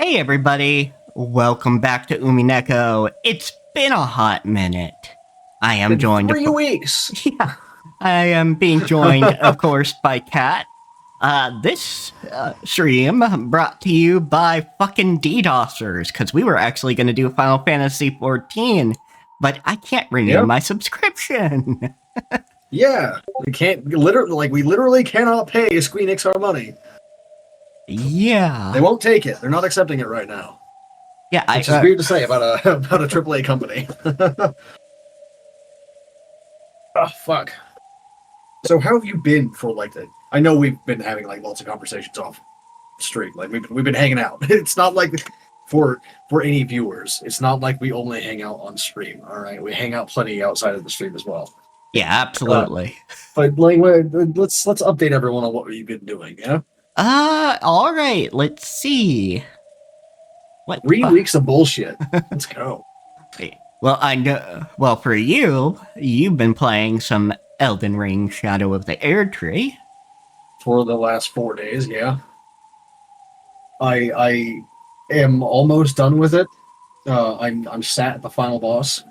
Hey everybody, welcome back to Umineko. It's been a hot minute. I am Been joined, 3 weeks. yeah, I am being joined, of course, by Kat. This stream brought to you by fucking DDoSers, because we were actually going to do Final Fantasy XIV, but I can't renew Yep. my subscription. Yeah, we literally cannot pay Squeenix our money. They Yeah. won't take it. They're not accepting it right now, Yeah, which is weird to say about a about a AAA company. Oh fuck. So how have you been for like the? I know we've been having like lots of conversations off stream. Like we've been hanging out. It's not like for any viewers. It's not like we only hang out on stream. All right, we hang out plenty outside of the stream as well. yeah, absolutely. But like, let's update everyone on what we've been doing. Yeah. Alright, let's see. What? 3 weeks of bullshit. Let's go. Well, I know. Well, for you, you've been playing some Elden Ring Shadow of the Air Tree. For the last 4 days, yeah. I am almost done with it. I'm sat at the final boss.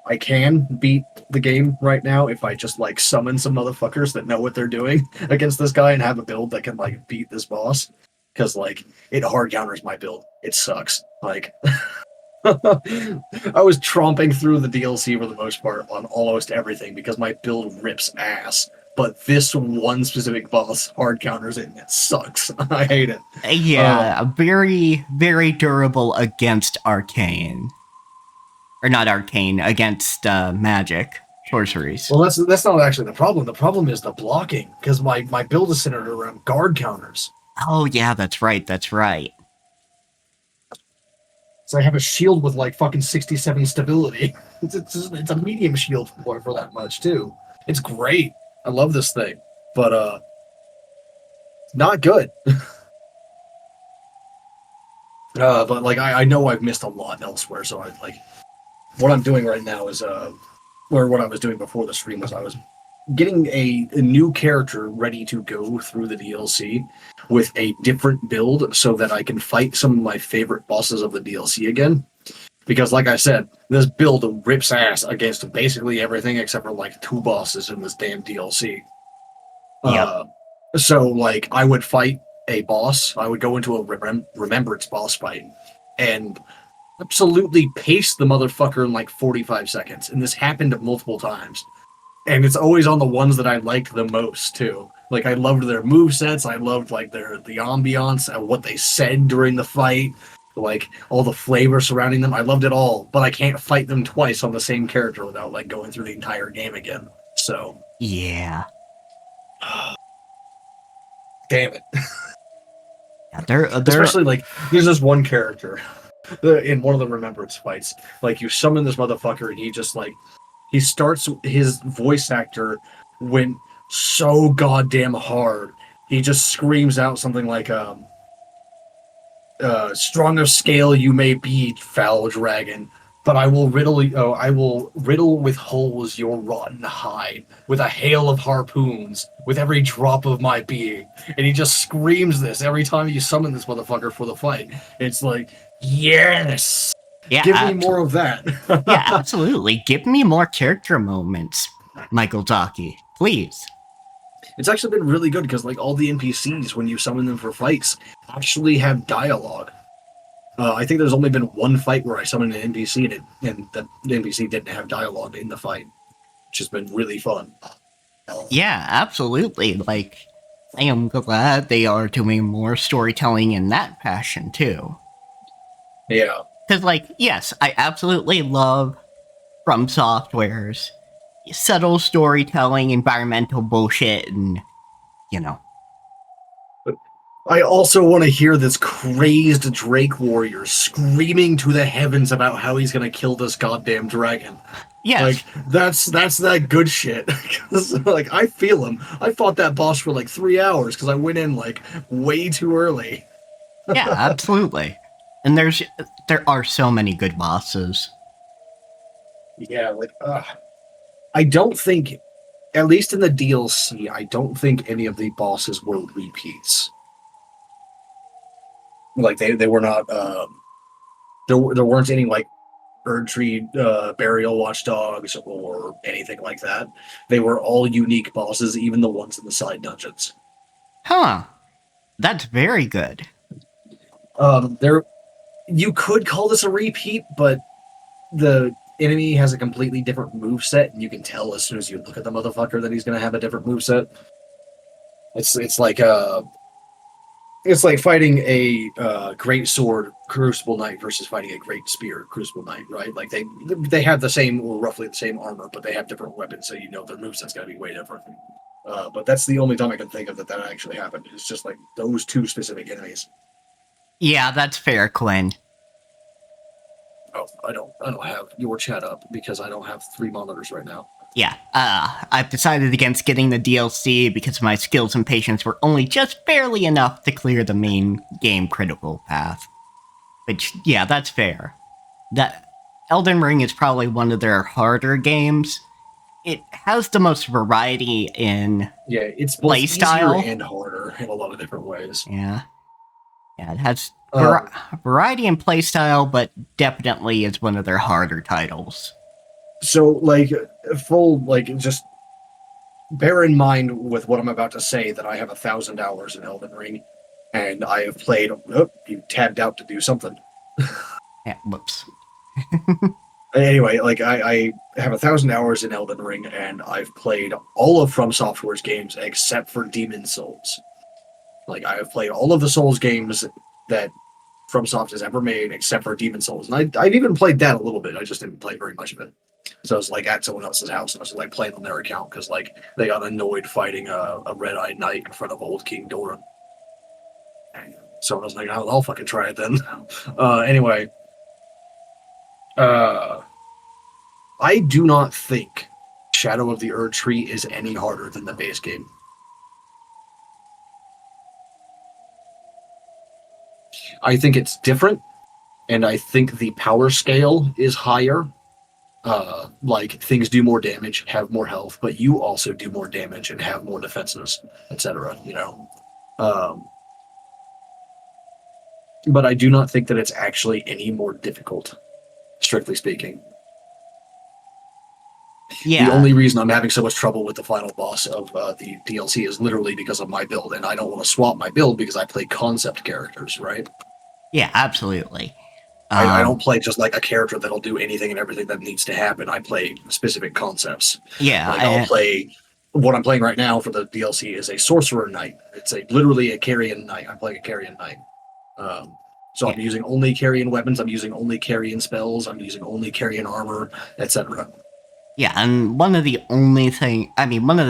I can beat the game right now if I just like summon some motherfuckers that know what they're doing against this guy and have a build that can like beat this boss. Because like it hard counters my build. It sucks. Like I was tromping through the DLC for the most part on almost everything because my build rips ass. But this one specific boss hard counters it and it sucks. I hate it. Yeah, very, very durable against arcane. Or not arcane, against magic, sorceries. Well, that's not actually the problem. The problem is the blocking because my build is centered around guard counters. Oh, yeah, that's right, that's right. So I have a shield with like fucking 60, 70 stability. It's a medium shield for that much too. It's great. I love this thing, but not good. But like I know I've missed a lot elsewhere, so I like what I'm doing right now is or what I was doing before the stream was I was getting a new character ready to go through the DLC with a different build so that I can fight some of my favorite bosses of the DLC again. Because like I said, this build rips ass against basically everything except for like two bosses in this damn DLC. Yep. So like I would fight a boss, I would go into a remembrance boss fight and absolutely pace the motherfucker in like 45 seconds. And this happened multiple times. And it's always on the ones that I liked the most too. Like I loved their move sets, I loved like the ambiance and what they said during the fight, like all the flavor surrounding them. I loved it all, but I can't fight them twice on the same character without like going through the entire game again. So Yeah. damn it. Yeah, they're Especially like there's this one character in one of the remembrance fights. Like you summon this motherfucker and he just like he starts his voice actor went so goddamn hard. He just screams out something like strong of scale you may be, foul dragon, but I will riddle with holes your rotten hide with a hail of harpoons with every drop of my being. And he just screams this every time you summon this motherfucker for the fight. It's like, yes, yeah, give me more of that. yeah, absolutely. Give me more character moments, Michael Docky, please. It's actually been really good because like all the NPCs when you summon them for fights actually have dialogue. I think there's only been one fight where I summoned an NPC and the NPC didn't have dialogue in the fight, which has been really fun. Yeah, absolutely. Like, I am glad they are doing more storytelling in that fashion too. Yeah. Because, like, yes, I absolutely love From Software's subtle storytelling, environmental bullshit, and, you know. I also want to hear this crazed Drake warrior screaming to the heavens about how he's gonna kill this goddamn dragon. Yes. Like that's that good shit. Like I feel him. I fought that boss for like 3 hours because I went in like way too early. Yeah, absolutely. And there are so many good bosses. Yeah, like I don't think, at least in the DLC, I don't think any of the bosses were repeats. Like they were not there weren't any like Erdtree burial watchdogs or anything like that. They were all unique bosses, even the ones in the side dungeons. Huh. That's very good. There, you could call this a repeat, but the enemy has a completely different move set, and you can tell as soon as you look at the motherfucker that he's going to have a different move set. It's like it's like fighting a great sword Crucible Knight versus fighting a great spear Crucible Knight, right? Like they have the same or roughly the same armor, but they have different weapons, so you know their moveset's got to be way different. But that's the only time I can think of that actually happened. It's just like those two specific enemies. Yeah, that's fair, Quinn. Oh, I don't have your chat up because I don't have 3 monitors right now. Yeah, I've decided against getting the DLC because my skills and patience were only just barely enough to clear the main game critical path. Which, yeah, that's fair. That Elden Ring is probably one of their harder games. It has the most variety in Yeah, it's both playstyle easier and harder in a lot of different ways. Yeah, it has variety in playstyle, but definitely is one of their harder titles. So, like, full, like, just bear in mind with what I'm about to say that I have 1,000 hours in Elden Ring, and I have played. Oh, you tabbed out to do something. Yeah, whoops. Anyway, like, I have 1,000 hours in Elden Ring, and I've played all of From Software's games except for Demon Souls. Like, I have played all of the Souls games that FromSoft has ever made, except for Demon Souls, and I've even played that a little bit. I just didn't play very much of it. So I was like at someone else's house, and I was like playing on their account because like they got annoyed fighting a red-eyed knight in front of old King Doran. So I was like, I'll fucking try it then. Anyway, I do not think Shadow of the Erdtree is any harder than the base game. I think it's different, and I think the power scale is higher. Like things do more damage, have more health, but you also do more damage and have more defenses, etc. You know, but I do not think that it's actually any more difficult, strictly speaking. Yeah. The only reason I'm having so much trouble with the final boss of the DLC is literally because of my build, and I don't want to swap my build because I play concept characters, right? Yeah, absolutely. I don't play just like a character that'll do anything and everything that needs to happen. I play specific concepts. Yeah, like I'll play. What I'm playing right now for the DLC is a sorcerer knight. It's literally a carrion knight. I'm playing a carrion knight. So I'm using only carrion weapons. I'm using only carrion spells. I'm using only carrion armor, etc. Yeah, and one of the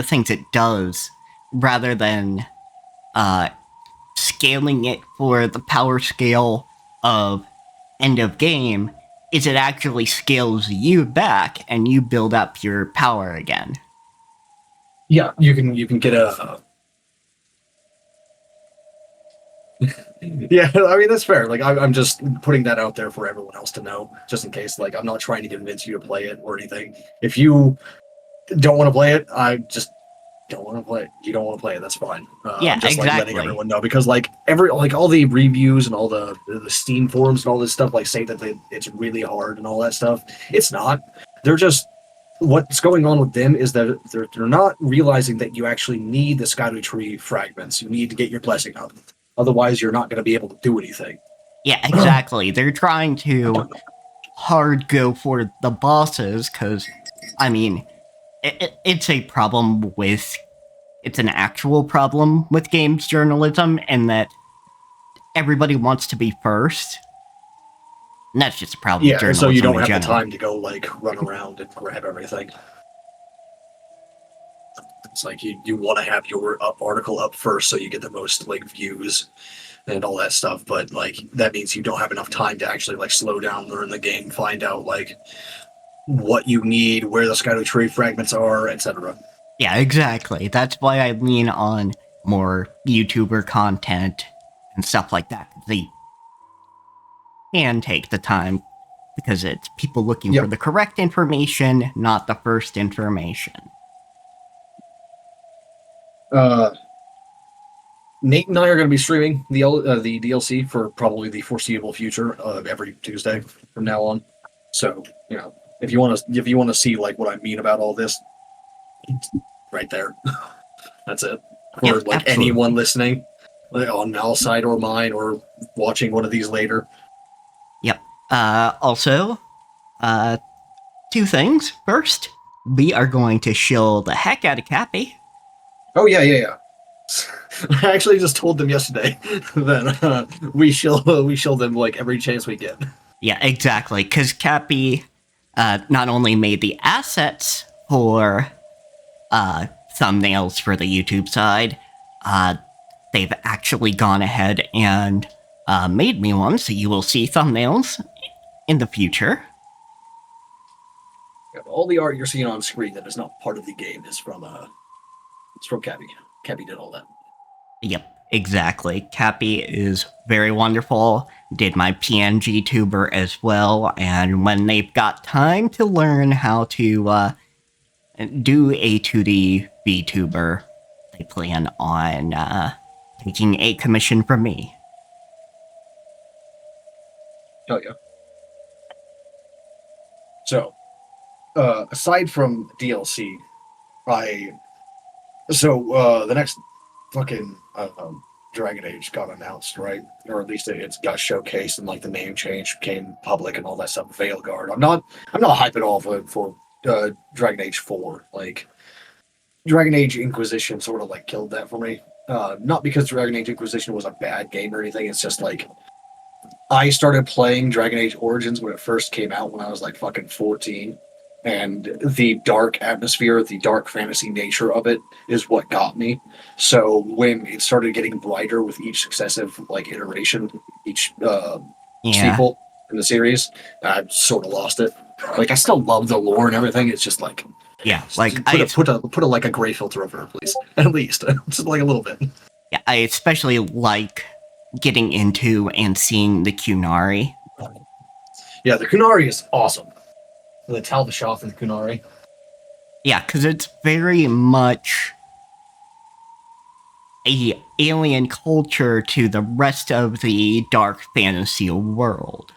things it does, rather than scaling it for the power scale of end of game, is it actually scales you back and you build up your power again. Yeah, you can get a. Yeah, I mean that's fair. Like I'm just putting that out there for everyone else to know, just in case. Like I'm not trying to convince you to play it or anything. If you don't want to play it, I just don't want to play it. You don't want to play it, that's fine. Yeah, I'm just exactly. like letting everyone know because like all the reviews and all the Steam forums and all this stuff like say that it's really hard and all that stuff. It's not. They're just what's going on with them is that they're not realizing that you actually need the Scadutree fragments. You need to get your blessing up. Otherwise, you're not going to be able to do anything. Yeah, exactly. They're trying to hard go for the bosses because, I mean, it's a problem with. It's an actual problem with games journalism, and that everybody wants to be first. And that's just a problem with journalism. So you don't have general. the time to go like run around and grab everything. It's like you want to have your article up first so you get the most like views and all that stuff, but like that means you don't have enough time to actually like slow down, learn the game, find out like what you need, where the Scadutree fragments are, etc. Yeah, exactly. That's why I lean on more YouTuber content and stuff like that. They can take the time because it's people looking for the correct information, not the first information. Nate and I are going to be streaming the DLC for probably the foreseeable future of every Tuesday from now on. So if you want to see like what I mean about all this, it's right there. That's it. For Yep, like absolutely. anyone listening, like, on Mal's side or mine, or watching one of these later. Yep. Also, uh, two things. First, we are going to shill the heck out of Cappy. Oh yeah. I actually just told them yesterday that we shill them like every chance we get. Yeah, exactly. Because Cappy not only made the assets for thumbnails for the YouTube side, uh, they've actually gone ahead and made me one, so you will see thumbnails in the future. All the art you're seeing on screen that is not part of the game is from Cabby. Cabby did all that. Yep, exactly. Cappy is very wonderful. Did my PNG tuber as well, and when they've got time to learn how to do a 2D VTuber, they plan on taking a commission from me. Oh yeah. So, aside from DLC, the next fucking Dragon Age got announced, right? Or at least it got showcased and like the name change became public and all that stuff. Veilguard. I'm not hyping all for Dragon Age 4. Like Dragon Age Inquisition sort of like killed that for me. Not because Dragon Age Inquisition was a bad game or anything. It's just like I started playing Dragon Age Origins when it first came out when I was like fucking 14. And the dark atmosphere, the dark fantasy nature of it is what got me. So when it started getting brighter with each successive like iteration, each Yeah, sequel in the series, I sort of lost it. Like I still love the lore and everything. It's just like yeah. just put a like a gray filter over it, please. At least just like a little bit. Yeah, I especially like getting into and seeing the Kunari. Yeah, the Kunari is awesome. The Tal Bashoth and the Kunari. Yeah, because it's very much a alien culture to the rest of the dark fantasy world.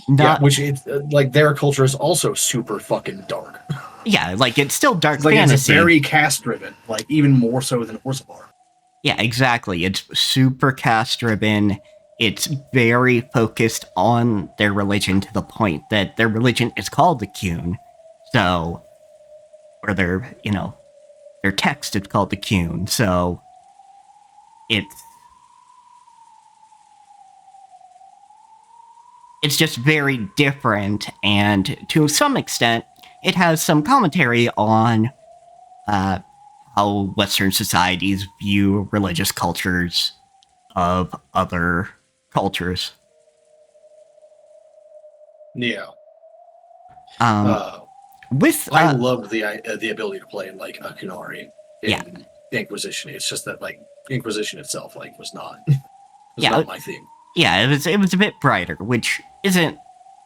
Not, Which it's like their culture is also super fucking dark. yeah, like it's still dark It's like fantasy. it's very caste driven, like even more so than Orzabar. Yeah, exactly. It's super caste driven. It's very focused on their religion to the point that their religion is called the Kun. So, or their text is called the Kun. So, it's just very different, and to some extent, it has some commentary on how Western societies view religious cultures of other cultures. Yeah. Um, with I love the ability to play like a Kunari in yeah, Inquisition. It's just that like Inquisition itself like was not yeah, not my theme. yeah, it was a bit brighter, which isn't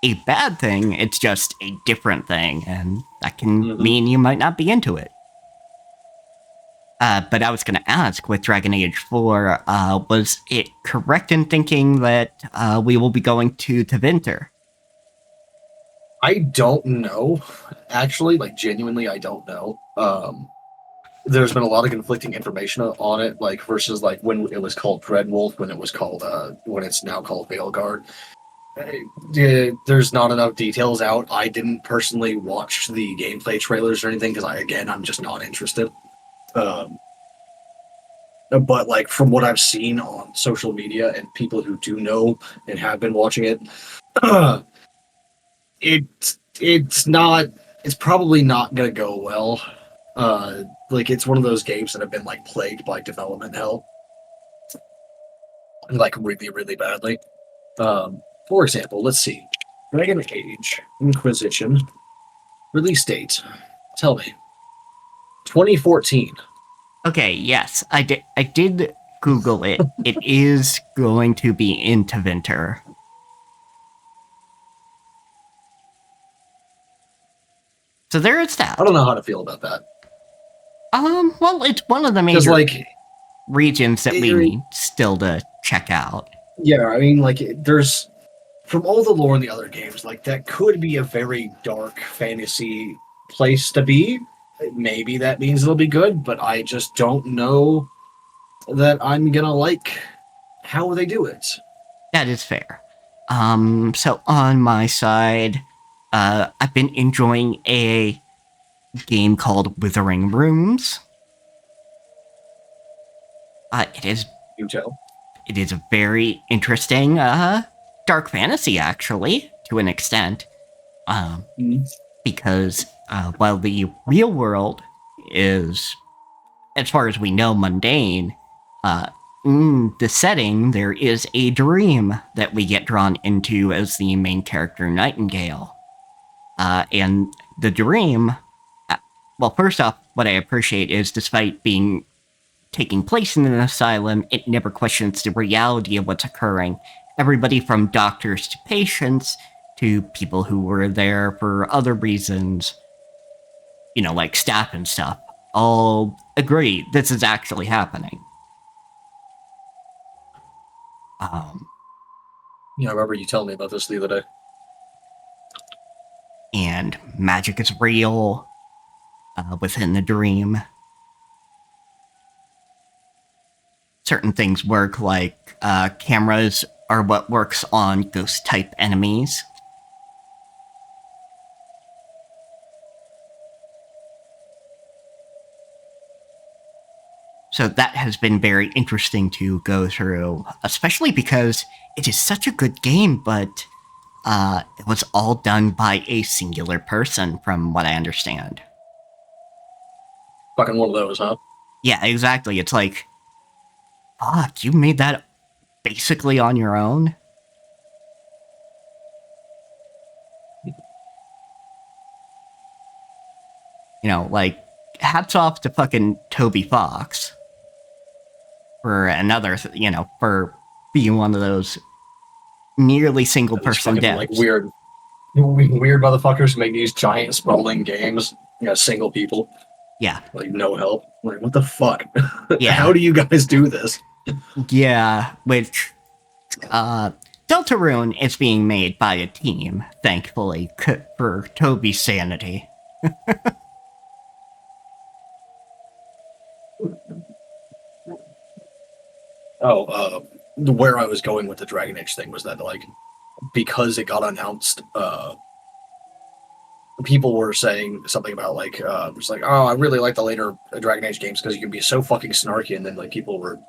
a bad thing. It's just a different thing, and that can mean you might not be into it. But I was going to ask, with Dragon Age 4, was it correct in thinking that we will be going to Tevinter? I don't know, actually. Like genuinely, I don't know. There's been a lot of conflicting information on it, like versus like when it was called Dreadwolf, when it was called when it's now called Veilguard. There's not enough details out. I didn't personally watch the gameplay trailers or anything because I'm just not interested. Um, but like from what I've seen on social media and people who do know and have been watching it, it's probably not gonna go well. Like it's one of those games that have been like plagued by development hell, like really, really badly. For example, let's see, Dragon Age Inquisition release date. Tell me, 2014. Okay, yes, I did Google it. It is going to be in Tevinter. So there is that. I don't know how to feel about that Well, it's one of the because major. like regions that we need still to check out. Yeah, I mean, like, there's from all the lore in the other games, like that could be a very dark fantasy place to be. Maybe that means it'll be good, but I just don't know that I'm gonna like how they do it. That is fair. So on my side, I've been enjoying a game called Withering Rooms. It is You tell. It is a very interesting dark fantasy, actually, to an extent, because while the real world is, as far as we know, mundane, in the setting there is a dream that we get drawn into as the main character, Nightingale. And the dream, well, first off, what I appreciate is despite being taking place in an asylum, it never questions the reality of what's occurring. Everybody from doctors to patients to people who were there for other reasons, like staff and stuff, all agree this is actually happening. Yeah, I remember you telling me about this the other day. And magic is real within the dream. Certain things work, like cameras are what works on ghost-type enemies. So that has been very interesting to go through, especially because it is such a good game, but it was all done by a singular person, from what I understand. Fucking one of those, huh? Yeah, exactly. It's like, fuck, you made that basically on your own? Like, hats off to fucking Toby Fox for for being one of those nearly single person devs. Like weird motherfuckers who make these giant sprawling games. Single people. Yeah. Like no help. Like what the fuck? Yeah. How do you guys do this? Yeah, which Deltarune is being made by a team, thankfully, for Toby's sanity. Where I was going with the Dragon Age thing was that, like, because it got announced, people were saying something about, like, it's like, oh, I really like the later Dragon Age games because you can be so fucking snarky, and then, like, people were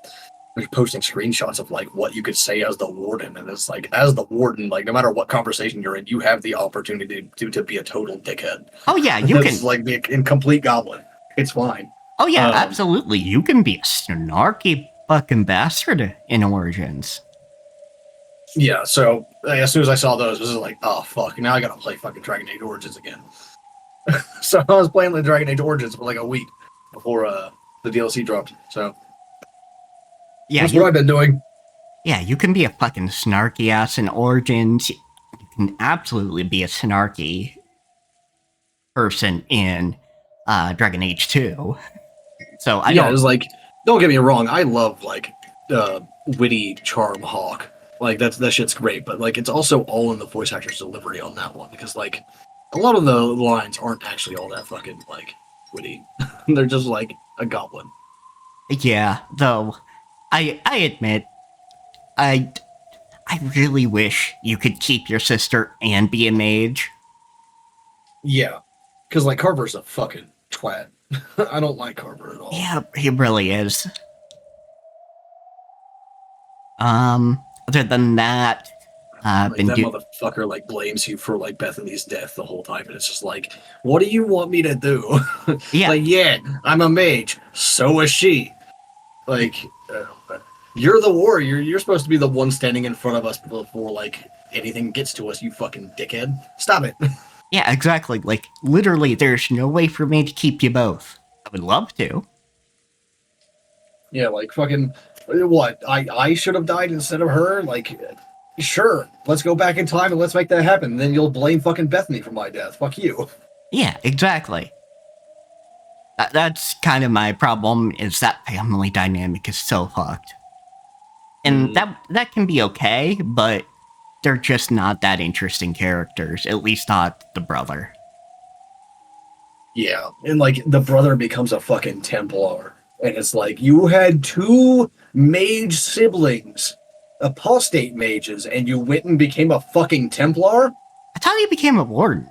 posting screenshots of, like, what you could say as the warden, and it's like, as the warden, like, no matter what conversation you're in, you have the opportunity to be a total dickhead. Oh, yeah, you can. Like, be a complete goblin. It's fine. Oh, yeah, absolutely. You can be a snarky fucking bastard in Origins. Yeah, so as soon as I saw those, it was like, oh, fuck, now I gotta play fucking Dragon Age Origins again. So I was playing the Dragon Age Origins for like a week before the DLC dropped, so yeah, that's what I've been doing. Yeah, you can be a fucking snarky ass in Origins. You can absolutely be a snarky person in Dragon Age 2. So I don't... It's like, don't get me wrong, I love, like, witty charm Hawk. Like, that shit's great, but, like, it's also all in the voice actor's delivery on that one, because, like, a lot of the lines aren't actually all that fucking, like, witty. They're just, like, a goblin. Yeah, though, I admit, I really wish you could keep your sister and be a mage. Yeah, because, like, Carver's a fucking twat. I don't like Carver at all. Yeah, he really is. Other than that, that motherfucker, like, blames you for, like, Bethany's death the whole time, and it's just like, what do you want me to do? Yeah. Like, yeah, I'm a mage. So is she. Like, you're the warrior. You're supposed to be the one standing in front of us before, like, anything gets to us, you fucking dickhead. Stop it. Yeah, exactly. Like, literally, there's no way for me to keep you both. I would love to. Yeah, like, fucking, what? I should have died instead of her? Like, sure, let's go back in time and let's make that happen. Then you'll blame fucking Bethany for my death. Fuck you. Yeah, exactly. That's kind of my problem, is that family dynamic is so fucked. And Mm. that can be okay, but they're just not that interesting characters, at least not the brother. Yeah, and like the brother becomes a fucking Templar, and it's like you had two mage siblings, apostate mages, and you went and became a fucking Templar? I thought he became a warden.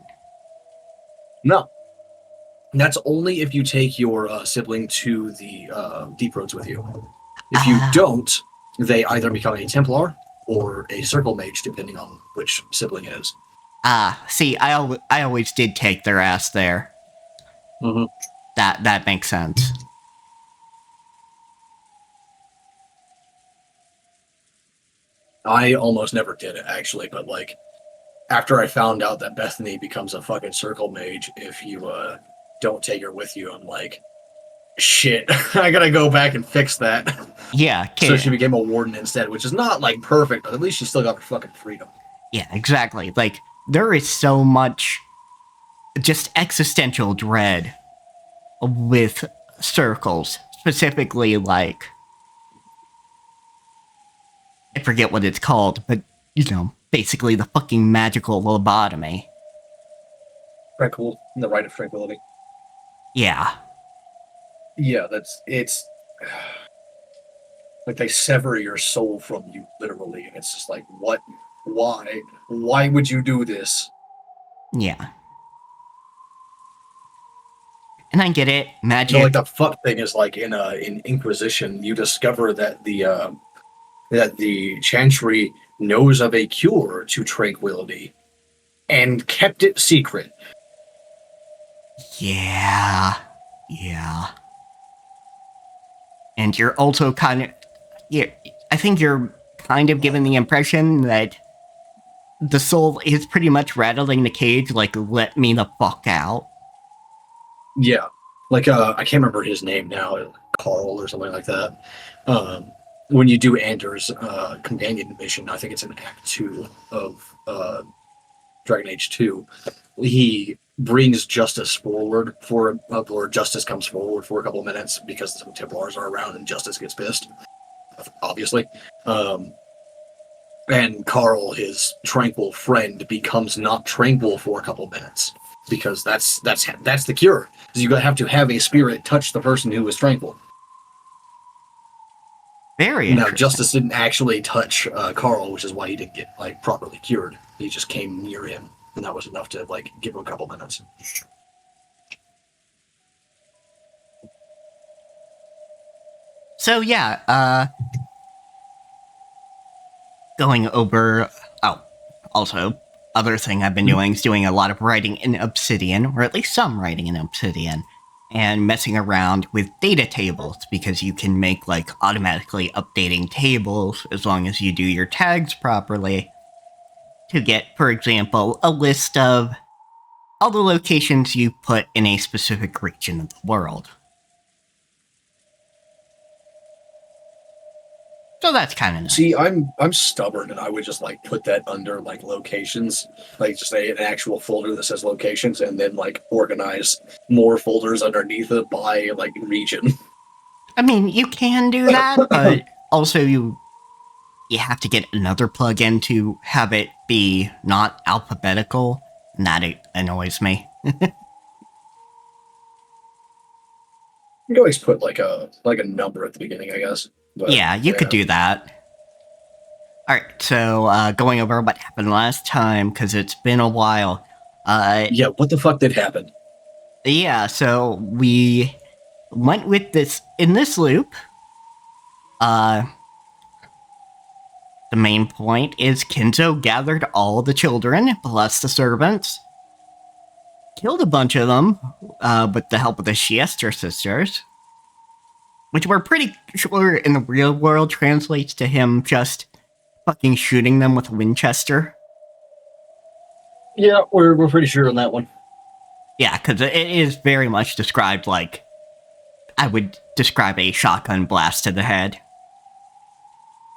No, that's only if you take your sibling to the Deep Roads with you. If you Ah, don't, they either become a Templar or a Circle Mage, depending on which sibling it is. see, I always did take their ass there. Mm-hmm. That makes sense. I almost never did it, actually, but like after I found out that Bethany becomes a fucking Circle Mage if you don't take her with you, I'm like, shit, I gotta go back and fix that. Yeah, So she became a warden instead, which is not like perfect, but at least she still got her fucking freedom. yeah, exactly. Like, there is so much just existential dread with circles, specifically, like, I forget what it's called, but, basically the fucking magical lobotomy. Tranquil, the right of tranquility. Yeah. Yeah, it's like they sever your soul from you literally, and it's just like, what? Why would you do this? Yeah. And I get it. Like Magic. the fuck thing is like in Inquisition, you discover that the Chantry knows of a cure to tranquility and kept it secret. Yeah. Yeah. And you're also kind of. Yeah, I think you're kind of given the impression that the soul is pretty much rattling the cage, like, let me the fuck out. Yeah, like I can't remember his name now, Carl or something like that. Um, when you do Anders' companion mission, I think it's in Act Two of Dragon Age 2, he brings Justice forward or Justice comes forward for a couple of minutes because some Templars are around and Justice gets pissed, obviously. Um, and Carl, his tranquil friend, becomes not tranquil for a couple of minutes because that's the cure. Is you have to have a spirit touch the person who is tranquil. Very Now, interesting. Justice didn't actually touch Carl, which is why he didn't get like properly cured. He just came near him, and that was enough to like give him a couple minutes. So, yeah, going over. Oh, also, other thing I've been doing is doing a lot of writing in Obsidian, or at least some writing in Obsidian, and messing around with data tables because you can make like automatically updating tables as long as you do your tags properly to get, for example, a list of all the locations you put in a specific region of the world. So that's kind of nice. See, I'm stubborn, and I would just like put that under like locations, like just an actual folder that says locations, and then like organize more folders underneath it by like region. I mean, you can do that, but also you have to get another plugin to have it be not alphabetical, and that annoys me. You can always put like a number at the beginning, I guess. But Yeah, you could yeah, do that. Alright, so going over what happened last time, because it's been a while. yeah. What the fuck did happen? Yeah, so we went with this. In this loop, uh, the main point is Kenzo gathered all the children, plus the servants, killed a bunch of them with the help of the Shiester sisters, which we're pretty sure in the real world translates to him just fucking shooting them with a Winchester. Yeah, we're pretty sure on that one. Yeah, because it is very much described like I would describe a shotgun blast to the head.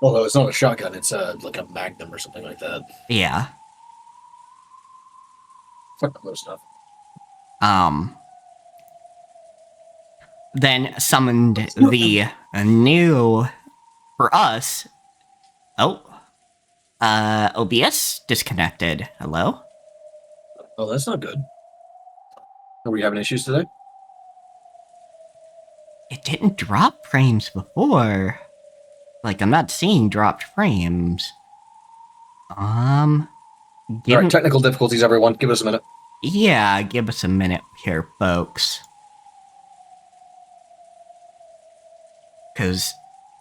Although it's not a shotgun, it's like a Magnum or something like that. Yeah. Fuck close stuff. Um. then summoned the new, for us, OBS disconnected. Hello? Oh, that's not good. Are we having issues today? It didn't drop frames before. Like, I'm not seeing dropped frames. All right, technical difficulties, everyone. Give us a minute. Yeah, give us a minute here, folks. Because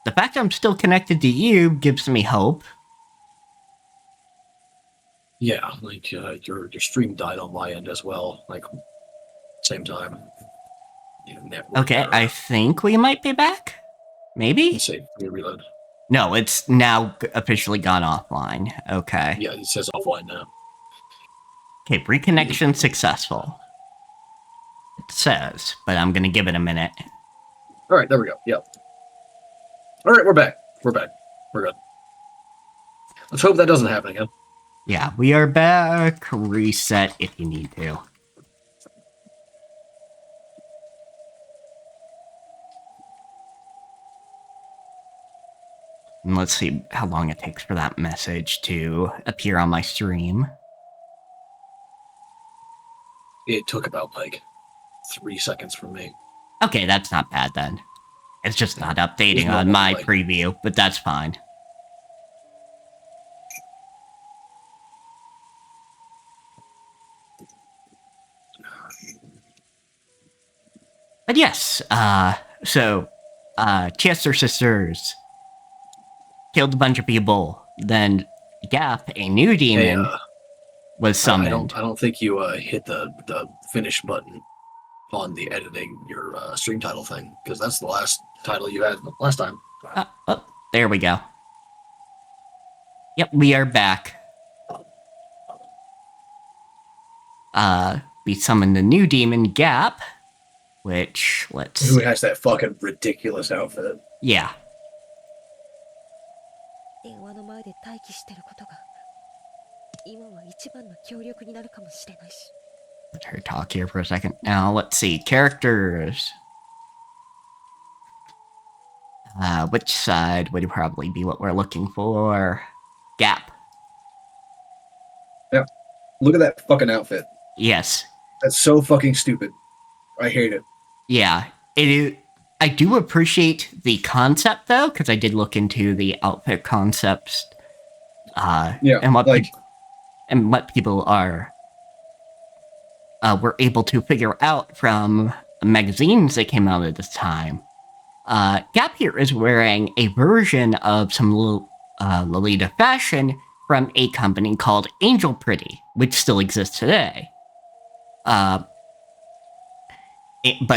the fact I'm still connected to you gives me hope. Yeah, like your stream died on my end as well. Like same time. Okay, error. I think we might be back. Maybe? Let's see. Let me reload. No, it's now officially gone offline. Okay. Yeah, it says offline now. Okay, reconnection successful. It says, but I'm gonna give it a minute. All right, there we go. Yep. All right, we're back. We're back. We're good. Let's hope that doesn't happen again. Yeah, we are back. Reset if you need to. And let's see how long it takes for that message to appear on my stream. It took about like 3 seconds for me. Okay, that's not bad then. It's just not updating on my preview, but that's fine. But yes, Chester Sisters killed a bunch of people, then Gap, a new demon, was summoned. I don't think you hit the finish button on the editing your stream title thing, because that's the last title you had last time. Oh, there we go. Yep, we are back. We summoned the new demon, Gap, which, let's... Who has that fucking ridiculous outfit? Yeah. Let her talk here for a second. Now, let's see. Characters. Which side would probably be what we're looking for? Gap. Yeah. Look at that fucking outfit. Yes. That's so fucking stupid. I hate it. Yeah. It is. I do appreciate the concept, though, because I did look into the outfit concepts. And what people are were able to figure out from magazines that came out at this time. Gap here is wearing a version of some Lolita fashion from a company called Angel Pretty, which still exists today. But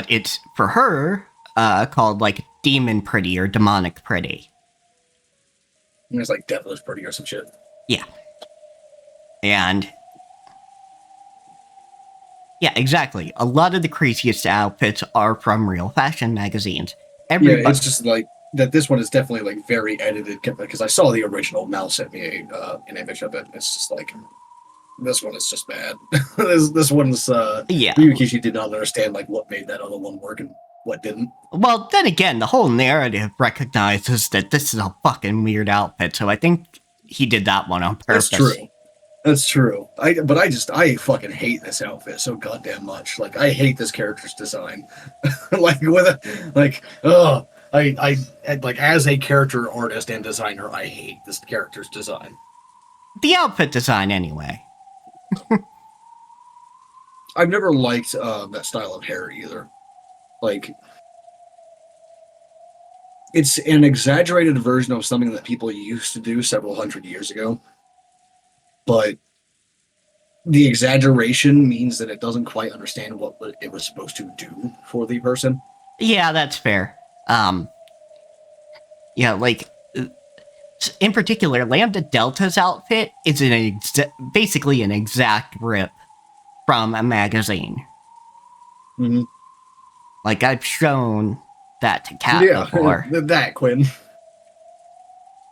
it's, for her, called, like, Demon Pretty or Demonic Pretty. It's like Devilish Pretty or some shit. Yeah. And... yeah, exactly. A lot of the craziest outfits are from real fashion magazines. Yeah, it's just like that. This one is definitely like very edited because I saw the original. Mal sent me an image of it. It's just like this one is just bad. this one's Ryukishi did not understand like what made that other one work and what didn't. Well, then again, the whole narrative recognizes that this is a fucking weird outfit, so I think he did that one on purpose. That's true. I fucking hate this outfit so goddamn much. Like, I hate this character's design. Like as a character artist and designer, I hate this character's design. The outfit design, anyway. I've never liked that style of hair either. Like, it's an exaggerated version of something that people used to do several hundred years ago. But the exaggeration means that it doesn't quite understand what it was supposed to do for the person. Yeah, that's fair. Yeah, like, in particular, Lambda Delta's outfit is basically an exact rip from a magazine. Mm-hmm. Like, I've shown that to Kat before. That, Quinn.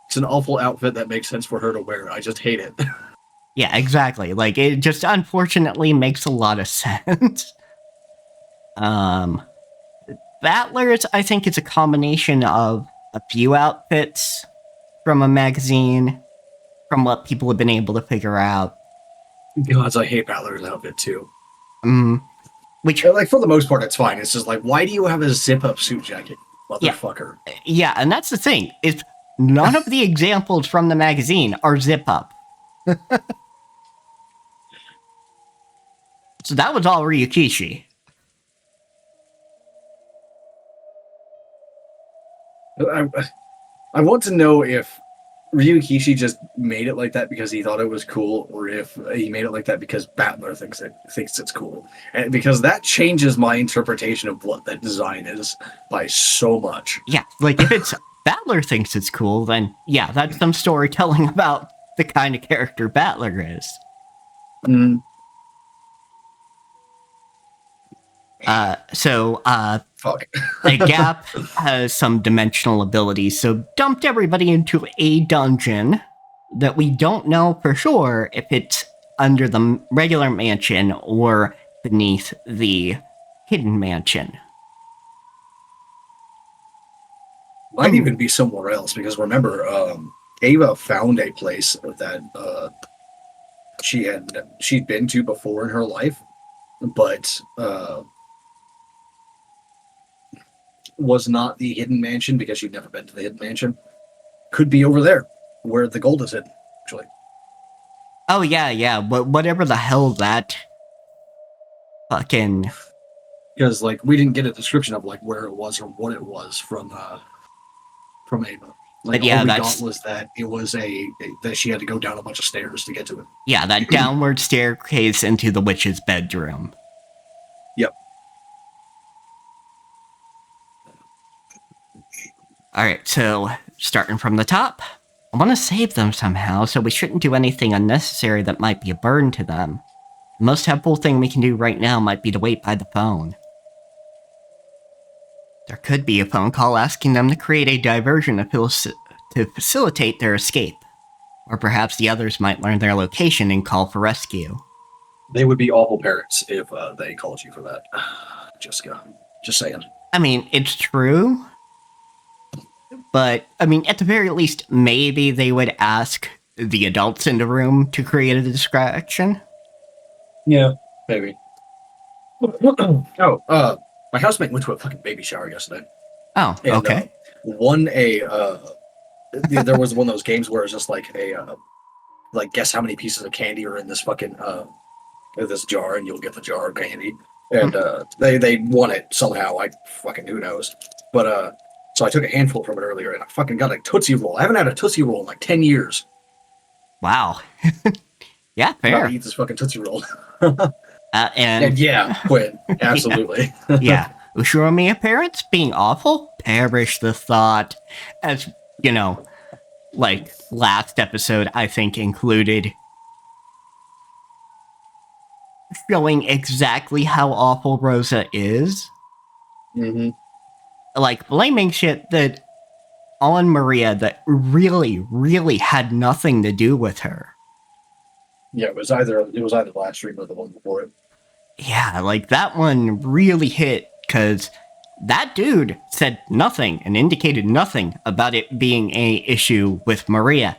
It's an awful outfit that makes sense for her to wear. I just hate it. Yeah, exactly. Like, it just unfortunately makes a lot of sense. Battlers, I think, is a combination of a few outfits from a magazine, from what people have been able to figure out. Gods, I hate Balor's outfit too. Which, Like, for the most part, it's fine. It's just like, why do you have a zip-up suit jacket, motherfucker? yeah, and that's the thing, is none of the examples from the magazine are zip-up. So that was all Ryukishi. I want to know if Ryukishi just made it like that because he thought it was cool, or if he made it like that because Battler thinks it's cool, and because that changes my interpretation of what that design is by so much. Yeah, like if it's Battler thinks it's cool, then yeah, that's some storytelling about the kind of character Battler is. Mm. Fuck. The Gap has some dimensional abilities, so dumped everybody into a dungeon that we don't know for sure if it's under the regular mansion or beneath the hidden mansion. Might even be somewhere else, because remember, Ava found a place that she'd been to before in her life, but was not the hidden mansion because she'd never been to the hidden mansion. Could be over there where the gold is hidden, actually. Oh yeah, but whatever the hell that fucking... Because like we didn't get a description of like where it was or what it was from Ava. Like, but yeah, all we that's... got was that it was that she had to go down a bunch of stairs to get to it. Yeah, that downward staircase into the witch's bedroom. Yep. Alright, so starting from the top, I want to save them somehow, so we shouldn't do anything unnecessary that might be a burden to them. The most helpful thing we can do right now might be to wait by the phone. There could be a phone call asking them to create a diversion to facilitate their escape. Or perhaps the others might learn their location and call for rescue. They would be awful parents if they called you for that, Jessica. Just saying. I mean, it's true. But, I mean, at the very least, maybe they would ask the adults in the room to create a distraction. Yeah, maybe. My housemate went to a fucking baby shower yesterday. Oh, And, okay. There was one of those games where it's just like like guess how many pieces of candy are in this fucking this jar, and you'll get the jar of candy. And they won it somehow. I fucking, who knows. But so I took a handful from it earlier, and I fucking got a Tootsie Roll. I haven't had a Tootsie Roll in like 10 years. Wow. Yeah, I'm about fair. to eat this fucking Tootsie Roll. And yeah, quit. Absolutely. Yeah. Ushuromiya parents being awful? Perish the thought. As, you know, like, last episode, I think, included showing exactly how awful Rosa is. Mm-hmm. Like, blaming shit that on Maria that really, really had nothing to do with her. Yeah, it was either last stream or the one before it. Yeah, like, that one really hit, because that dude said nothing and indicated nothing about it being a issue with Maria.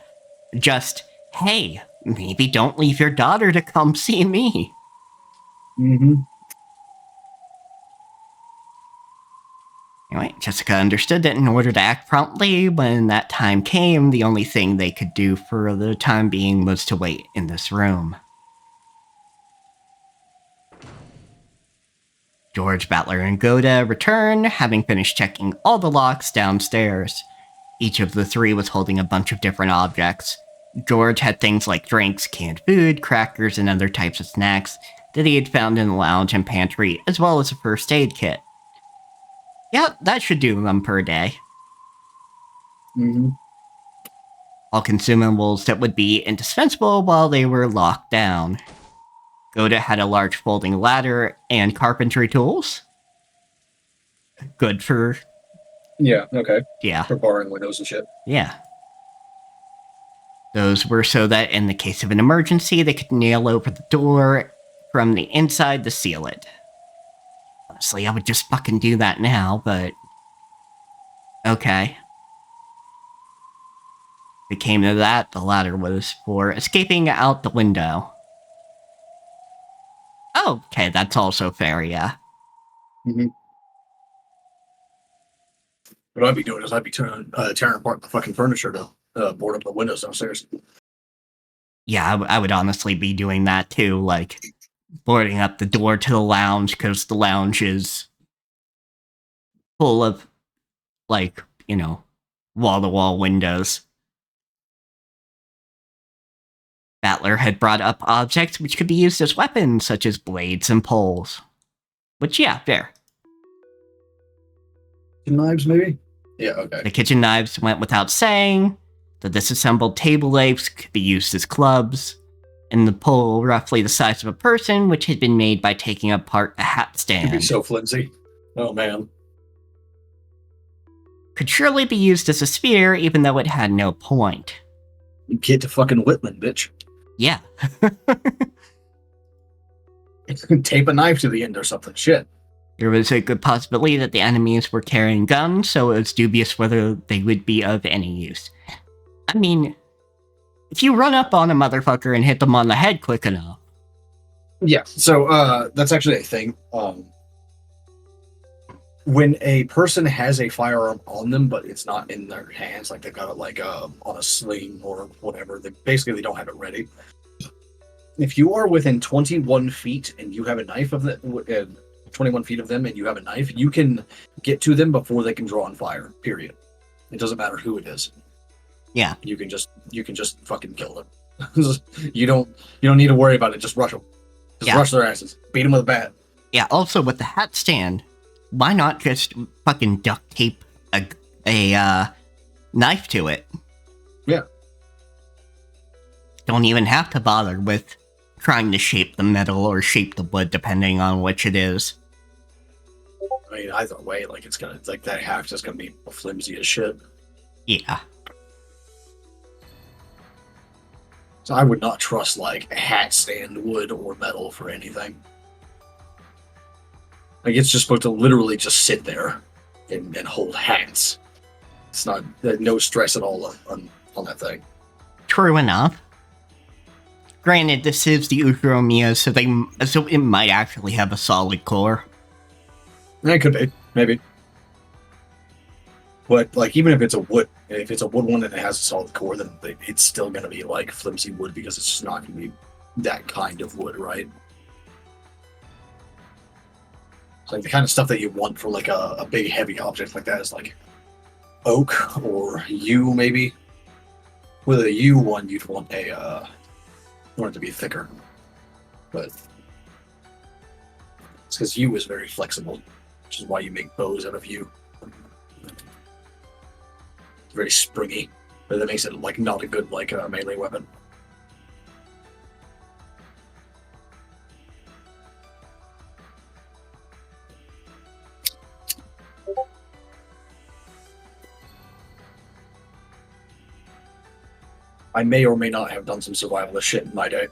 Just, hey, maybe don't leave your daughter to come see me. Mm-hmm. Anyway, Jessica understood that in order to act promptly when that time came, the only thing they could do for the time being was to wait in this room. George, Battler, and Goda return, having finished checking all the locks downstairs. Each of the three was holding a bunch of different objects. George had things like drinks, canned food, crackers, and other types of snacks that he had found in the lounge and pantry, as well as a first aid kit. Yep, that should do them per day. Mm-hmm. All consumables that would be indispensable while they were locked down. Goda had a large folding ladder and carpentry tools. Good for... Yeah, okay. Yeah. For barring windows and shit. Yeah. Those were so that in the case of an emergency, they could nail over the door from the inside to seal it. Honestly, I would just fucking do that now, but... Okay. If it came to that, the ladder was for escaping out the window. Oh, okay, that's also fair, yeah. Mm-hmm. What I'd be doing is I'd be tearing apart the fucking furniture to board up the windows downstairs. Yeah, I would honestly be doing that too, like boarding up the door to the lounge because the lounge is full of, like, wall-to-wall windows. Battler had brought up objects which could be used as weapons, such as blades and poles. Which, yeah, fair. Knives, maybe? Yeah, okay. The kitchen knives went without saying. The disassembled table legs could be used as clubs. And the pole, roughly the size of a person, which had been made by taking apart a hat stand. It'd be so flimsy. Oh, man. Could surely be used as a spear, even though it had no point. Get to fucking Whitman, bitch. Yeah. Tape a knife to the end or something. Shit. There was a good possibility that the enemies were carrying guns, so it was dubious whether they would be of any use. I mean, if you run up on a motherfucker and hit them on the head quick enough. Yeah, so that's actually a thing. When a person has a firearm on them, but it's not in their hands, like they've got it like on a sling or whatever, they don't have it ready. If you are within 21 feet and you have a knife of the 21 feet of them and you have a knife, you can get to them before they can draw on fire. Period. It doesn't matter who it is. Yeah. You can just fucking kill them. you don't need to worry about it. Just rush them. Just rush their asses. Beat them with a bat. Yeah. Also, with the hat stand, why not just fucking duct tape a knife to it? Yeah. Don't even have to bother with trying to shape the metal or shape the wood, depending on which it is. I mean, either way, that haft's just gonna be flimsy as shit. Yeah. So I would not trust like a hat stand, wood or metal for anything. Like it's just supposed to literally just sit there and hold hats. It's not no stress at all on that thing. True enough. Granted, this is the Uchromiya, so it might actually have a solid core. It could be, maybe. But like, even if it's a wood one and it has a solid core, then it's still gonna be like flimsy wood because it's just not gonna be that kind of wood, right? Like the kind of stuff that you want for like a big heavy object like that is like oak or yew, maybe. With a yew one, you'd want it to be thicker, but it's because yew is very flexible, which is why you make bows out of yew. It's very springy, but that makes it like not a good like melee weapon. I may or may not have done some survivalist shit in my day.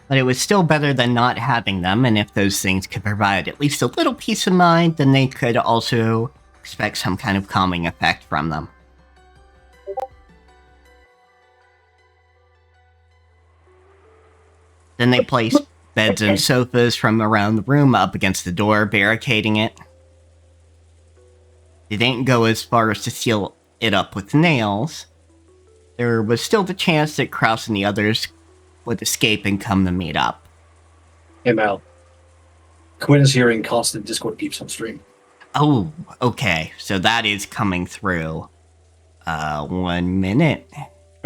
But it was still better than not having them, and if those things could provide at least a little peace of mind, then they could also expect some kind of calming effect from them. Then they placed beds and sofas from around the room up against the door, barricading it. They didn't go as far as to seal it up with nails. There was still the chance that Kraus and the others would escape and come to meet up. Hey Mal, Quinn is hearing constant Discord peeps on stream. Oh, okay. So that is coming through. 1 minute.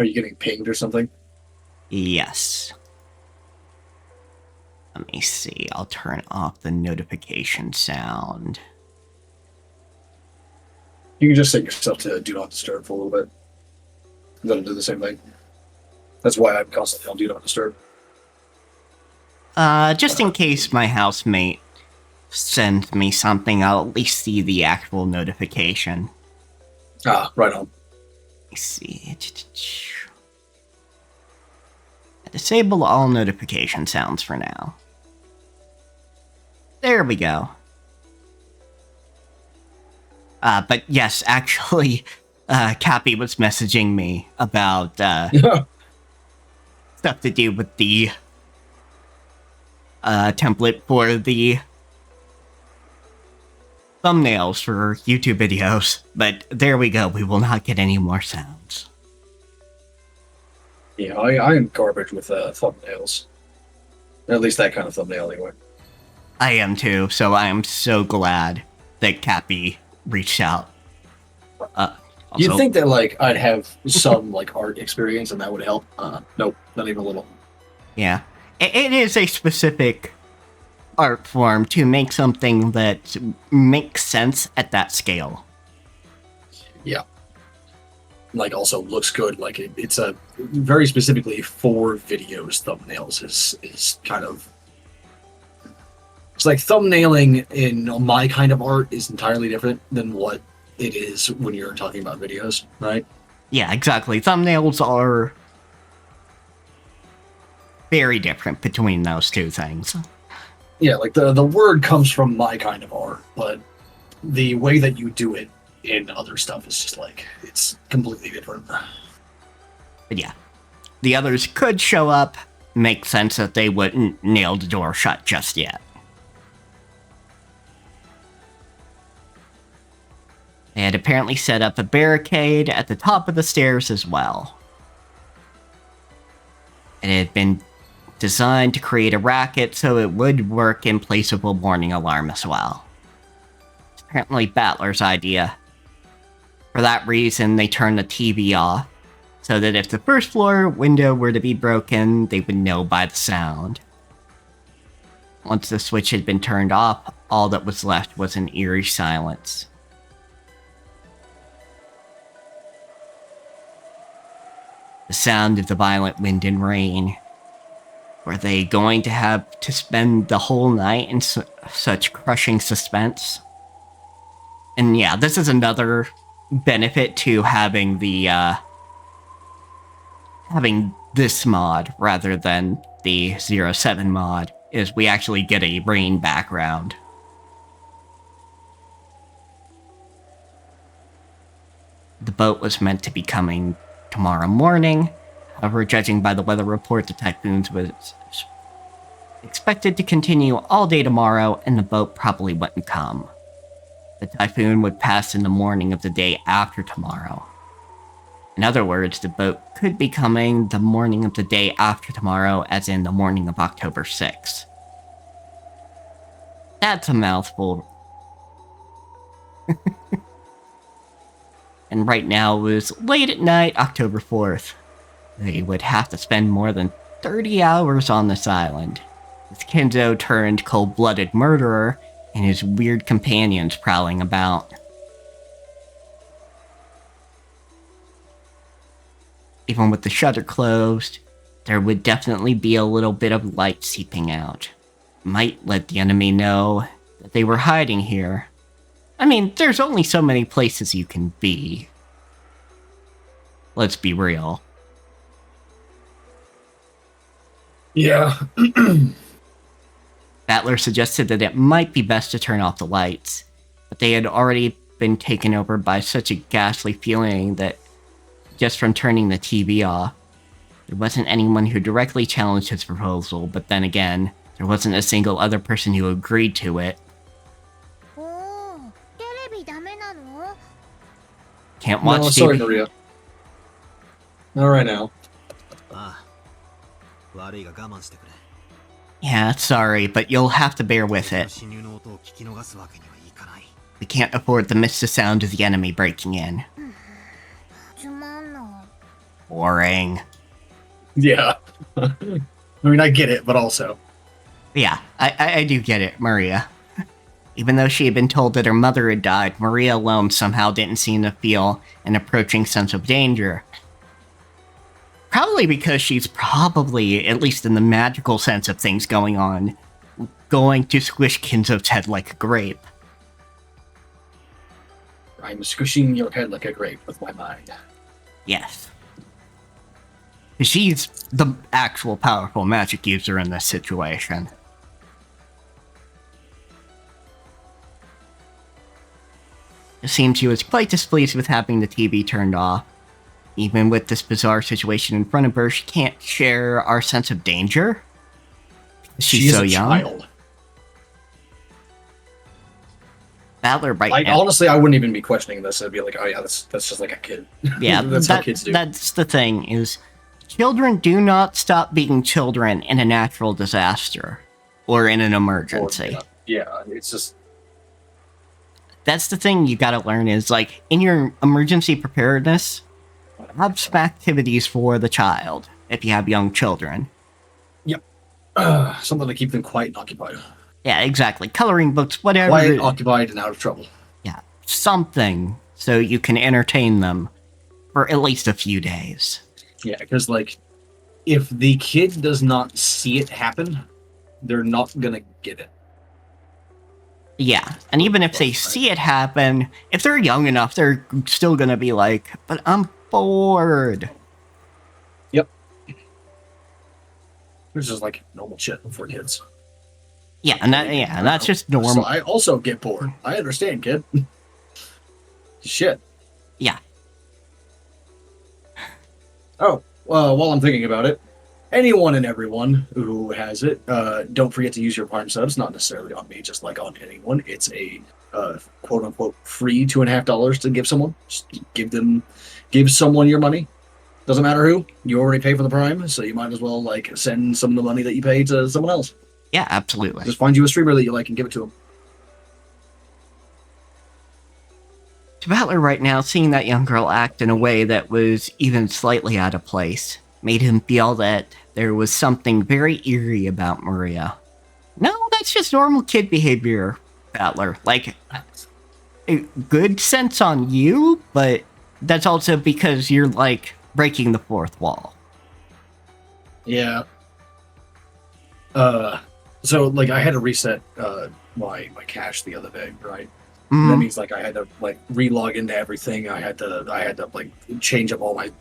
Are you getting pinged or something? Yes. Let me see. I'll turn off the notification sound. You can just set yourself to do not disturb for a little bit. That'll do the same thing. That's why I'm constantly on do not disturb. Just in case my housemate sends me something, I'll at least see the actual notification. Ah, right on. Let me see. disable all notification sounds for now. There we go. But yes, actually, Cappy was messaging me about stuff to do with the template for the thumbnails for YouTube videos. But there we go, we will not get any more sounds. Yeah, I am garbage with thumbnails. At least that kind of thumbnail, anyway. I am too, so I am so glad that Cappy reached out. You'd think that like I'd have some like art experience and that would help. Nope, not even a little. Yeah, it is a specific art form to make something that makes sense at that scale. Yeah. Like also looks good. Like it's a very specifically for videos. Thumbnails is kind of. It's like thumbnailing in my kind of art is entirely different than what it is when you're talking about videos, right? Yeah, exactly. Thumbnails are very different between those two things. Yeah, like the word comes from my kind of art, but the way that you do it in other stuff is just like, it's completely different. But yeah, the others could show up, make sense that they wouldn't nail the door shut just yet. They had apparently set up a barricade at the top of the stairs as well. It had been designed to create a racket so it would work in place of a warning alarm as well. It's apparently Battler's idea. For that reason, they turned the TV off, so that if the first floor window were to be broken, they would know by the sound. Once the switch had been turned off, all that was left was an eerie silence. The sound of the violent wind and rain. Were they going to have to spend the whole night in such crushing suspense? And yeah, this is another benefit to having the, having this mod rather than the 07 mod, is we actually get a rain background. The boat was meant to be coming tomorrow morning. However, judging by the weather report, the typhoon was expected to continue all day tomorrow, and the boat probably wouldn't come. The typhoon would pass in the morning of the day after tomorrow. In other words, the boat could be coming the morning of the day after tomorrow, as in the morning of October 6th. That's a mouthful. And right now it was late at night, October 4th. They would have to spend more than 30 hours on this island, with Kenzo turned cold-blooded murderer and his weird companions prowling about. Even with the shutter closed, there would definitely be a little bit of light seeping out. Might let the enemy know that they were hiding here. I mean, there's only so many places you can be. Let's be real. Yeah. Battler suggested that it might be best to turn off the lights, but they had already been taken over by such a ghastly feeling that just from turning the TV off, there wasn't anyone who directly challenged his proposal, but then again, there wasn't a single other person who agreed to it. Can't watch no, TV. sorry, Maria. Not right now. Yeah, sorry, but you'll have to bear with it. We can't afford to miss the sound of the enemy breaking in. Boring. Yeah. I mean, I get it, but also. Yeah, I do get it, Maria. Even though she had been told that her mother had died, Maria alone somehow didn't seem to feel an approaching sense of danger. Probably because she's probably, at least in the magical sense of things going on, going to squish Kinzo's head like a grape. I'm squishing your head like a grape with my mind. Yes. She's the actual powerful magic user in this situation. It seems she was quite displeased with having the TV turned off. Even with this bizarre situation in front of her, she can't share our sense of danger. She's so young. Child. Battler right Like, now. honestly, I wouldn't even be questioning this. I'd be like, oh yeah, that's just like a kid. Yeah, that's how kids do. That's the thing, is children do not stop being children in a natural disaster or in an emergency. Yeah, it's just... That's the thing you gotta learn is, like, in your emergency preparedness, have some activities for the child if you have young children. Yep. Something to keep them quiet and occupied. Yeah, exactly. Coloring books, whatever. Quiet, occupied, and out of trouble. Yeah, something so you can entertain them for at least a few days. Yeah, because, like, if the kid does not see it happen, they're not gonna get it. Yeah, and even if they see it happen, if they're young enough, they're still gonna be like, but I'm bored. Yep. It's just like normal shit for kids. Yeah, and that's just normal. So I also get bored. I understand, kid. Shit. Yeah. Oh, while I'm thinking about it, anyone and everyone who has it, don't forget to use your Prime subs. Not necessarily on me, just like on anyone. It's a quote unquote free $2.50 to give someone. Just give someone your money. Doesn't matter who. You already pay for the Prime, so you might as well like send some of the money that you pay to someone else. Yeah, absolutely. Just find you a streamer that you like and give it to them. To Battler right now, seeing that young girl act in a way that was even slightly out of place made him feel that there was something very eerie about Maria. No, that's just normal kid behavior, Battler. Like, good sense on you, but that's also because you're, like, breaking the fourth wall. Yeah. So, like, I had to reset my cache the other day, right? Mm. That means, like, I had to, like, re-log into everything. I had to, like, change up all my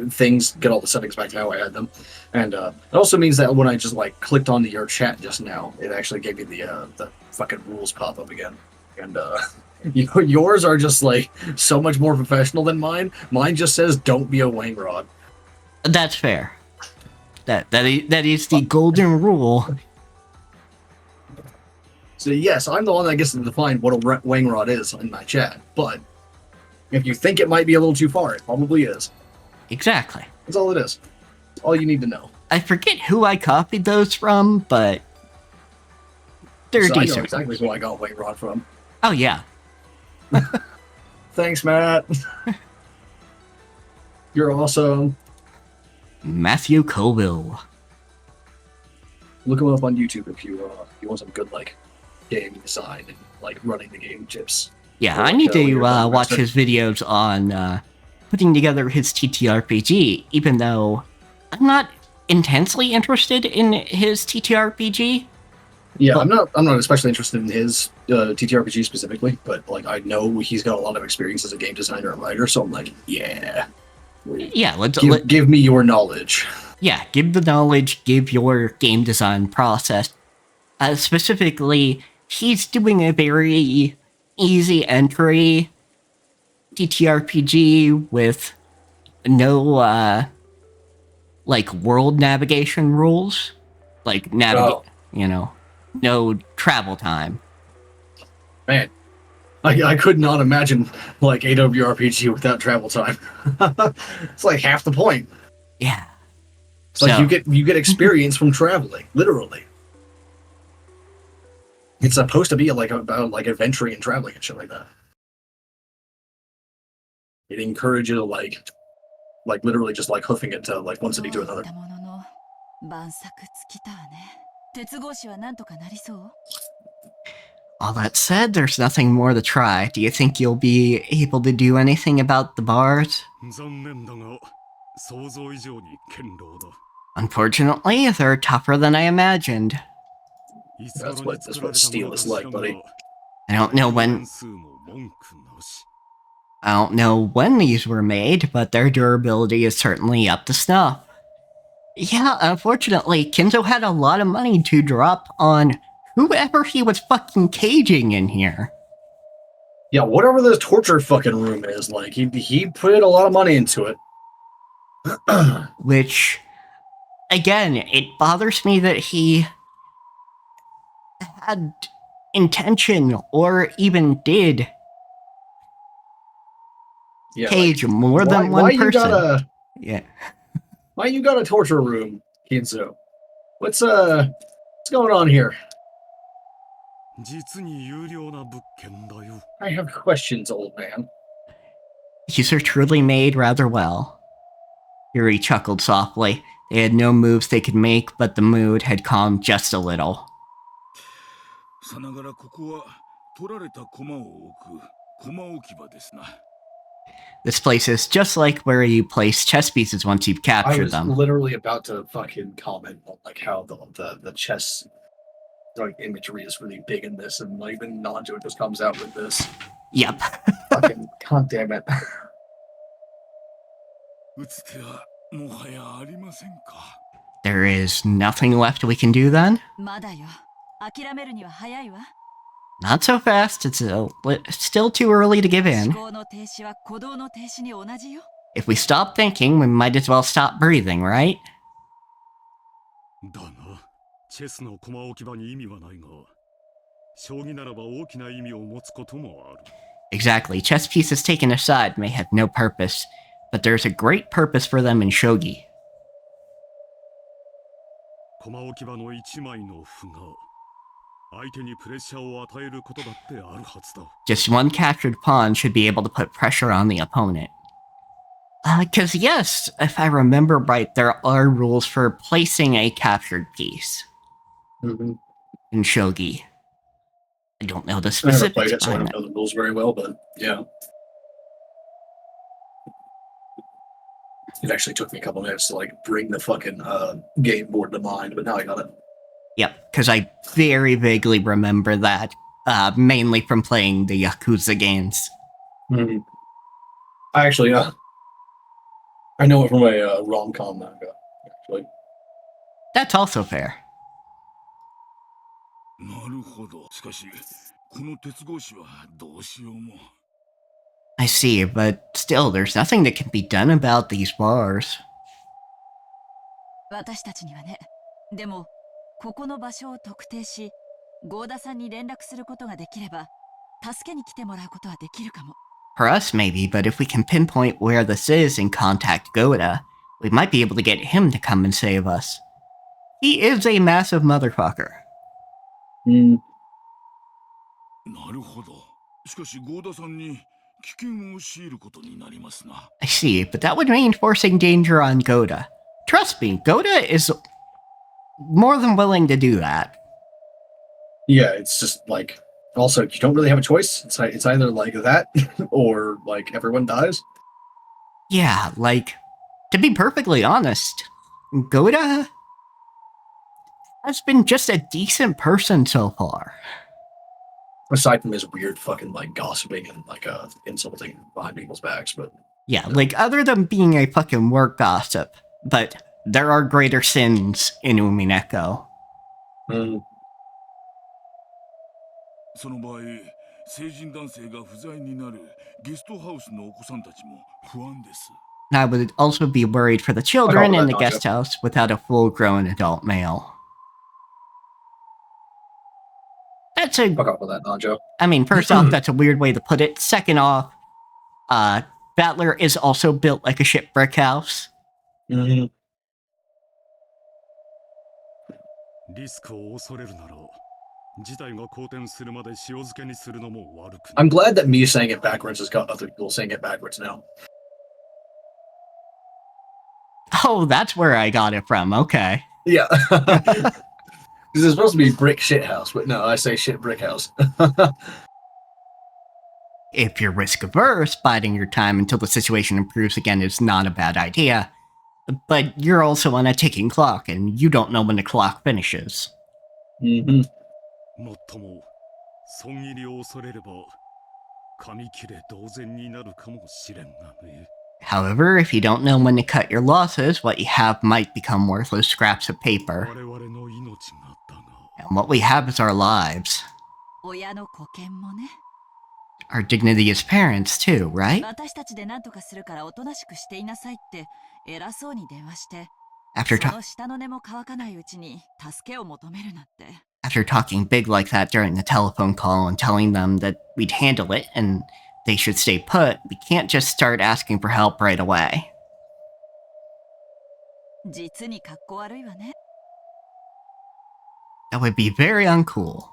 things, get all the settings back to how I had them. And it also means that when I just, like, clicked onto your chat just now, it actually gave me the fucking rules pop up again. And, yours are just, like, so much more professional than mine. Mine just says, don't be a Wang Rod. That's fair. That is the golden rule. So yes, I'm the one that gets to define what a Wang Rod is in my chat, but if you think it might be a little too far, it probably is. Exactly. That's all it is. All you need to know. I forget who I copied those from, but they're decent. I know exactly who I got Wang Rod from. Oh, yeah. Thanks, Matt. You're awesome. Matthew Colville. Look him up on YouTube if you want some good, like, game design and, like, running the game tips. Yeah, I need to watch his videos on putting together his TTRPG, even though I'm not intensely interested in his TTRPG. Yeah, but I'm not especially interested in his TTRPG specifically, but like I know he's got a lot of experience as a game designer and writer, so I'm like, yeah. Yeah, give me your knowledge. Yeah, give the knowledge, give your game design process. Specifically, he's doing a very easy entry TTRPG with no, like, world navigation rules. Like, no travel time. Man, I could not imagine, like, AWRPG without travel time. It's like half the point. Yeah. It's like you get experience from traveling, literally. It's supposed to be like about like adventuring and traveling and shit like that. It encourages you to like literally just like hoofing it to like one city to another. All that said, there's nothing more to try. Do you think you'll be able to do anything about the bars? Unfortunately, they're tougher than I imagined. That's what steel is like, buddy. I don't know when... I don't know when these were made, but their durability is certainly up to snuff. Yeah, unfortunately, Kenzo had a lot of money to drop on whoever he was fucking caging in here. Yeah, whatever this torture fucking room is, like, he put a lot of money into it. Which, again, it bothers me that he had intention or even did cage more than one person. Why you got a torture room, Kinzo? What's going on here? I have questions, old man. These are truly made rather well. Yuri chuckled softly. They had no moves they could make, but the mood had calmed just a little. This place is just like where you place chess pieces once you've captured them. I was literally about to fucking comment on like how the chess like imagery is really big in this, and like even Nanjo just comes out with this. Yep. Fucking god damn it. There is nothing left we can do then? Not so fast, it's still too early to give in. If we stop thinking, we might as well stop breathing, right? Exactly, chess pieces taken aside may have no purpose, but there's a great purpose for them in shogi. Just one captured pawn should be able to put pressure on the opponent. Because yes, if I remember right, there are rules for placing a captured piece in shogi. I don't know the specifics. I never played it, so I don't know the rules very well, but yeah. It actually took me a couple minutes to like bring the fucking game board to mind, but now I got it. Yep, because I very vaguely remember that, mainly from playing the Yakuza games. Mm-hmm. I actually, I know it from a rom-com manga, actually. That's also fair. I see, but still, there's nothing that can be done about these bars. 私たちにはね。でも、ここの場所を特定し、合田さんに連絡することができれば、助けに来てもらうことはできるかも。For us, maybe, but if we can pinpoint where this is and contact Goda, we might be able to get him to come and save us. He is a massive motherfucker. Mm. I see, but that would mean forcing danger on Goda. Trust me, Goda is more than willing to do that. Yeah, it's just like, also, you don't really have a choice. It's either like that, or like everyone dies. Yeah, like, to be perfectly honest, Goda has been just a decent person so far. Aside from his weird fucking like gossiping and like insulting behind people's backs, but yeah, like other than being a fucking work gossip, but there are greater sins in Umineko. Mm. And I would also be worried for the children in the guest house without a full-grown adult male. That's a... Fuck off with that, Nanjo. I mean, first off, that's a weird way to put it. Second off, Battler is also built like a shit brick house. Mm-hmm. I'm glad that me saying it backwards has got other people saying it backwards now. Oh, that's where I got it from. Okay. Yeah. Because it's supposed to be brick shit house, but no, I say shit brick house. If you're risk averse, biding your time until the situation improves again is not a bad idea. But you're also on a ticking clock, and you don't know when the clock finishes. Mm-hmm. However, if you don't know when to cut your losses, what you have might become worthless scraps of paper. And what we have is our lives. 親の保険もね。 Our dignity as parents, too, right? 私たちで何とかするからおとなしくしていなさいって偉そうに電話して、 After, その下の根も乾かないうちに助けを求めるなんて。 after talking big like that during the telephone call and telling them that we'd handle it and they should stay put, we can't just start asking for help right away. 実に格好悪いわね。 That would be very uncool.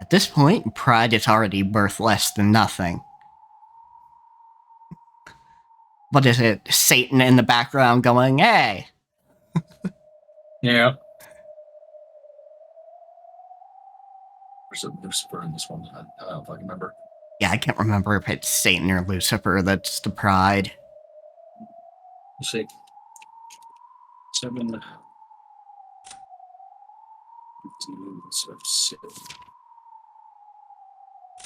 At this point, pride is already worth less than nothing. What is it? Satan in the background going, hey! Yeah. There's a Lucifer in this one. I don't know if I can remember. Yeah, I can't remember if it's Satan or Lucifer that's the pride. Let's see. 7.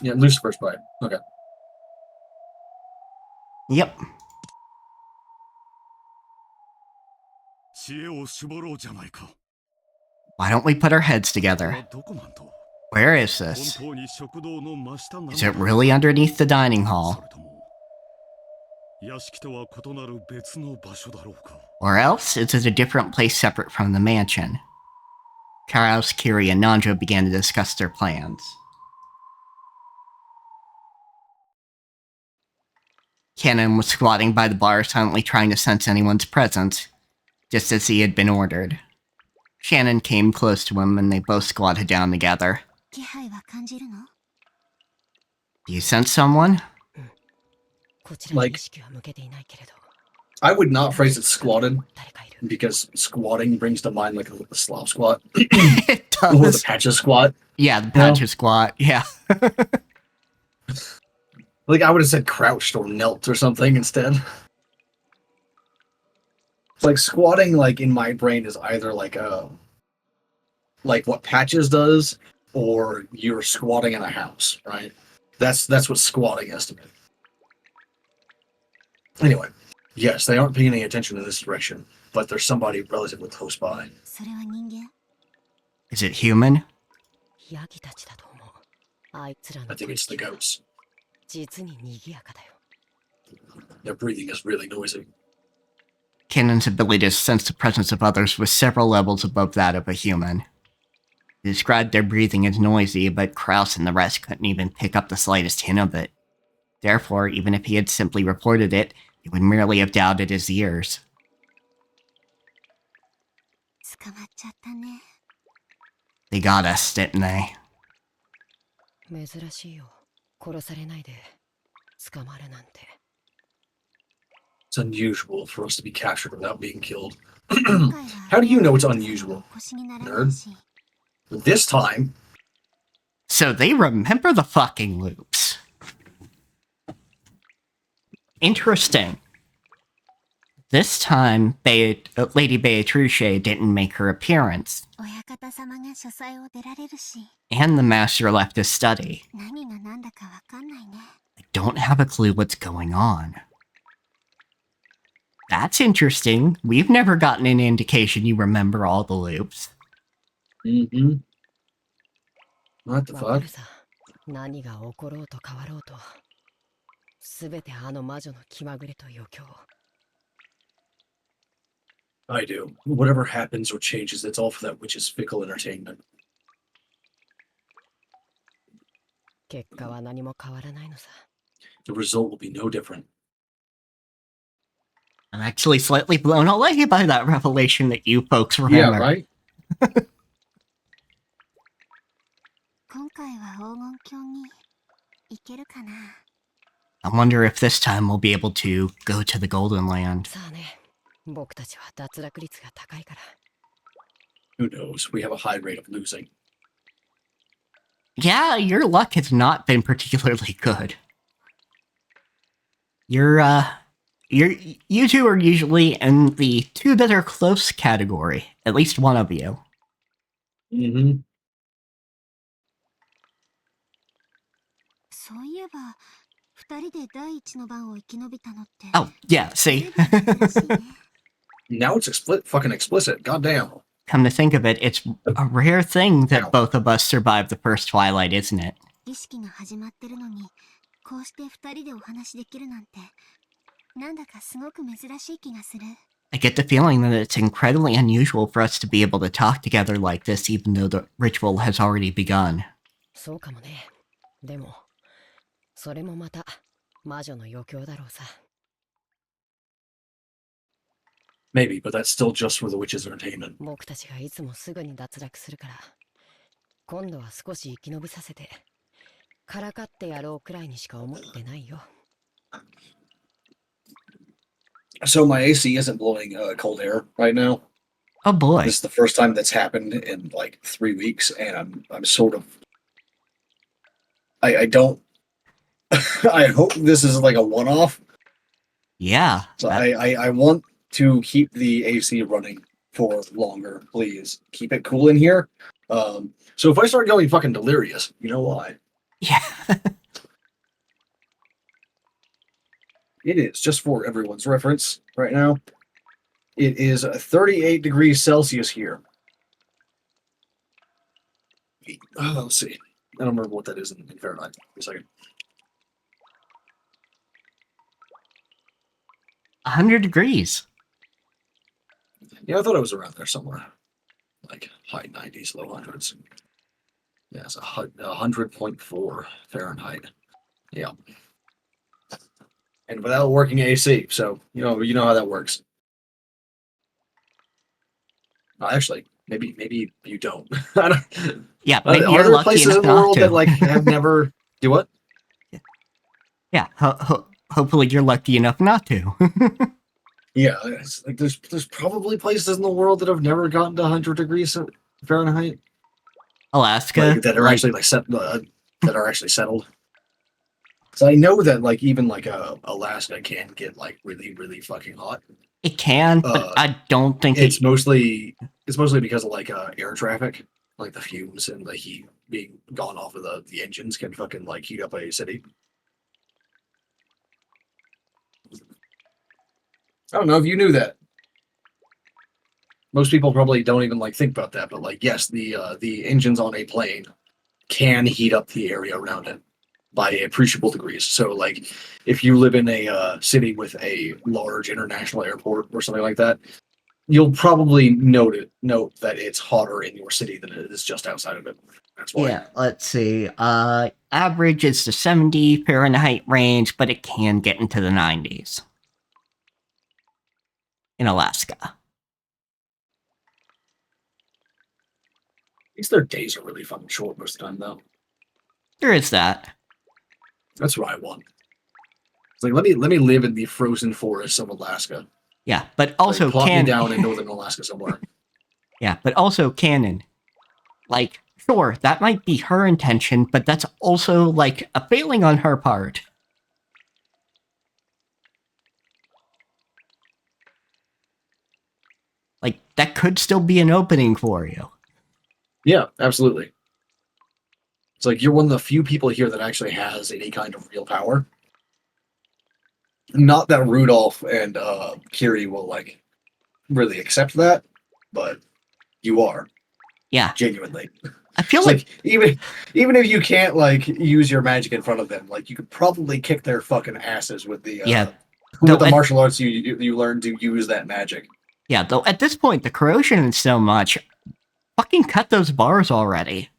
Yeah, Lucifer's pride. Okay. Yep. Why don't we put our heads together? Where is this? Is it really underneath the dining hall? Or else, is it a different place separate from the mansion? Karaos, Kiri, and Nanjo began to discuss their plans. Cannon was squatting by the bar, silently trying to sense anyone's presence, just as he had been ordered. Shannon came close to him, and they both squatted down together. Do you sense someone? Like, I would not phrase it squatted, because squatting brings to mind like a Slav squat. It does. Or the patches squat. Yeah, the patches squat, yeah. Like, I would have said crouched or knelt or something instead. It's like squatting, like, in my brain is either like what Patches does, or you're squatting in a house, right? That's what squatting is to me. Anyway, yes, they aren't paying any attention in this direction, but there's somebody relatively close by. Is it human? I think it's the ghosts. Their breathing is really noisy. Cannon's ability to sense the presence of others was several levels above that of a human. He described their breathing as noisy, but Kraus and the rest couldn't even pick up the slightest hint of it. Therefore, even if he had simply reported it, they would merely have doubted his ears. They got us, didn't they? It's unusual for us to be captured without being killed. How do you know it's unusual, nerd? This time... So they remember the fucking loops. Interesting. This time, Lady Beatrice didn't make her appearance. And the master left his study. I don't have a clue what's going on. That's interesting. We've never gotten an indication you remember all the loops. Mm-hmm. What the fuck? I do. Whatever happens or changes, it's all for that witch's fickle entertainment. The result will be no different. I'm actually slightly blown away by that revelation that you folks remember. Yeah, right? I wonder if this time we'll be able to go to the Golden Land. Who knows? We have a high rate of losing. Yeah, your luck has not been particularly good. You two are usually in the two that are close category. At least one of you. Mm-hmm. そういえば、二人で第一の番を生き延びたのって、 Oh, yeah, ず see? いぶん珍しいね。 Now it's fucking explicit. Goddamn. Come to think of it, it's a rare thing that Ow. both of us survived the first Twilight, isn't it? 儀式が始まってるのに、こうして二人でお話できるなんて、なんだかすごく珍しい気がする。 I get the feeling that it's incredibly unusual for us to be able to talk together like this even though the ritual has already begun. そうかもね。でも、それもまた魔女の余興だろうさ。Maybe, but that's still just for the witch's entertainment. 僕たちがいつもすぐに脱落するから、今度は少し生き延びさせて、からかってやろうくらいにしか思ってないよ。So my AC isn't blowing cold air right now. Oh boy. This is the first time that's happened in like 3 weeks, and I'm sort of. I don't. I hope this is like a one-off. Yeah. So I want to keep the AC running for longer, please. Keep it cool in here. So if I start going fucking delirious, you know why? Yeah. It is, just for everyone's reference right now. It is 38 degrees Celsius here. Let's see. I don't remember what that is in Fahrenheit. Wait a second. 100 degrees. Yeah, I thought it was around there somewhere. Like high 90s, low hundreds. Yeah, it's 100.4 Fahrenheit. Yeah. And without working AC, so you know how that works. Actually, maybe you don't. I don't. Yeah, maybe Are you're there lucky places enough in the not world to. that like have never do what? Yeah, hopefully you're lucky enough not to. Yeah, it's like there's probably places in the world that have never gotten to 100 degrees Fahrenheit, Alaska, like that are actually that are actually settled. So I know that like even like Alaska can get like really fucking hot. it can, but I don't think It's mostly because of like air traffic, like the fumes and the heat being gone off of the engines can fucking like heat up a city. I don't know if you knew that. Most people probably don't even like think about that, but like yes, the engines on a plane can heat up the area around it by appreciable degrees. So like if you live in a city with a large international airport or something like that, you'll probably note that it's hotter in your city than it is just outside of it. That's why. Yeah, let's see. Average is the 70 Fahrenheit range, but it can get into the 90s in Alaska. At least their days are really fucking short most of the time, though. There is that. That's what I want. It's like let me live in the frozen forests of Alaska. Yeah, but also like, plop me down in northern Alaska somewhere. Yeah, but also canon. Like, sure, that might be her intention, but that's also like a failing on her part. Like, that could still be an opening for you. Yeah, absolutely. It's like you're one of the few people here that actually has any kind of real power. Not that Rudolph and Kiri will like really accept that, but you are. Yeah. Genuinely. I feel It's like even if you can't like use your magic in front of them, like you could probably kick their fucking asses with the with the martial arts you learn to use that magic. Yeah, though at this point the corrosion is so much. Fucking cut those bars already.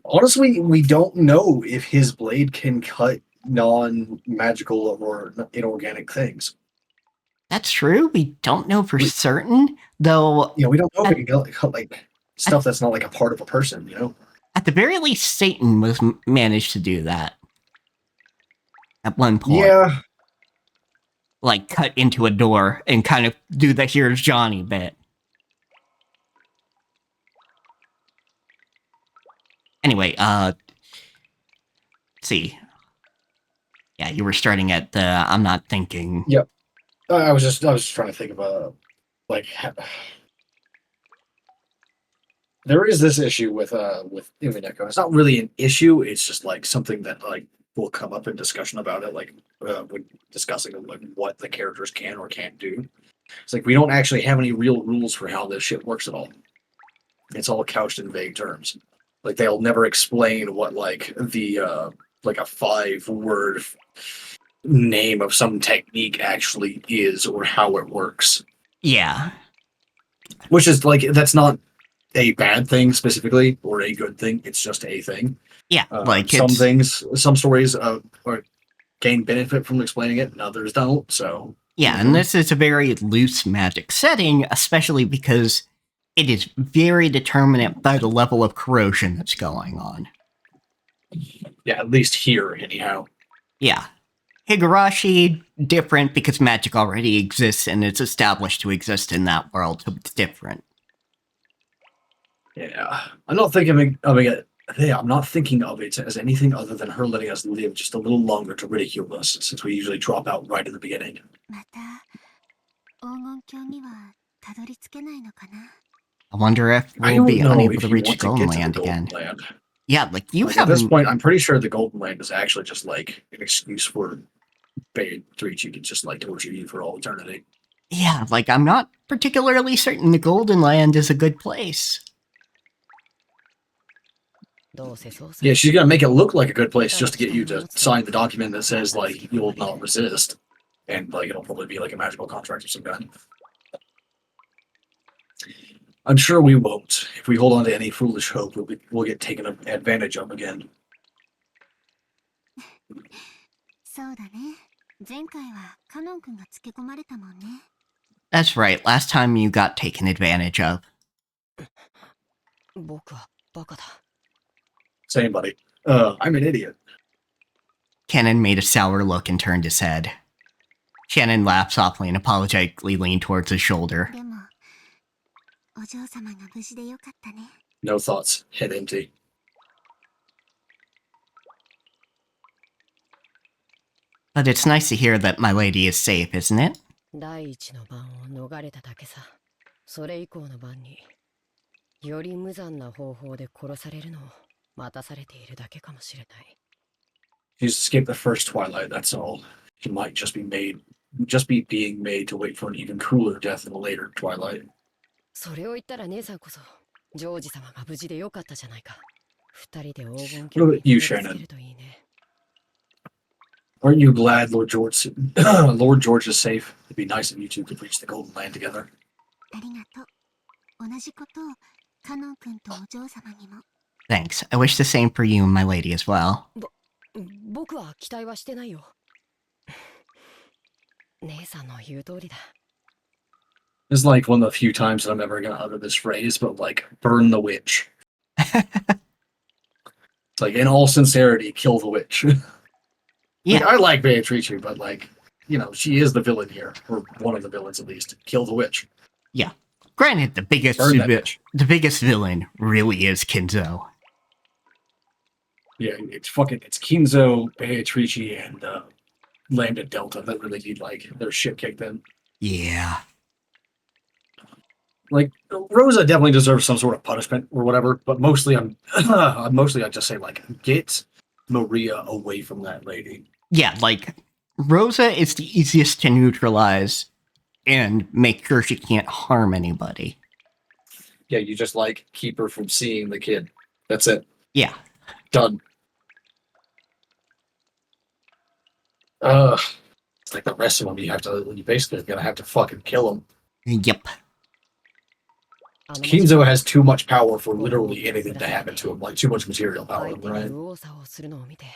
Honestly, we don't know if his blade can cut non-magical or inorganic things. That's true. We don't know for certain, though. Yeah, we don't know if it can cut like stuff that's not like a part of a person. You know. At the very least, Satan was managed to do that at one point. Yeah. Like cut into a door and kind of do the "Here's Johnny" bit. Anyway, let's see. Yeah, you were starting at the I'm not thinking. Yep. I was just trying to think of like There is this issue with Umineko. It's not really an issue. It's just like something that like will come up in discussion about it, like when discussing like what the characters can or can't do. It's like we don't actually have any real rules for how this shit works at all. It's all couched in vague terms. Like they'll never explain what like a 5-word name of some technique actually is or how it works. Yeah. Which is like that's not a bad thing specifically or a good thing. It's just a thing. Yeah, like some stories or gain benefit from explaining it, and others don't. So yeah, and this is a very loose magic setting, especially because it is very determinate by the level of corrosion that's going on. yeah, at least here anyhow. Yeah. Higurashi, different because magic already exists and it's established to exist in that world, so it's different. Yeah, I'm not thinking of it. Yeah, I'm not thinking of it as anything other than her letting us live just a little longer to ridicule us, since we usually drop out right at the beginning. また黄金鏡にはたどり着けないのかな。 I wonder if I we'll don't be know unable if to you reach want to Golden get to the Land Golden again. Land. Yeah, like you Like, have. at this point, I'm pretty sure the Golden Land is actually just like an excuse for Beatrice to just like torture you for all eternity. Yeah, like I'm not particularly certain the Golden Land is a good place. どうせそうさ。 Yeah, she's gonna make it look like a good place just to get you to sign the document that says like you will not resist, and like it'll probably be like a magical contract of some kind. I'm sure we won't. If we hold on to any foolish hope, we'll get taken advantage of again. そうだね。前回はカノン君がつけ込まれたもんね。 That's right, last time you got taken advantage of. 僕はバカだ。 Same, buddy. I'm an idiot. Kennen made a sour look and turned his head. Shannon laughed softly and apologetically leaned towards his shoulder. でもお嬢様が無事でよかったね。 No thoughts. Head empty. But it's nice to hear that my lady is safe, isn't it? 第一の番を逃れただけさ。それ以降の番により無残な方法で殺されるのを待たされているだけかもしれない。 She's escaped the first twilight. That's all. She might just be being made to wait for an even crueler death in a later twilight. それを言ったら姉さんこそジョージ様が無事でよかったじゃないか。二人で黄金鏡に You, たどり着 Shannon. けるといいね。 Aren't you glad Lord George is safe? It'd be nice if you two could reach the Golden Land together. ありがとう。同じことをカノン君とお嬢様にも。 Thanks. I wish the same for you and my lady as well. 僕は期待はしてないよ。姉さんの言う通りだ。 This is like one of the few times that I'm ever gonna utter this phrase, but like, burn the witch. It's like, in all sincerity, kill the witch. Yeah. Like, I like Beatrice, but like, you know, she is the villain here, or one of the villains at least. Kill the witch. Yeah. Granted, the biggest Burn that bitch. villain really is Kinzo. Yeah, it's Kinzo, Beatrice, and Lambda Delta that really need like their shit kicked in. Yeah. Like Rosa definitely deserves some sort of punishment or whatever, but mostly I just say like get Maria away from that lady. Yeah, like, Rosa is the easiest to neutralize and make sure she can't harm anybody. Yeah, you just like keep her from seeing the kid. That's it. Yeah. Done. It's like the rest of them. You basically gonna have to fucking kill them. Yep. Kinzo has too much power for literally anything to happen to him, like too much material power, 相手が right? 右往左往するのを見て。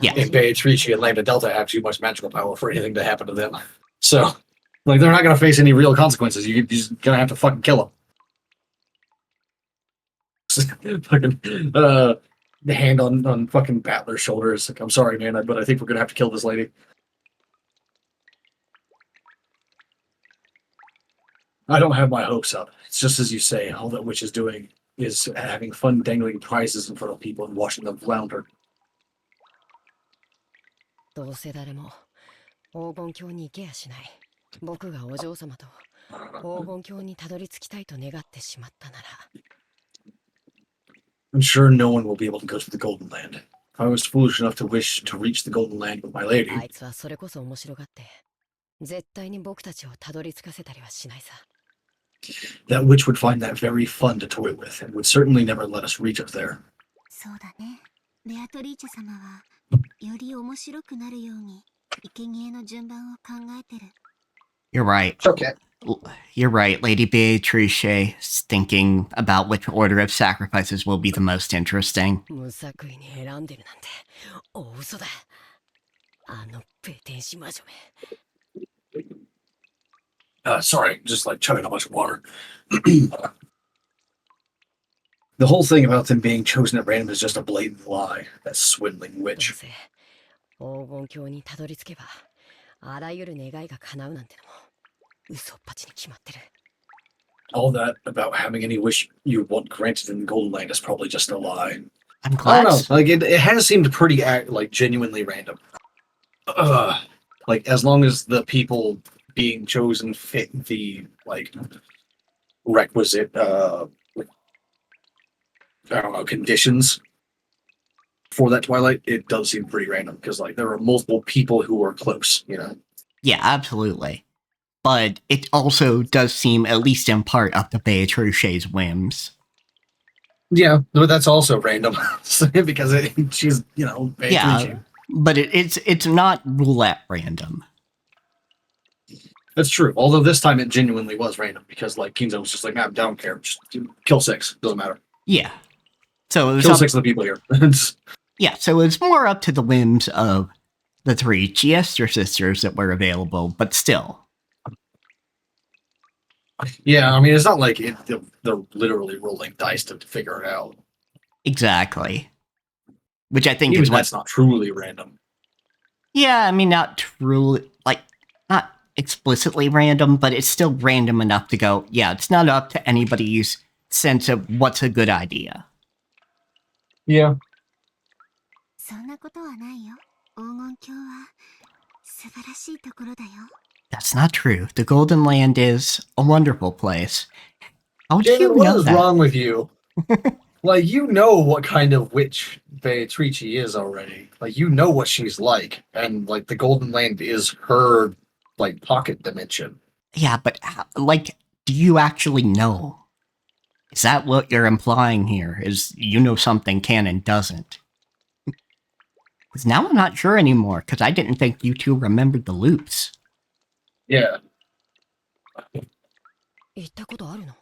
Yeah. And Beatrice and Lambda Delta have too much magical power for anything to happen to them. So, like, they're not gonna face any real consequences. You're just gonna have to fucking kill them. Fucking, the hand on fucking Battler's shoulders. Like, I'm sorry, man, but I think we're gonna have to kill this lady. I don't have my hopes up. It's just as you say, all that witch is doing is having fun dangling prizes in front of people and watching them flounder. どうせ誰も黄金鏡に行けやしない。僕がお嬢様と黄金鏡にたどり着きたいと願ってしまったなら。I'm sure no one will be able to go to the Golden Land. If I was foolish enough to wish to reach the Golden Land with my あ lady, いつはそれこそ面白がって絶対に僕たちをたどり着かせたりはしないさ。 that witch would find that very fun to toy with, and would certainly never let us reach up there. そうだね。ベアトリーチェ様はより面白くなるように生贄の順番を考えてる。 You're right. Okay. You're right. Lady Beatrice is thinking about which order of sacrifices will be the most interesting. 無作為に選んでるなんて大嘘だ。あのペテン師魔女め。 Sorry, just like chugging a bunch of water. The whole thing about them being chosen at random is just a blatant lie. That swindling どう witch. せ黄金鏡にたどり着けばあらゆる願いが叶うなんてのも嘘っぱちに決まってる。 All that about having any wish you want granted in the Golden Land is probably just a lie. I'm I glad. don't know. Like it has seemed pretty like genuinely random. Like as long as the people being chosen fit the like requisite I don't know conditions for that Twilight, it does seem pretty random because like there are multiple people who are close, you know. Yeah, absolutely. But it also does seem, at least in part, up to Beatrice's whims. Yeah, but that's also random because she's Yeah, but it's not roulette random. That's true. Although this time it genuinely was random because like Kinzo was just like, I don't care, just kill 6, doesn't matter. Yeah. So it was Kill 6 of the people here. yeah, so it's more up to the whims of the 3 Chiester sisters that were available, but still. Yeah, I mean it's not like they're literally rolling dice to figure it out. Exactly. Which I think Even is that's not truly random. Yeah, I mean, not truly, like, not explicitly random, but it's still random enough to go, yeah, it's not up to anybody's sense of what's a good idea. Yeah. そんなことはないよ。黄金鏡は素晴らしいところだよ。 That's not true. The Golden Land is a wonderful place. How do David, you what know is that? wrong with you? Like, you know what kind of witch Beatrice is already. Like, you know what she's like. And, like, the Golden Land is her, like, pocket dimension. Yeah, but, like, do you actually know? Is that what you're implying here? Is you know something canon doesn't? Because now I'm not sure anymore, because I didn't think you two remembered the loops. Yeah. 行ったことあるの？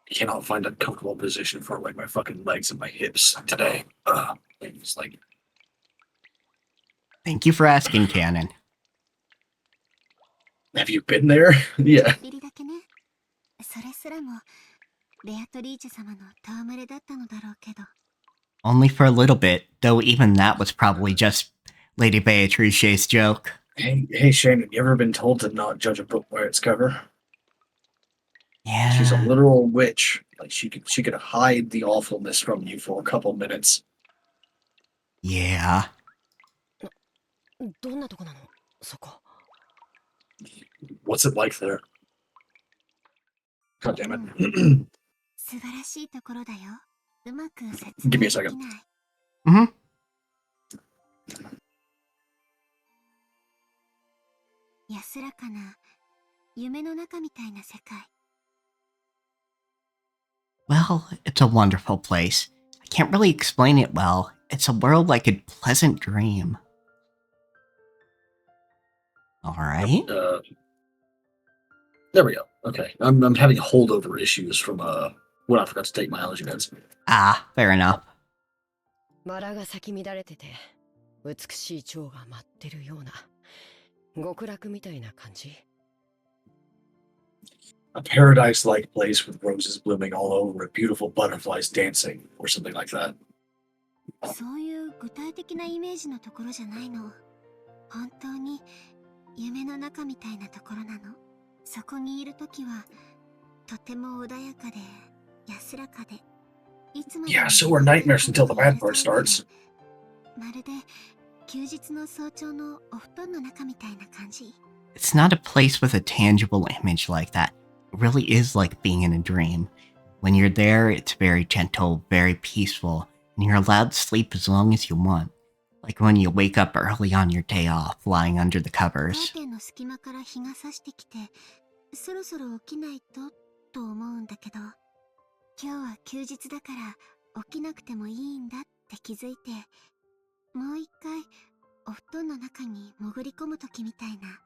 I cannot find a comfortable position for, like, my fucking legs and my hips today. It's like... Thank you for asking, Canon. Have you been there? Yeah. ビリだけね。それすらもベアトリーチェ様の戯れだったのだろうけど。 Only for a little bit, though even that was probably just Lady Beatrice's joke. Hey, Shannon, you ever been told to not judge a book by its cover? Yeah. She's a literal witch. Like she could hide the awfulness from you for a couple minutes. Yeah. どんなとこなの？そこ。 What's it like there? God damn it. 素晴らしいところだよ。うまく説 Give 明 me a でき second. ない。 Mm-hmm. 安らかな夢の中みたいな世界。 Well, it's a wonderful place. I can't really explain it well. It's a world like a pleasant dream. Alright. There we go. Okay. I'm having holdover issues from when I forgot to take my allergy meds. Ah, fair enough. バラが咲き乱れてて美しい蝶が舞ってるような極楽みたいな感じ。 A paradise-like place with roses blooming all over it, beautiful butterflies dancing, or something like that. そういう具体的なイメージのところじゃないの。本当に夢の中みたいなところなの。そこにいるときはとても穏やかで安らかで。いつまでも Yeah, so are nightmares until the bad part starts. まるで休日の早朝のお布団の中みたいな感じ。 It's not a place with a tangible image like that. It really is like being in a dream. When you're there, it's very gentle, very peaceful, and you're allowed to sleep as long as you want. Like when you wake up early on your day off, lying under the カー covers. テンの隙間から日が差してきて、そろそろ起きないと、と思うんだけど、今日は休日だから起きなくてもいいんだって気づいて、もう一回お布団の中に潜り込む時みたいな、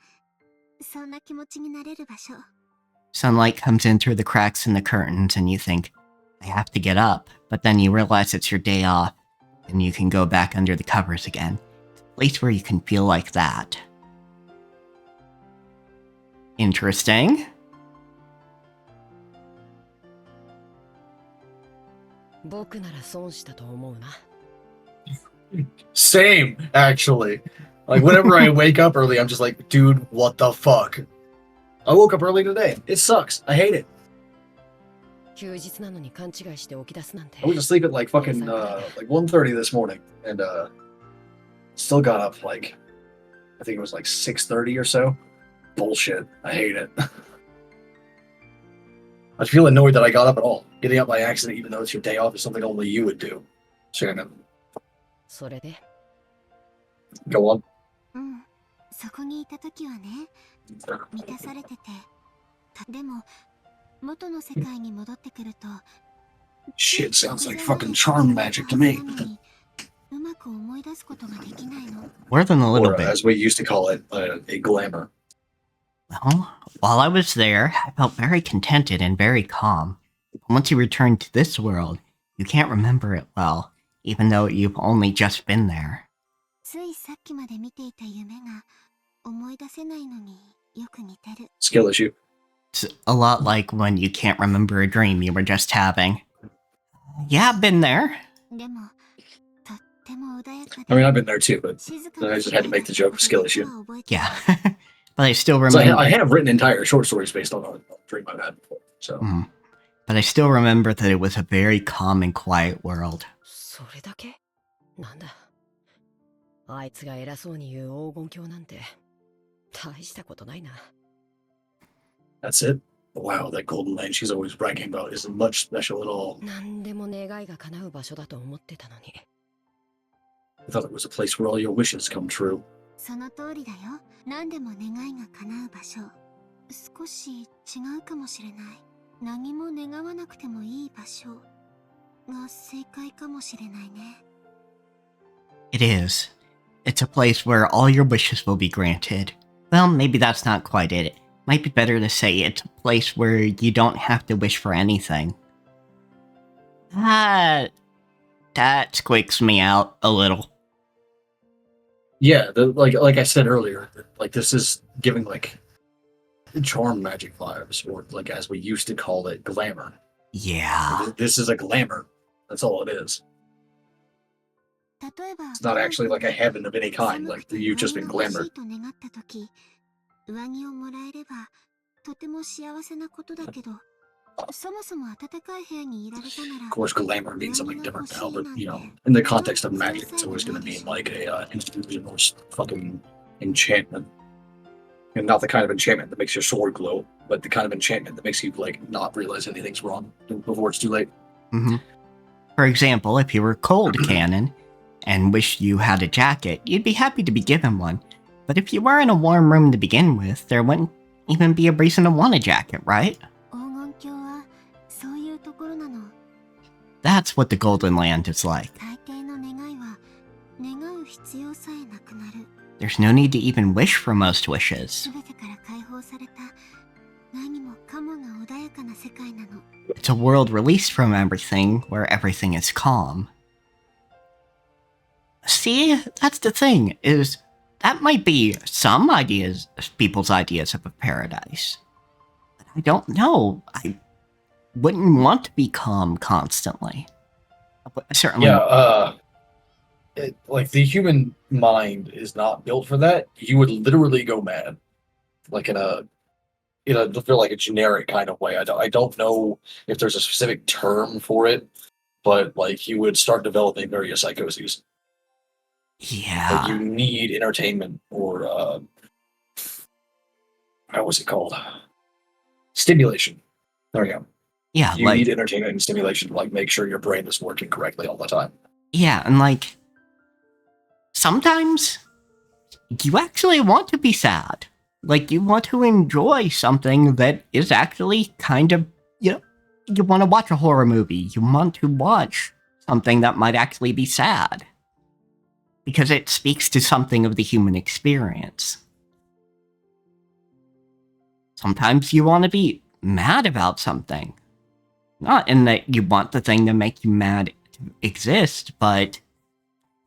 そんな気持ちになれる場所。Sunlight comes in through the cracks in the curtains, and you think, I have to get up, but then you realize it's your day off, and you can go back under the covers again. A place where you can feel like that. Interesting. 僕なら損したと思うな。 Same, actually. Like, whenever I wake up early, I'm just like, dude, what the fuck? I woke up early today. It sucks. I hate it. 休日なのに勘違いして起き出すなんて。 I went to sleep at like fucking like 1:30 this morning, and still got up like I think it was like 6:30 or so. Bullshit. I hate it. I feel annoyed that I got up at all. Getting up by accident, even though it's your day off, is something only you would do. Shannon, それで go on. うん、そこにいた時はね、満たされてて、でも元の世界に戻ってくると、 Shit sounds like fucking charm magic to me. うまく思い出すことができないの。 More than a little Or, bit. as we used to call it, a glamour. Well, while I was there, I felt very contented and very calm. Once you return to this world, you can't remember it well, even though you've only just been there. ついさっきまで見ていた夢が思い出せないのによく似てる。 Skill issue. It's a lot like when you can't remember a dream you were just having. Yeah, I've been there. でも、とっても穏やか I mean, で I've been there too, but 静か I な just had to make the joke of skill issue. Yeah. But I still So remember. I have written entire short stories based on a dream I've had before. So But I still remember that it was a very calm and quiet world. それだけなんだ。あいつが偉そうに言う黄金鏡なんて大したことないな。 that's it. Wow, that golden land she's always bragging about isn't much special at all. 何でも願いが叶う場所だと思ってたのに。 I thought it was a place where all your wishes come true. その通りだよ。何でも願いが叶う場所。少し違うかもしれない。何も願わなくてもいい場所が正解かもしれないね。 It is. It's a place where all your wishes will be granted. Well, maybe that's not quite it. It might be better to say it's a place where you don't have to wish for anything. That squeaks me out a little. Yeah, like I said earlier, like this is giving like charm magic vibes, or like as we used to call it, glamour. Yeah. This is a glamour. That's all it is. 例えば、 It's not actually like a heaven of any kind. Like you've just been glamored. と願った時、上着をもらえればとても幸せなことだけど、そもそも暖かい部屋にいられたなら、 Of course, glamour means something different now, but you know, in the context of magic, it's always going to mean like a illusion or fucking enchantment, and not the kind of enchantment that makes your sword glow, but the kind of enchantment that makes you like not realize anything's wrong before it's too late. Mm-hmm. For example, if you were cold canon and wished you had a jacket, you'd be happy to be given one. But if you were in a warm room to begin with, there wouldn't even be a reason to want a jacket, right? 黄金鏡はそういうところなの。 That's what the Golden Land is like. 大抵の願いは願う必要さえなくなる。 There's no need to even wish for most wishes. すべてから解放された何もかもが穏やかな世界なの。 It's a world released from everything, where everything is calm. See, that's the thing, is that might be some people's ideas of a paradise. But I don't know. I wouldn't want to be calm constantly. But certainly. Yeah, like the human mind is not built for that. You would literally go mad, like in a feel like a generic kind of way. I don't know if there's a specific term for it, but like you would start developing various psychoses. Yeah. Like you need entertainment or what was it called? Stimulation. There we go. Yeah, You like, need entertainment and stimulation to like make sure your brain is working correctly all the time. yeah, and like, sometimes you actually want to be sad. Like, you want to enjoy something that is actually kind of, you want to watch a horror movie. You want to watch something that might actually be sad. Because it speaks to something of the human experience. Sometimes you want to be mad about something. Not in that you want the thing to make you mad to exist, but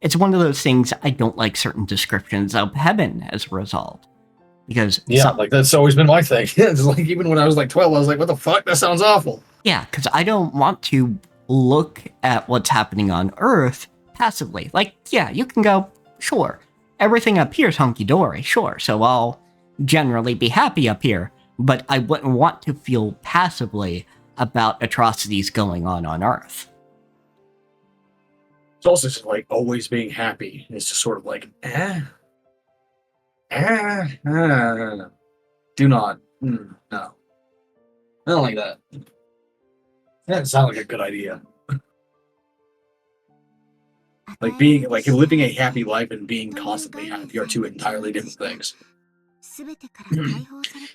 it's one of those things I don't like certain descriptions of heaven as a result. Because like that's always been my thing. It's like even when I was like 12, I was like, what the fuck? That sounds awful. Yeah, because I don't want to look at what's happening on Earth passively. Like, yeah, you can go, sure, everything up here is hunky-dory, sure, so I'll generally be happy up here, but I wouldn't want to feel passively about atrocities going on Earth. It's also just like always being happy. It's just sort of like, do not. No. I don't like that. That doesn't sound like a good idea. Like being, like living a happy life and being constantly happy are two entirely different things.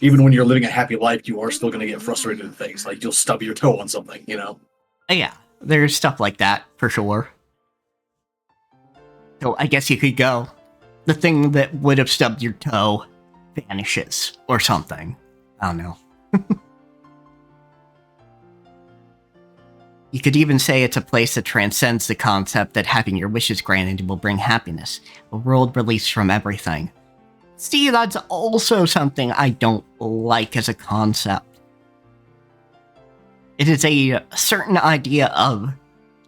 Even when you're living a happy life, you are still going to get frustrated at things. Like you'll stub your toe on something, you know? Yeah, there's stuff like that, for sure. So I guess you could go, the thing that would have stubbed your toe vanishes, or something. I don't know. You could even say it's a place that transcends the concept that having your wishes granted will bring happiness, a world released from everything. See, that's also something I don't like as a concept. It is a certain idea of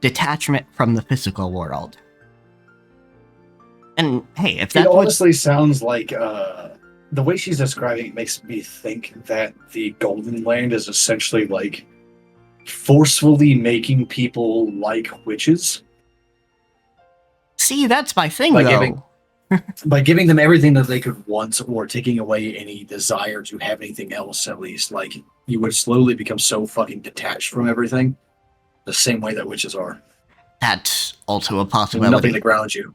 detachment from the physical world. And hey, if that honestly sounds like the way she's describing it makes me think that the Golden Land is essentially like forcefully making people like witches. See, that's my thing, by though. By giving them everything that they could want, or taking away any desire to have anything else, at least, like you would slowly become so fucking detached from everything, the same way that witches are. That's also a possibility. Nothing to ground you.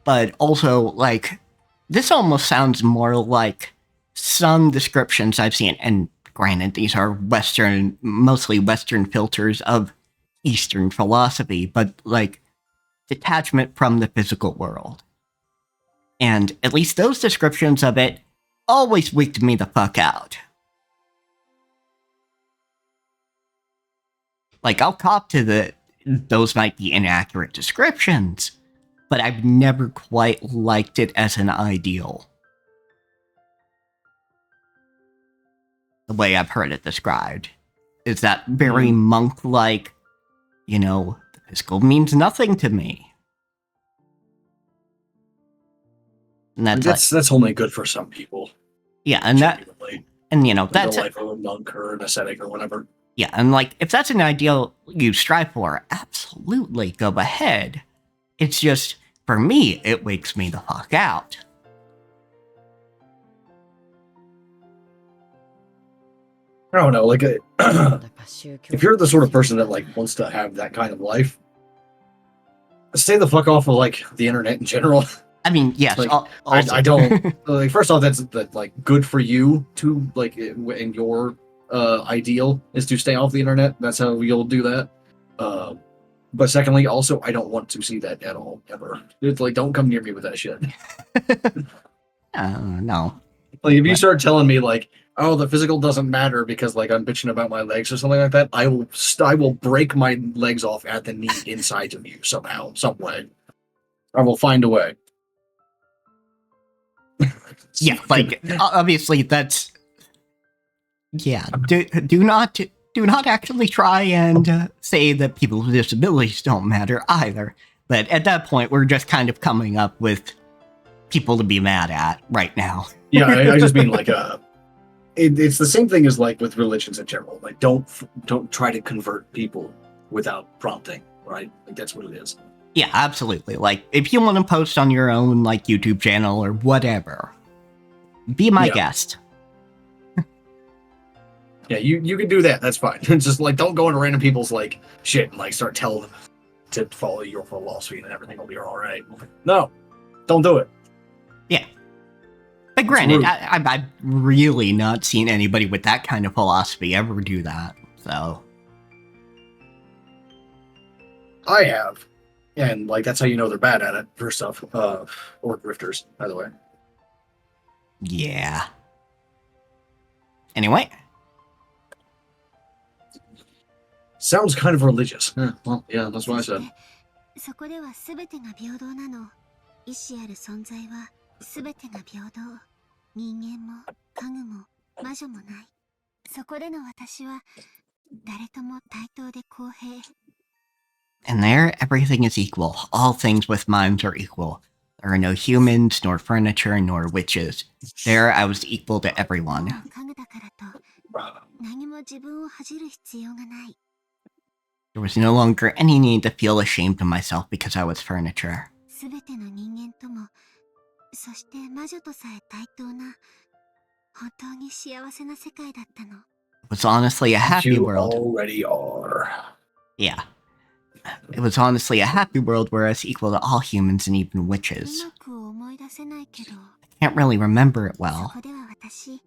But also, like, this almost sounds more like some descriptions I've seen, and granted, these are mostly Western filters of Eastern philosophy, but like detachment from the physical world. And at least those descriptions of it always wigged me the fuck out. Like, I'll cop to those might be inaccurate descriptions, but I've never quite liked it as an ideal. The way I've heard it described is that very monk-like, the physical means nothing to me. And that's only good for some people. Yeah, and that's the life of a monk or an ascetic or whatever. Yeah, and like if that's an ideal you strive for, absolutely go ahead. It's just for me, it wakes me the fuck out. I don't know, like if you're the sort of person that like wants to have that kind of life, stay the fuck off of like the internet in general. I mean, yes. Like, I don't. Like, first off, that's like good for you to like, in your ideal is to stay off the internet. That's how you'll do that. But secondly, also, I don't want to see that at all ever. It's like, don't come near me with that shit. No. Like, if you start telling me like, oh, the physical doesn't matter because like I'm bitching about my legs or something like that, I will break my legs off at the knee inside of you somehow, some way. I will find a way. Yeah, like obviously that's do not actually try and say that people with disabilities don't matter either. But at that point, we're just kind of coming up with people to be mad at right now. Yeah, I just mean like it's the same thing as like with religions in general. Like don't try to convert people without prompting, right? Like that's what it is. Yeah, absolutely. Like if you want to post on your own like YouTube channel or whatever, be my guest. Yeah, you can do that. That's fine. Just like don't go into random people's like shit and like start telling them to follow your philosophy and everything will be all right. No, don't do it. Yeah. But granted, rude. I've really not seen anybody with that kind of philosophy ever do that. So I have, and like that's how you know they're bad at it. First off, or grifters, by the way. yeah. Anyway, Sounds kind of religious. Well, yeah, that's what I said. そこでは全てが平等なの。意志ある存在は全てが平等。人間も家具も魔女もない。そこでの私は誰とも対等で公平。 and there, everything is equal. All things with minds are equal. There are no humans, nor furniture, nor witches. There, I was equal to everyone. 家具だからと何も自分を恥じる必要がない。 There was no longer any need to feel ashamed of myself because I was furniture. 全ての人間とも、そして魔女とさえ対等な、本当に幸せな世界だったの。 It was honestly a happy You world. already are. Yeah. It was honestly a happy world where I was equal to all humans and even う witches. まく思い出せないけど、 I can't really remember it そ well. こでは私、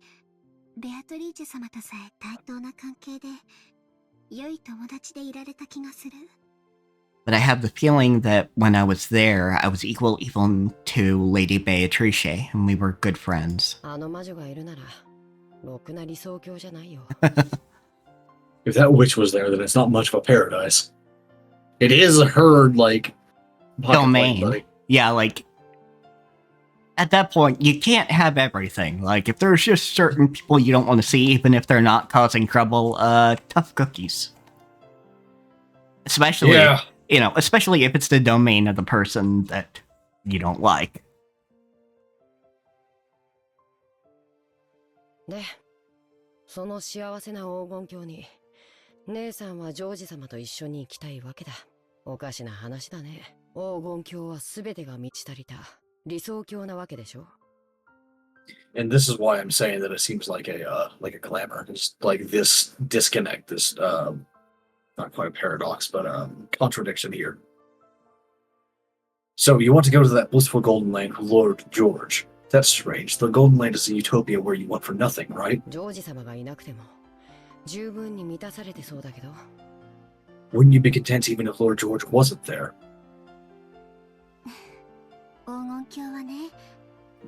ベアトリーチェ様とさえ対等な関係で、良い友達でいられた気がする。 But I have the feeling that when I was there, I was equal even to Lady Beatrice, and we were good friends. あの魔女がいるならろくな理想郷じゃないよ。 If that witch was there, then it's not much of a paradise. It is her like pocket Domain. plane, Yeah, like, at that point, you can't have everything. Like, if there's just certain people you don't want to see, even if they're not causing trouble, tough cookies. Especially, Yeah. you know, especially if it's the domain of the person that you don't like. で、その幸せな黄金郷に姉さんはジョージ様と一緒に行きたいわけだ。おかしな話だね。黄金郷は全てが満ち足りた理想郷なわけでしょ。 And this is why I'm saying that it seems like a glamour. It's like this disconnect, this not quite a paradox, but contradiction here. So you want to go to that blissful golden land with Lord George. That's strange. The golden land is a utopia where you want for nothing, right? ジョージ様がいなくても十分に満たされてそうだけど。 Wouldn't you be content even if Lord George wasn't there? 黄金鏡はね、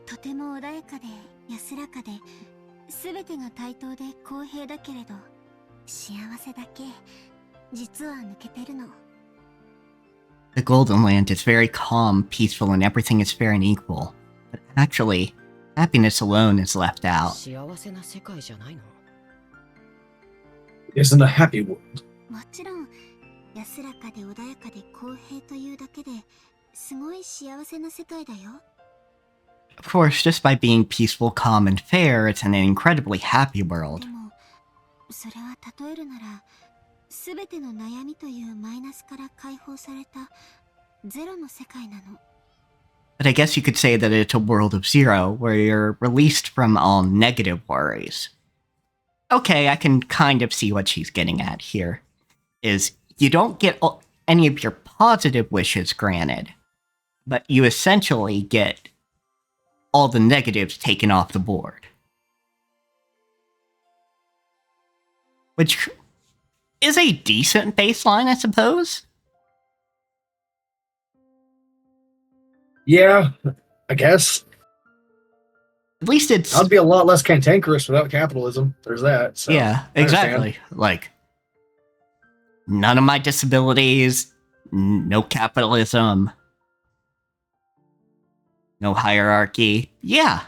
とても穏やかで安らかで、全てが対等で公平だけれど、幸せだけ実は抜けてるの。 The Golden Land is very calm, peaceful, and everything is fair and equal. But actually, happiness alone is left out. 幸せな世界じゃないの？ Isn't a happy world. もちろん安らかで穏やかで公平というだけですごい幸せな世界だよ。 Of course, just by being peaceful, calm, and fair, it's an incredibly happy world. でもそれは例えるなら全ての悩みというマイナスから解放されたゼロの世界なの。 But I guess you could say that it's a world of zero, where you're released from all negative worries. Okay, I can kind of see what she's getting at here. Is you don't get any of your positive wishes granted, but you essentially get all the negatives taken off the board. Which is a decent baseline, I suppose. Yeah, I guess. At least it's... I'd be a lot less cantankerous without capitalism. There's that. So yeah, I understand. exactly. Like, none of my disabilities, no capitalism, no hierarchy. Yeah,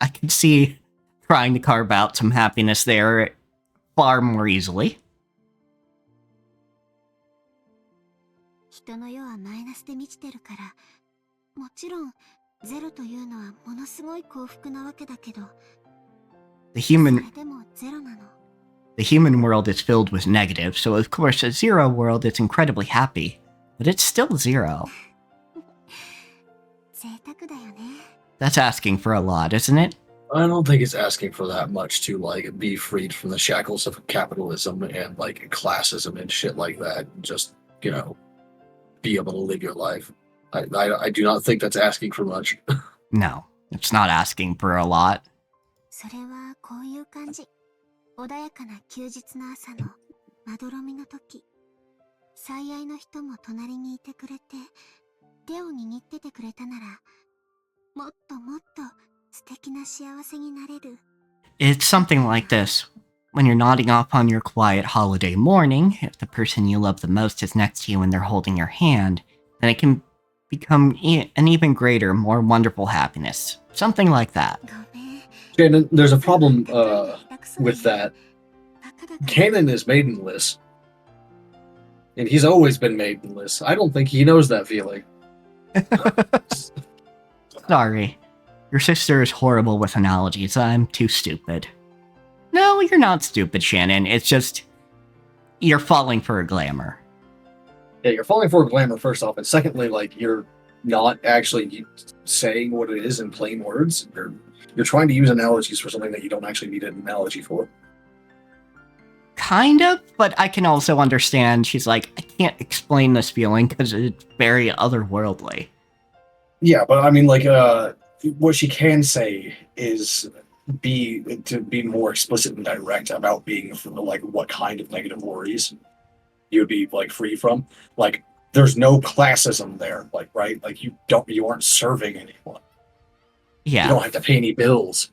I can see trying to carve out some happiness there far more easily. 人の世はマイナスで満ちてるから、もちろんゼロというのはものすごい幸福なわけだけど、 The それ human でもゼロなの。 the human world is filled with negative, so of course a zero world is incredibly happy, but it's still zero. 贅沢だよね。 That's asking for a lot, isn't it? I don't think it's asking for that much to like be freed from the shackles of capitalism and like classism and shit like that. Just be able to live your life. I do not think that's asking for much. No, it's not asking for a lot. それはこういう感じ。穏やかな休日の朝のまどろみの時、最愛の人も隣にいてくれて、手を握っててくれたなら、もっともっと素敵な幸せになれる。It's something like this. When you're nodding off on your quiet holiday morning, if the person you love the most is next to you and they're holding your hand, then it can become an even greater, more wonderful happiness. Something like that. ごめん。 Shannon, there's a problem with that. Canon is maidenless. And he's always been maidenless. I don't think he knows that feeling. Sorry. Your sister is horrible with analogies. I'm too stupid. No, you're not stupid, Shannon. It's just... you're falling for a glamour. Yeah, you're falling for a glamour, first off. And secondly, like, you're not actually saying what it is in plain words. You're trying to use analogies for something that you don't actually need an analogy for. Kind of, but I can also understand she's like, I can't explain this feeling because it's very otherworldly. Yeah, but I mean, like, what she can say is be more explicit and direct about being like what kind of negative worries you would be like free from. Like, there's no classism there, like, right? Like, you aren't serving anyone. Yeah. You don't have to pay any bills,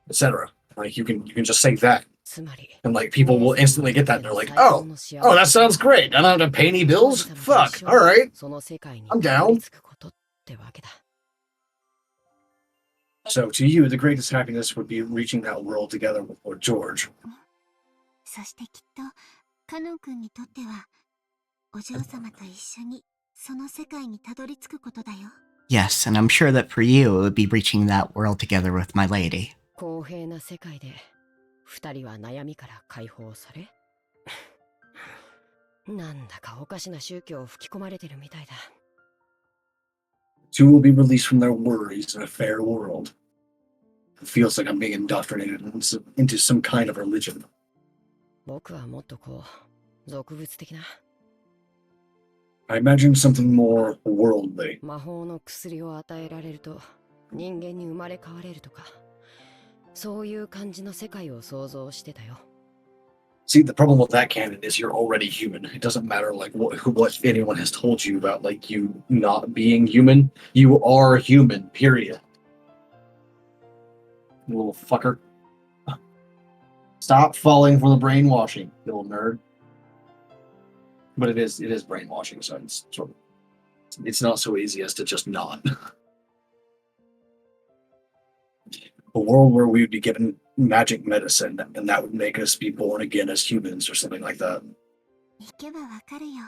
etc. Like, you can just say that, つまり and like people will instantly get that. And they're like, oh, that sounds great. I don't have to pay any bills. Fuck. All right. その世界に I'm down. たどり着くことってわけだ。 So to you, the greatest happiness would be reaching that world together with Lord George. そしてきっとカノン君にとってはお嬢様と一緒にその世界にたどり着くことだよ。 Yes, and I'm sure that for you, it would be reaching that world together with my lady. 公平な世界で二人は悩みから解放されなんだかおかしな宗教を吹き込まれてるみたいだ。 Two will be released from their worries in a fair world. It feels like I'm being indoctrinated into some kind of religion. 僕はもっとこう俗物的な I imagine something more worldly. 魔法の薬を与えられると人間に生まれ変われるとかそういう感じの世界を想像してたよ。 See, the problem with that canon is you're already human. It doesn't matter like what anyone has told you about like you not being human. You are human, period. You little fucker. Stop falling for the brainwashing, you little nerd. But it is brainwashing, so it's not so easy as to just not. A world where we would be given magic medicine, and that would make us be born again as humans or something like that. 行けばわかるよ。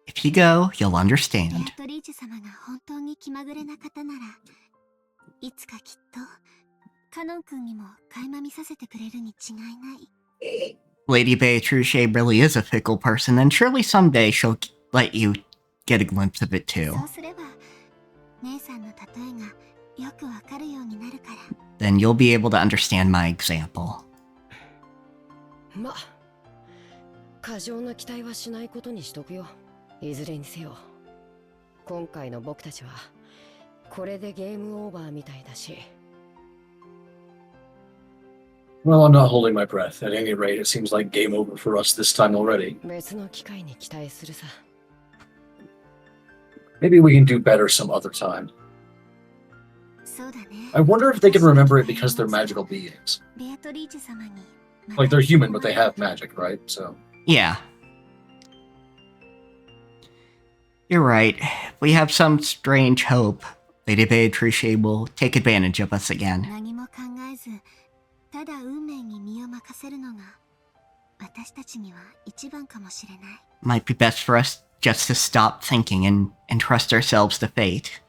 If you go, you'll ベ understand. アトリーチェ様が本当に気まぐれな方なら、いつかきっとカノン君にも垣間見させてくれるに違いない。 Lady Beatrice really is a fickle person, and surely someday she'll let you get a glimpse of it too. そうすれば、姉さんの例えがよくわかるようになるから。 Then you'll be able to understand my example. ま過剰な期待はしないことにしとくよ。いずれにせよ今回の僕たちはこれでゲームオーバーみたいだし。 Well, I'm not holding my breath. At any rate, it seems like game over for us this time already. 別の機会に期待するさ。 Maybe we can do better some other time. そうだね。 I wonder if they can remember it because they're magical beings. ベアトリーチェ様に。 Like, they're human, but they have magic, right? So. Yeah. You're right. If we have some strange hope, Lady Beatrice will take advantage of us again. 何も考えず、ただ運命に身を任せるのが私たちには一番かもしれない。 Might be best for us just to stop thinking and trust ourselves to fate.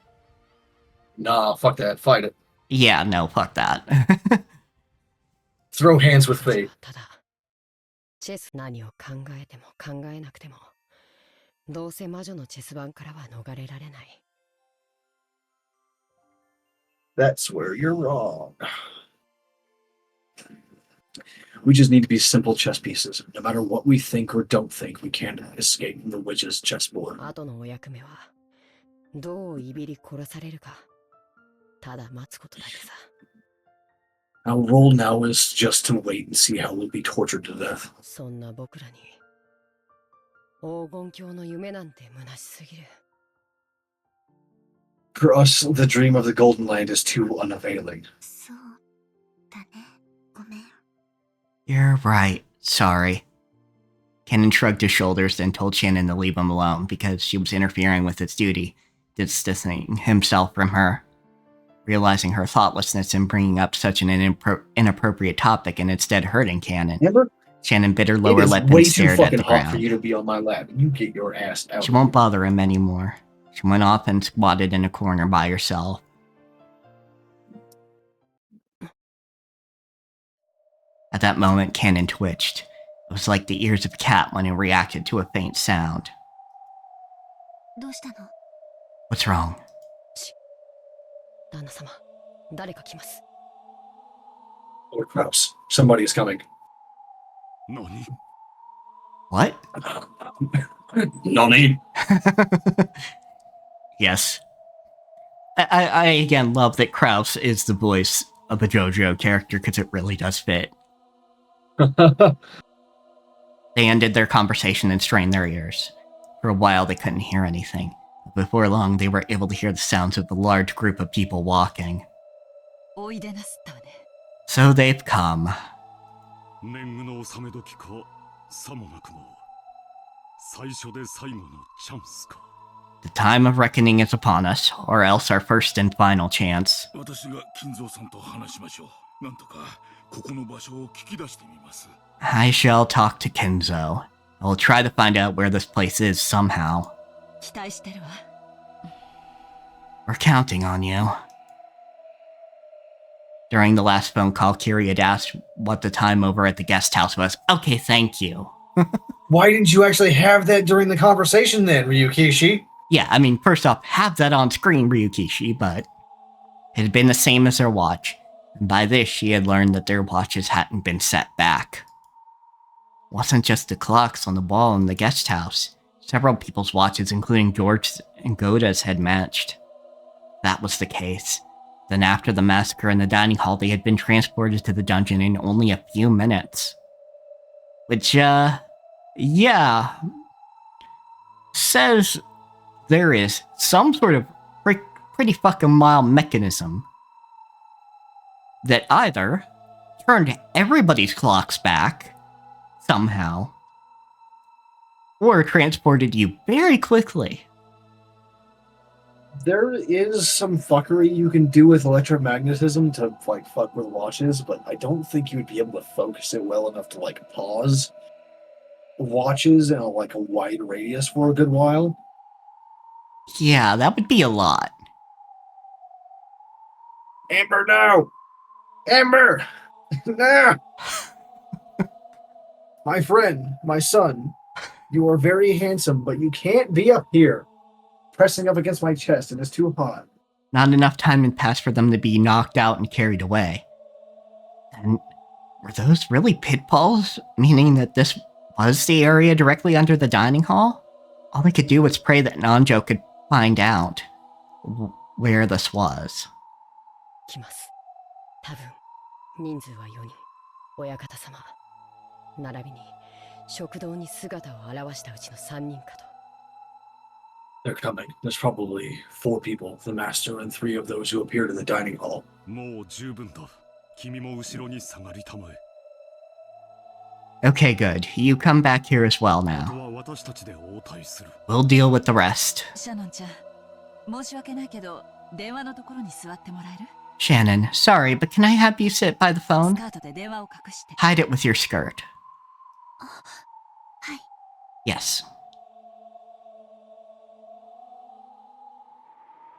Nah, fuck that. Fight it. Yeah, no, fuck that. Throw hands with fate. ただチェス何を考えても考えなくてもどうせ魔女のチェス盤からは逃れられない。That's where you're wrong. We just need to be simple chess pieces. No matter what we think or don't think, we can't escape the witch's chessboard. 後のお役目はどういびり殺されるかただ待つことだけさ。 Our role now is just to wait and see how we'll be tortured to death. そんな僕らに黄金鏡の夢なんて虚しすぎる。 For us, the dream of the Golden Land is too unavailing. そうだね。ごめん。 You're right. Sorry. Cannon shrugged his shoulders, then told Shannon to leave him alone because she was interfering with his duty, distancing himself from her. Realizing her thoughtlessness in bringing up such an inappropriate topic and instead hurting Cannon, Remember? Shannon bit her It lower is lip way and too stared at fucking the hot for ground. you to be on my lap. You get your ass out. She won't bother him anymore. She went off and squatted in a corner by herself. At that moment, Cannon twitched. It was like the ears of a cat when it reacted to a faint sound. どうしたの？ What's wrong? 旦那様、誰か来ます。 Lord Kraus, somebody is coming. What? Nani? Yes. I again love that Kraus is the voice of a JoJo character because it really does fit. They ended their conversation and strained their ears. For a while, they couldn't hear anything. But before long, they were able to hear the sounds of a large group of people walking. おいでなすったわね。 So they've come. 年貢の納め時かさもなくも最初で最後のチャンスか。 The time of reckoning is upon us, or else our first and final chance. 私が金蔵さんと話しましょう。なんとかここの場所を聞き出してみます。 I shall talk to Kenzo. I will try to find out where this place is somehow. 期待してるわ。 We're counting on you. During the last phone call, Kiri had asked what the time over at the guest house was. Okay, thank you. Why didn't you actually have that during the conversation then, Ryukishi? Yeah, I mean, first off, have that on screen, Ryukishi, but it had been the same as their watch. And by this, she had learned that their watches hadn't been set back. It wasn't just the clocks on the wall in the guest house. Several people's watches, including George's and Goda's, had matched. That was the case. Then after the massacre in the dining hall, they had been transported to the dungeon in only a few minutes. Which, yeah, says there is some sort of pretty fucking mild mechanism that either turned everybody's clocks back, somehow, or transported you very quickly. There is some fuckery you can do with electromagnetism to, like, fuck with watches, but I don't think you would be able to focus it well enough to, like, pause watches in, like, a wide radius for a good while. Yeah, that would be a lot. Amber, no! Amber! No! My friend, my son, you are very handsome, but you can't be up here, pressing up against my chest, and it's too hot. Not enough time had passed for them to be knocked out and carried away. And were those really pitfalls? Meaning that this was the area directly under the dining hall? All they could do was pray that Nanjo could find out where this was. 来ます。多分、人数は4人。親方様。並びに、食堂に姿を現したうちの3人かと。 They're coming. There's probably 4 people, the master and 3 of those who appeared in the dining hall. もう十分だ。君も後ろに下がりたまえ。 Okay, good. You come back here as well あ now. とは私たちで応対する。 We'll deal with the rest. シャノンちゃん、申し訳ないけど、電話のところに座ってもらえる？ Shannon, sorry, but can I have you sit by the ス phone? カートで電話を隠して。 Hide it with your skirt. はい。 Yes.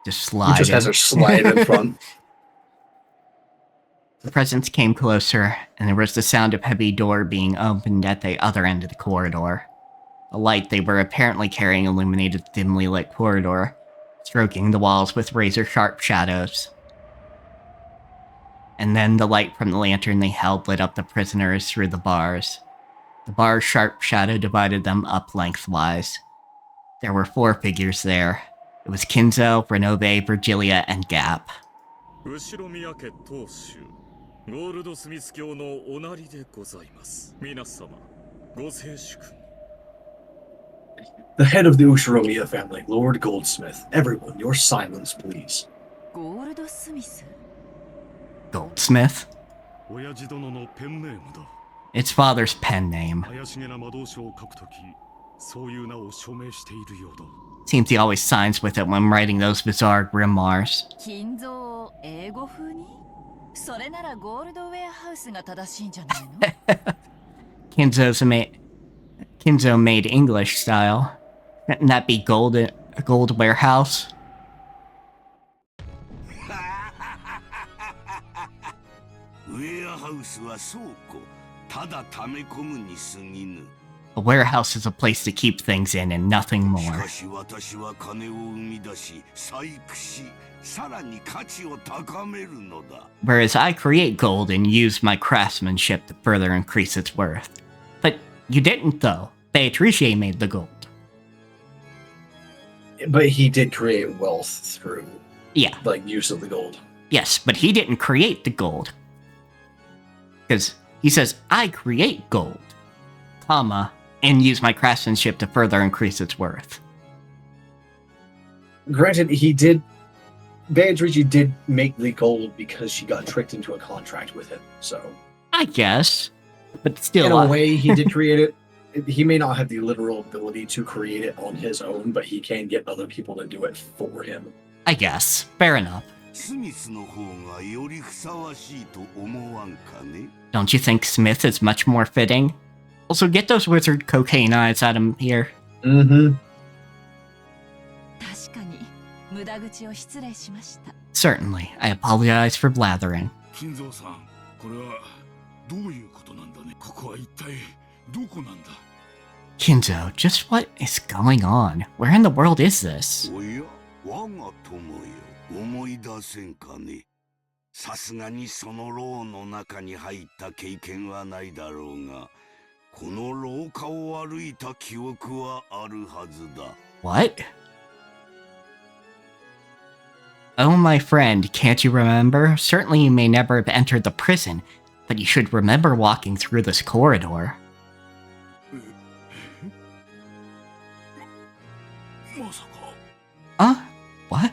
Just He slide just has in. her slide in front. The presence came closer, and there was the sound of heavy door being opened at the other end of the corridor. The light they were apparently carrying illuminated the dimly lit corridor, stroking the walls with razor-sharp shadows. and then the light from the lantern they held lit up the prisoners through the bars. The bar's sharp shadow divided them up lengthwise. There were 4 figures there. It was Kinzo, Renove, Virgilia, and Gap. 後ろ宮家当主ゴールドスミス教のおなりでございます。皆様ご静粛に。 The head of the Ushiromiya family, Lord Goldsmith. Everyone, your silence, please. ゴールドスミス Goldsmith? 親父殿のペンネームだ。 It's father's pen name. 怪しげな魔導書を書くとき、そういう名を署名しているようだ。 Seems he always signs with it when writing those bizarre grimoires. 金蔵を英語風にそれならゴールドウェアハウスが正しいんじゃないの Kinzo made English style. Couldn't that be gold warehouse? ウェアハウスは倉庫、ただ溜め込むに過ぎぬ。 A warehouse is a place to keep things in and nothing し more. かし私は金を生み出し、細工し、さらに価値を高めるのだ。 Whereas I create gold and use my craftsmanship to further increase its worth. But you didn't, though. Beatrice made the gold. But he did create wealth through, Yeah, like, use of the gold. yes, but he didn't create the gold. Because he says, I create gold, comma, and use my craftsmanship to further increase its worth. Granted, Beatrice did make the gold because she got tricked into a contract with him, so... I guess. But still, In a way, he did create it. He may not have the literal ability to create it on his own, but he can get other people to do it for him. I guess. Fair enough. スミスの方がよりふさわしいと思わんかね。 Don't you think Smith is much more fitting? Also, get those wizard cocaine eyes at him here. Mm-hmm. 確かに無駄口を失礼しました Certainly. I apologize for blathering. 金蔵さん、これはどういうことなんだね。ここは一体どこなんだ。 Kinzo, just what is going on? Where in the world is this? おや、我が友よ、思い出せんかね。さすがにその牢の中に入った経験はないだろうが、この廊下を歩いた記憶はあるはずだ。 What? Oh, my friend, can't you remember? Certainly you may never have entered the prison, but you should remember walking through this corridor. まさか。 What?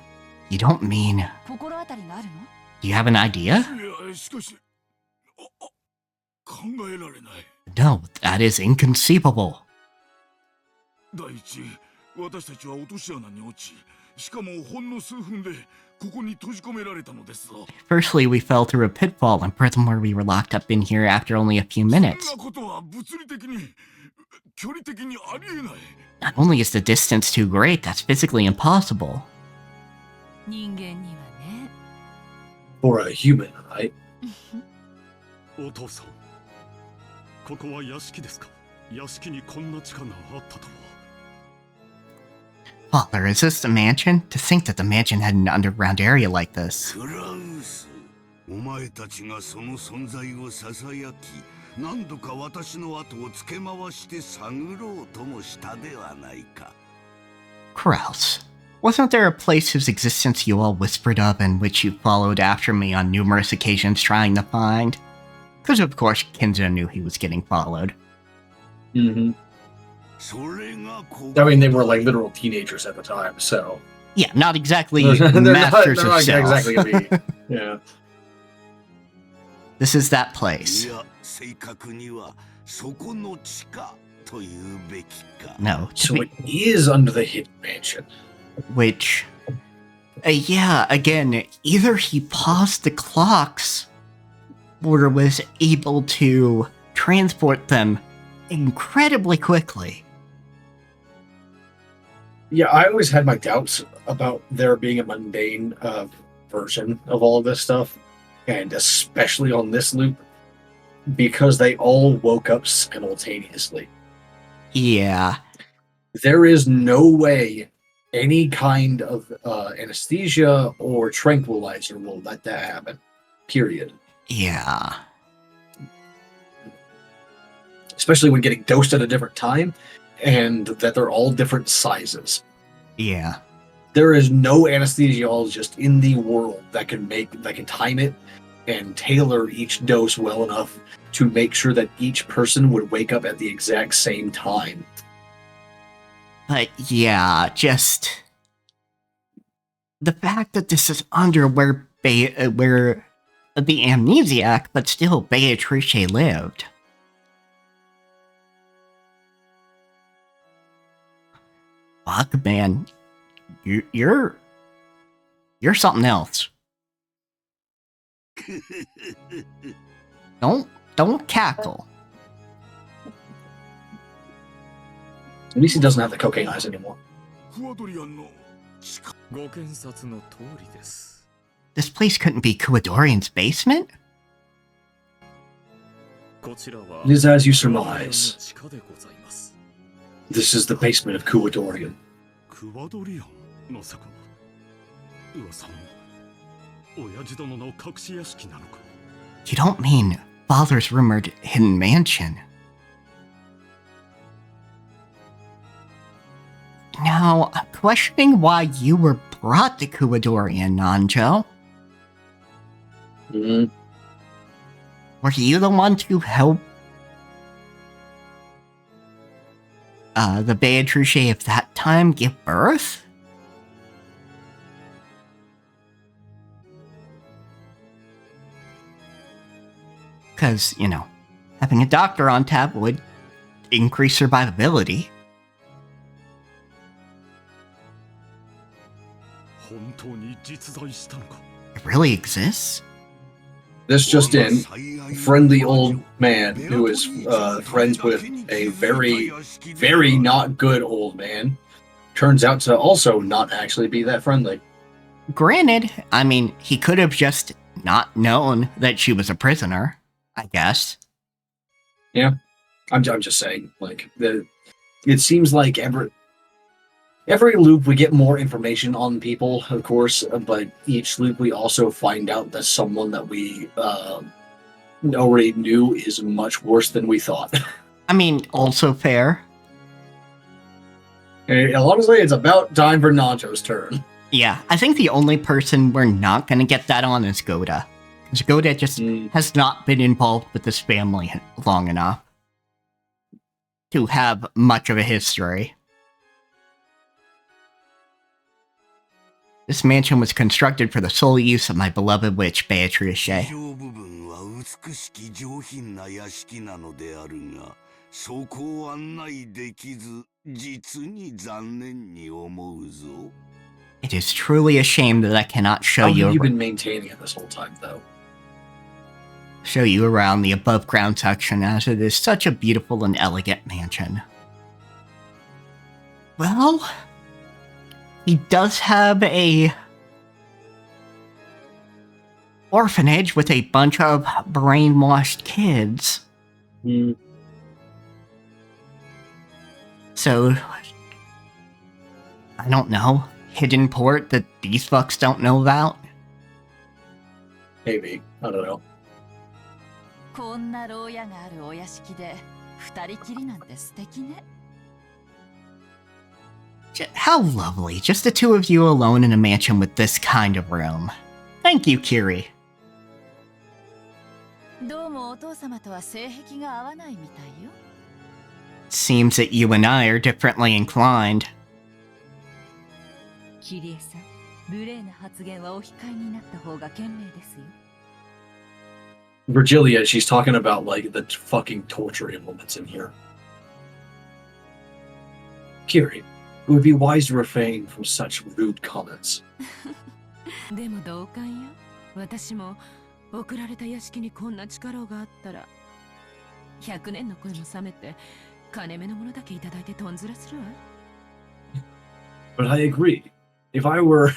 You don't mean... 心当たりがあるの Do you have an idea? いや、しかし、考えられない。 No, that is inconceivable. 第一、私たちは落とし穴に落ち、しかもほんの数分でここに閉じ込められたのですぞ。 Firstly, we fell through a pitfall, and furthermore, we were locked up in here after only a few そん minutes. なことは物理的に、距離的にありえない。 Not only is the distance too great, that's physically impossible. 人間にはね For a human, right? お父さん、ここは屋敷ですか。屋敷にこんな地下があったとは。 Father, is this the mansion? To think that the mansion had an underground area like this. クラウス、お前たちがその存在をささやき、何度か私の後をつけ回して探ろうともしたではないか。 Kraus, wasn't there a place whose existence you all whispered of and which you followed after me on numerous occasions trying to find? Because of course Kinzo knew he was getting followed. Mm-hmm. それがこ I mean, they were like literal teenagers at the time, so... Yeah, not exactly they're masters not of self. exactly gonna be... Yeah. This is that い place. や、正確にはそこの地下というべきか。 No, to So be, it is under the hidden mansion. which... yeah, again, either he paused the clocks or was able to transport them incredibly quickly. Yeah, I always had my doubts about there being a mundane version of all of this stuff, and especially on this loop, because they all woke up simultaneously. Yeah. There is no way any kind of anesthesia or tranquilizer will let that happen. Period. Yeah. Especially when getting dosed at a different time, and that they're all different sizes. Yeah. There is no anesthesiologist in the world that can time it and tailor each dose well enough to make sure that each person would wake up at the exact same time. But yeah, just the fact that this is under where the amnesiac, but still Beatrice lived. Fuck, man, you're something else. Don't cackle. At least he doesn't have the cocaine eyes anymore. クワドリアンの ご検察の通りです。 This place couldn't be Kuadorian's basement? こちらは It is as you クワドリアンの surmise. 地下でございます。 This is the basement of Kuadorian. クワドリアンまさか噂の親父殿の隠し屋敷なのか You don't mean father's rumored hidden mansion? Now, I'm questioning why you were brought to Kuadorian, Nanjo. Mm-hmm. Were you the one to help the Beatrice of that time give birth? Because, you know, having a doctor on tap would increase survivability. 本当に実在したのか It really exists? This just in, friendly old man who is friends with a very, very not good old man turns out to also not actually be that friendly. Granted, I mean, he could have just not known that she was a prisoner, I guess. I'm just saying, like, it seems like every loop we get more information on people, of course, but each loop we also find out that someone that we already knew is much worse than we thought. I mean, also fair. And honestly, it's about time for Nancho's turn. Yeah, I think the only person we're not gonna get that on is Goda. Because Goda just has not been involved with this family long enough to have much of a history. This mansion was constructed for the sole use of my beloved witch, Beatrice. 上部分は美しき上品な屋敷なのであるが、そこを案内できず、実に残念に思うぞ。It is truly a shame that I cannot show How you have you been maintaining it this whole time, though? around the above ground section, as it is such a beautiful and elegant mansion. Well, he does have a orphanage with a bunch of brainwashed kids. So, I don't know, hidden port that these fucks don't know about? Maybe. I don't know. こんな牢屋があるお屋敷で二人きりなんて素敵ね。 How lovely, just the two of you alone in a mansion with this kind of room. Thank you, Kiri. どうもお父様とは性癖が合わないみたいよ。 Seems that you and I are differently inclined. キリエさん、無礼な発言はお控えになった方が賢明ですよ。 Virgilia, she's talking about, like, the fucking torture implements in here. Kiri, it would be wise to refrain from such rude comments. でも同感よ。私も送られた屋敷にこんな力があったら、100年の恋も冷めて、金目のものだけいただいてとんずらするわ。 But I agree. If I were,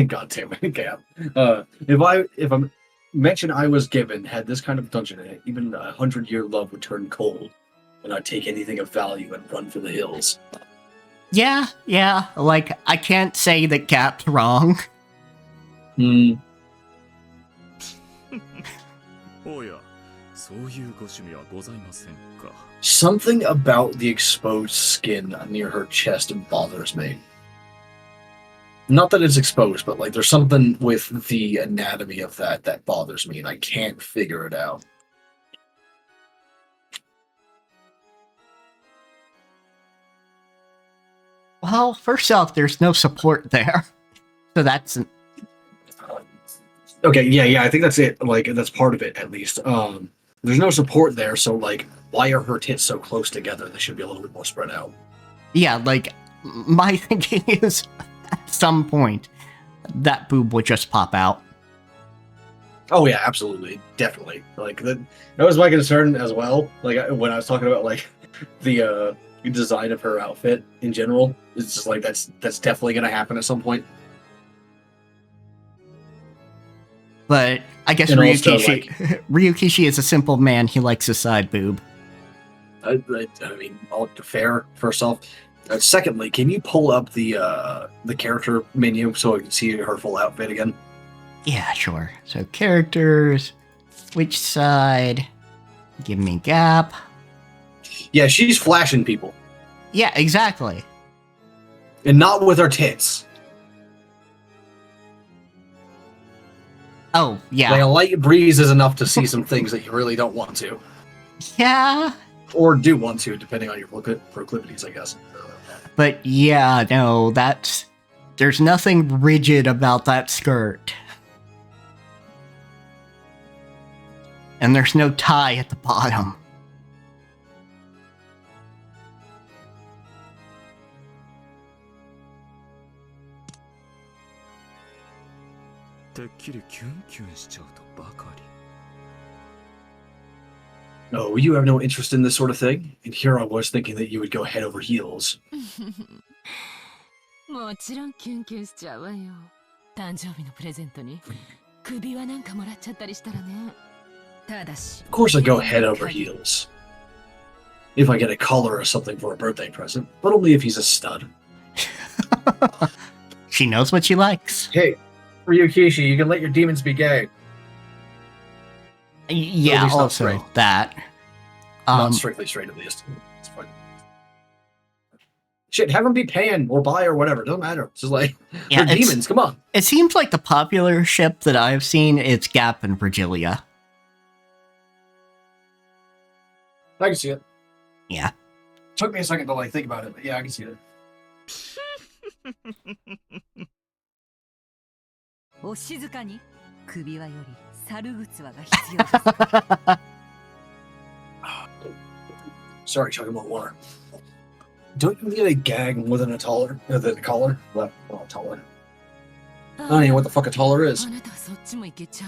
God damn it, Gab. If a mention I was given had this kind of dungeon in it, even 100-year love would turn cold, and I'd take anything of value and run for the hills. Yeah, like, I can't say that Cap's wrong. おや、そういうご趣味はございませんか。 Something about the exposed skin near her chest bothers me. Not that it's exposed, but like there's something with the anatomy of that bothers me, and I can't figure it out. Well, first off, there's no support there. So that's... Okay, yeah, I think that's it. Like, that's part of it, at least. There's no support there, so, like, why are her tits so close together? They should be a little bit more spread out. Yeah, like, my thinking is, at some point, that boob would just pop out. Oh, yeah, absolutely. Definitely. Like, that was my concern as well. Like, when I was talking about, like, the design of her outfit in general, it's just like, that's definitely going to happen at some point. But I guess And also, Ryukishi is a simple man. He likes a side boob. I mean, all fair, first off. Secondly, can you pull up the character menu so I can see her full outfit again? Yeah, sure. So characters, switch side, give me gap. Yeah, she's flashing people. Yeah, exactly. And not with her tits. Oh, yeah. Like, a light breeze is enough to see some things that you really don't want to. Yeah. Or do want to, depending on your proclivities, I guess. But yeah, no, there's nothing rigid about that skirt. And there's no tie at the bottom. Oh, you have no interest in this sort of thing? And here I was thinking that you would go head over heels. もちろんキュンキュンしちゃうわよ。誕生日のプレゼントに首輪なんかもらっちゃったりしたらね。ただし、 Of course I go head over heels. If I get a collar or something for a birthday present, but only if he's a stud. She knows what she likes. Hey, Ryukishi, you can let your demons be gay. Yeah, least not also straight. that. Not strictly straight, at least. It's fine. Shit, have them be pan or bi or whatever. It doesn't matter. It's just like, Yeah, they're demons. Come on. It seems like the popular ship that I've seen is Gap and Virgilia. I can see it. Yeah. Took me a second to like think about it, but yeah, I can see it. お静かに首輪より猿靴輪が必要です。 Sorry, chugging more water. Don't you need a gag more than a collar? Well, not a taller. I don't know what the fuck a taller is. あなたはそっちも行けちゃ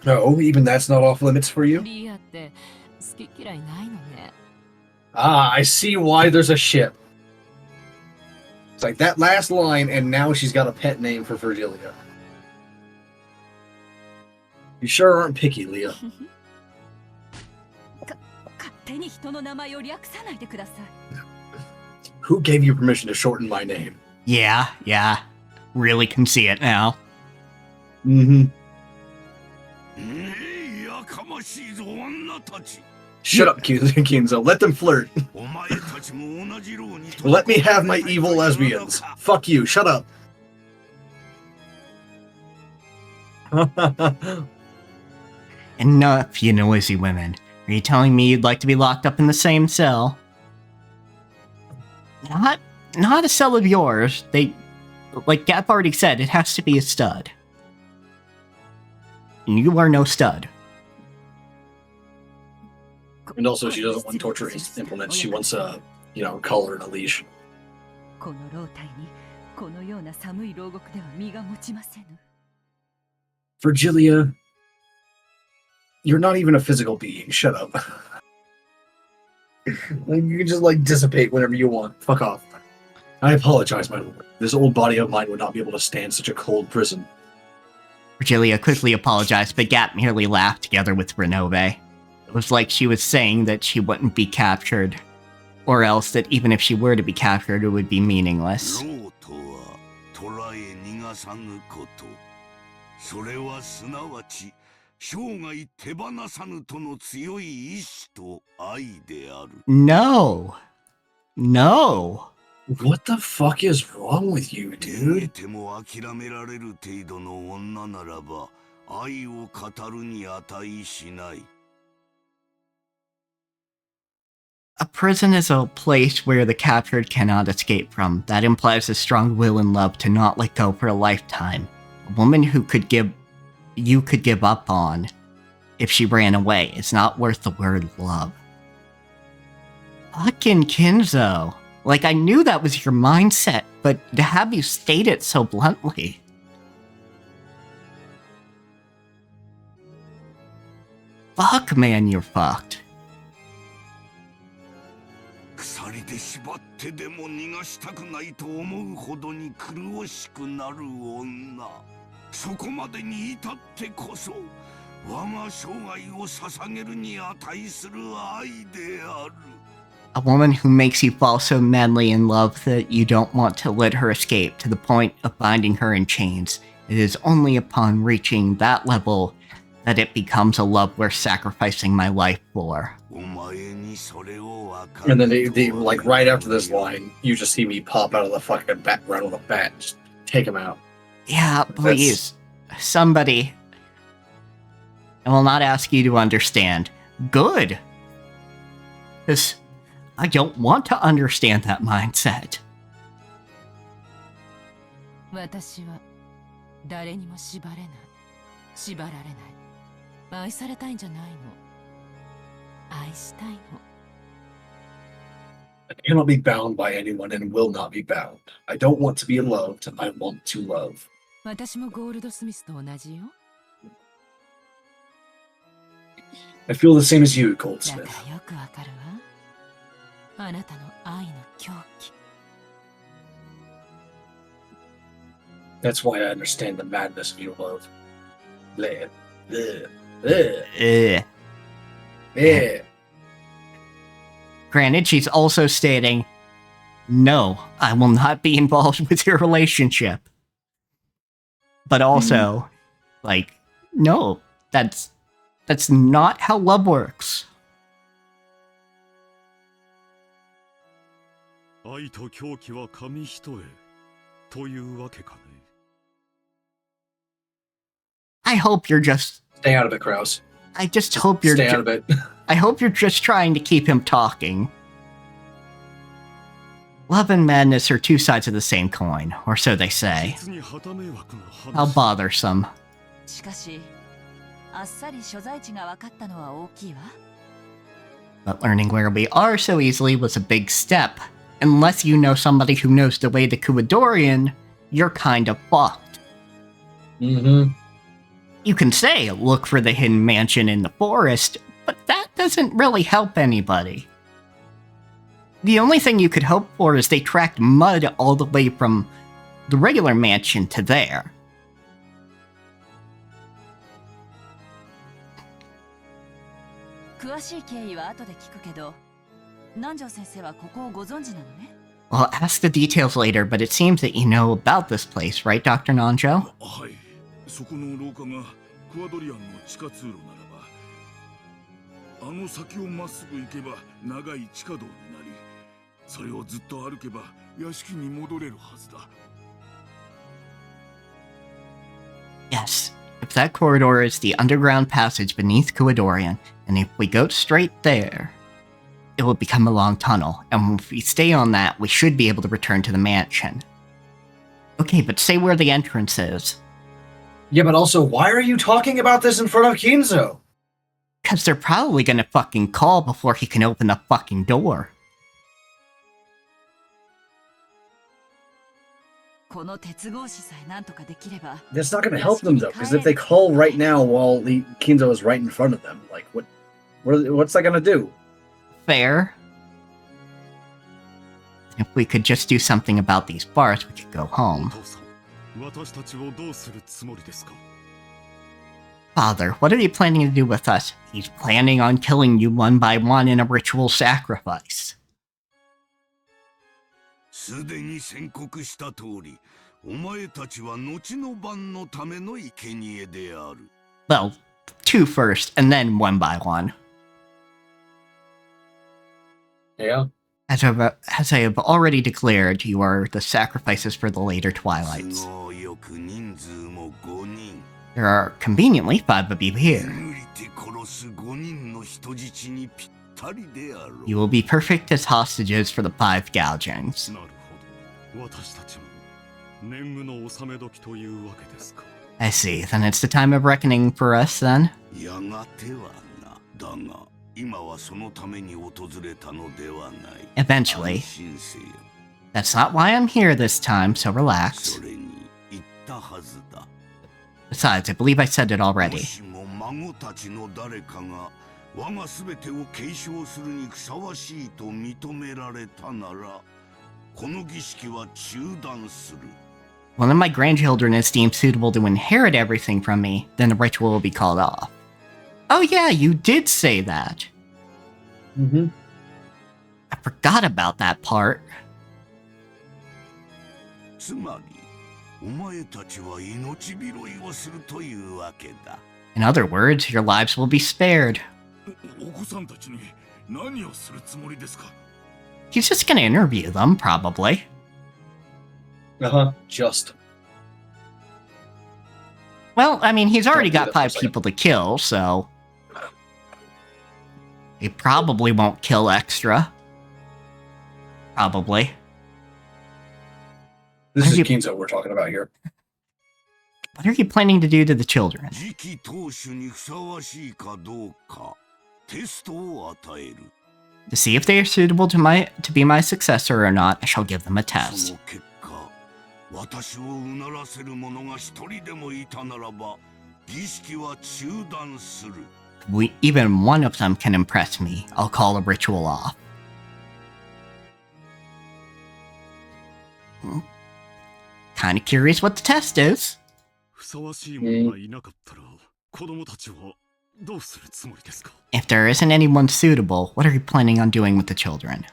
うの？ No, even that's not off limits for you. リアって好き嫌いないのね。 Ah, I see why there's a ship. It's like that last line, and now she's got a pet name for Virgilia. You sure aren't picky, Leah. 勝手に人の名前を略さないでください。 Who gave you permission to shorten my name? Yeah. Really can see it now. Mm-hmm. やかましいぞ女たち Shut up, Kinzo. Let them flirt. お前たちも同じ牢に Let me have my evil lesbians. Fuck you. Shut up. Enough, you noisy women. Are you telling me you'd like to be locked up in the same cell? Not a cell of yours. Like Gap already said, it has to be a stud. And you are no stud. And also, she doesn't want torture implements. She wants a, collar and a leash. この老体にこのような寒い牢獄では身が持ちませぬ。 Virgilia, you're not even a physical being. Shut up. You can just, dissipate whenever you want. Fuck off. I apologize, my lord. This old body of mine would not be able to stand such a cold prison. Virgilia quickly apologized, but Gap merely laughed together with Renove. It was like she was saying that she wouldn't be captured, or else that even if she were to be captured, it would be meaningless. 牢とは捕らえ逃がさぬことそれはすなわち生涯手放さぬとの強い意志と愛である。No. No. What the fuck is wrong with you, 逃げ dude? ても諦められる程度の女ならば、愛を語るに値しない。A prison is a place where the captured cannot escape from. That implies a strong will and love to not let go for a lifetime. A woman who you could give up on if she ran away is not worth the word love. Fucking Kinzo. Like, I knew that was your mindset, but to have you state it so bluntly. Fuck, man, you're fucked. 鎖で縛ってでも逃がしたくないと思うほどに苦しくなる女。そこまでに至ってこそ、我が生涯を捧げるに値する愛である。A woman who makes you fall so madly in love that you don't want to let her escape to the point of binding her in chains. It is only upon reaching that level that it becomes a love worth sacrificing my life for. And then like right after this line, you just see me pop out of the fucking background with a bat. Just take him out. Yeah, please. Somebody. I will not ask you to understand. Good. Because I don't want to understand that mindset. 私は誰にも縛れない。縛られない。愛されたいんじゃないの。愛したいの。I cannot be bound by anyone and will not be bound. I don't want to be loved. I want to love. 私もゴールドスミスと同じよ。I feel the same as you, だか Goldsmith. らよくわかるわ。あなたの愛の狂気。That's why I understand the madness of your love. Bleh. Bleh. Bleh. Ugh. Bleh. Granted, she's also stating, no, I will not be involved with your relationship. But also, like, no, that's not how love works. 愛と狂気は紙一重というわけかね。I hope you're just... Stay out of it, Krause. I just hope you're... Stay out of it. I hope you're just trying to keep him talking. Love and madness are two sides of the same coin, or so they say. How bothersome. しかし、あっさり所在地が分かったのは大きいわ。But learning where we are so easily was a big step. Unless you know somebody who knows the way to Kuadorian, you're kind of fucked. Mm-hmm. You can say, look for the hidden mansion in the forest, but that doesn't really help anybody. The only thing you could hope for is they tracked mud all the way from the regular mansion to there. 詳しい経緯は後で聞くけど、南條先生はここをご存知なのね。Well, ask the details later, but it seems that you know about this place, right, Dr. Nanjo? はい、そこの廊下がクアドリアンの地下通路ならば、あの先をまっすぐ行けば長い地下道になり、それをずっと歩けば屋敷に戻れるはずだ。Yes, if that corridor is the underground passage beneath Kuadorian, and if we go straight there, it will become a long tunnel, and if we stay on that, we should be able to return to the mansion. Okay, but say where the entrance is. Yeah, but also, why are you talking about this in front of Kinzo? Because they're probably gonna fucking call before he can open the fucking door. この鉄格子さえなんとかできれば。 That's not going to help them, though, because if they call right now while Kinzo is right in front of them, like, what's that going to do? Fair. If we could just do something about these bars, we could go home. 私たちをどうするつもりですか? Father, what are you planning to do with us? He's planning on killing you one by one in a ritual sacrifice. すでに宣告した通り、お前たちは後の晩のための生贄である。Well, two first, and then one by one. Yeah. As I have already declared, you are the sacrifices for the later twilights. There are conveniently 5 of you here. You will be perfect as hostages for the 5 gougings. なるほど。私たちも年貢の納め時というわけですか。I see. Then it's the time of reckoning for us, then? やがてはな。だが、今はそのために訪れたのではない。 Eventually. 安心せよ。 That's not why I'm here this time, so relax. それに言ったはずだ。 Besides, I believe I said it も already. しも孫たちの誰かが我が全てを継承するにふさわしいと認められたなら、この儀式は中断する。 One of my grandchildren is deemed suitable to inherit everything from me, then the ritual will be called off. Oh yeah, you did say that. Mm-hmm. I forgot about that part. つまり、お前たちは命拾いをするというわけだ。 In other words, your lives will be spared. お子さんたちに何をするつもりですか？ He's just gonna interview them, probably. Uh-huh. Just. Well, I mean, he's already Don't got do that for a 5 second. people to kill, so... He probably won't kill extra. Probably. This Are is you- Kinzo we're talking about here. What are you planning to do to the children? 次期当主にふさわしいかどうか、テストを与える。 To see if they are suitable to be my successor or not, I shall give them a そ test. の結果、私をうならせる者が一人でもいたならば、儀式は中断する。 Even one of them can impress me. I'll call a ritual off. Kinda curious what the test is. ふさわしい者がいなかったら、子供たちはどうするつもりですか？ If there isn't anyone suitable, what are you planning on doing with the children?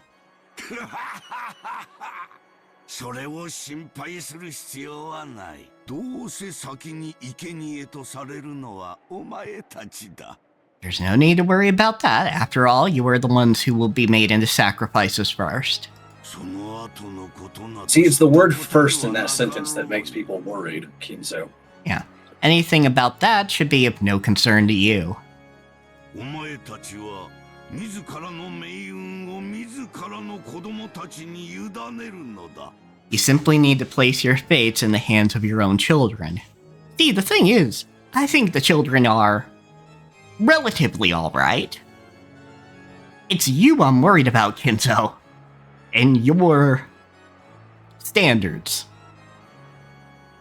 それを心配する必要はない。どうせ先に生贄とされるのはお前たちだ。 There's no need to worry about that. After all, you are the ones who will be made into sacrifices first. その後のことなど See, it's the word first in that sentence that makes people worried, Kinzo. Yeah. Anything about that should be of no concern to you. お前たちは自らの命運を自らの子供たちに委ねるのだ。 You simply need to place your fates in the hands of your own children. See, the thing is, I think the children are relatively alright. It's you I'm worried about, Kinzo. And your standards.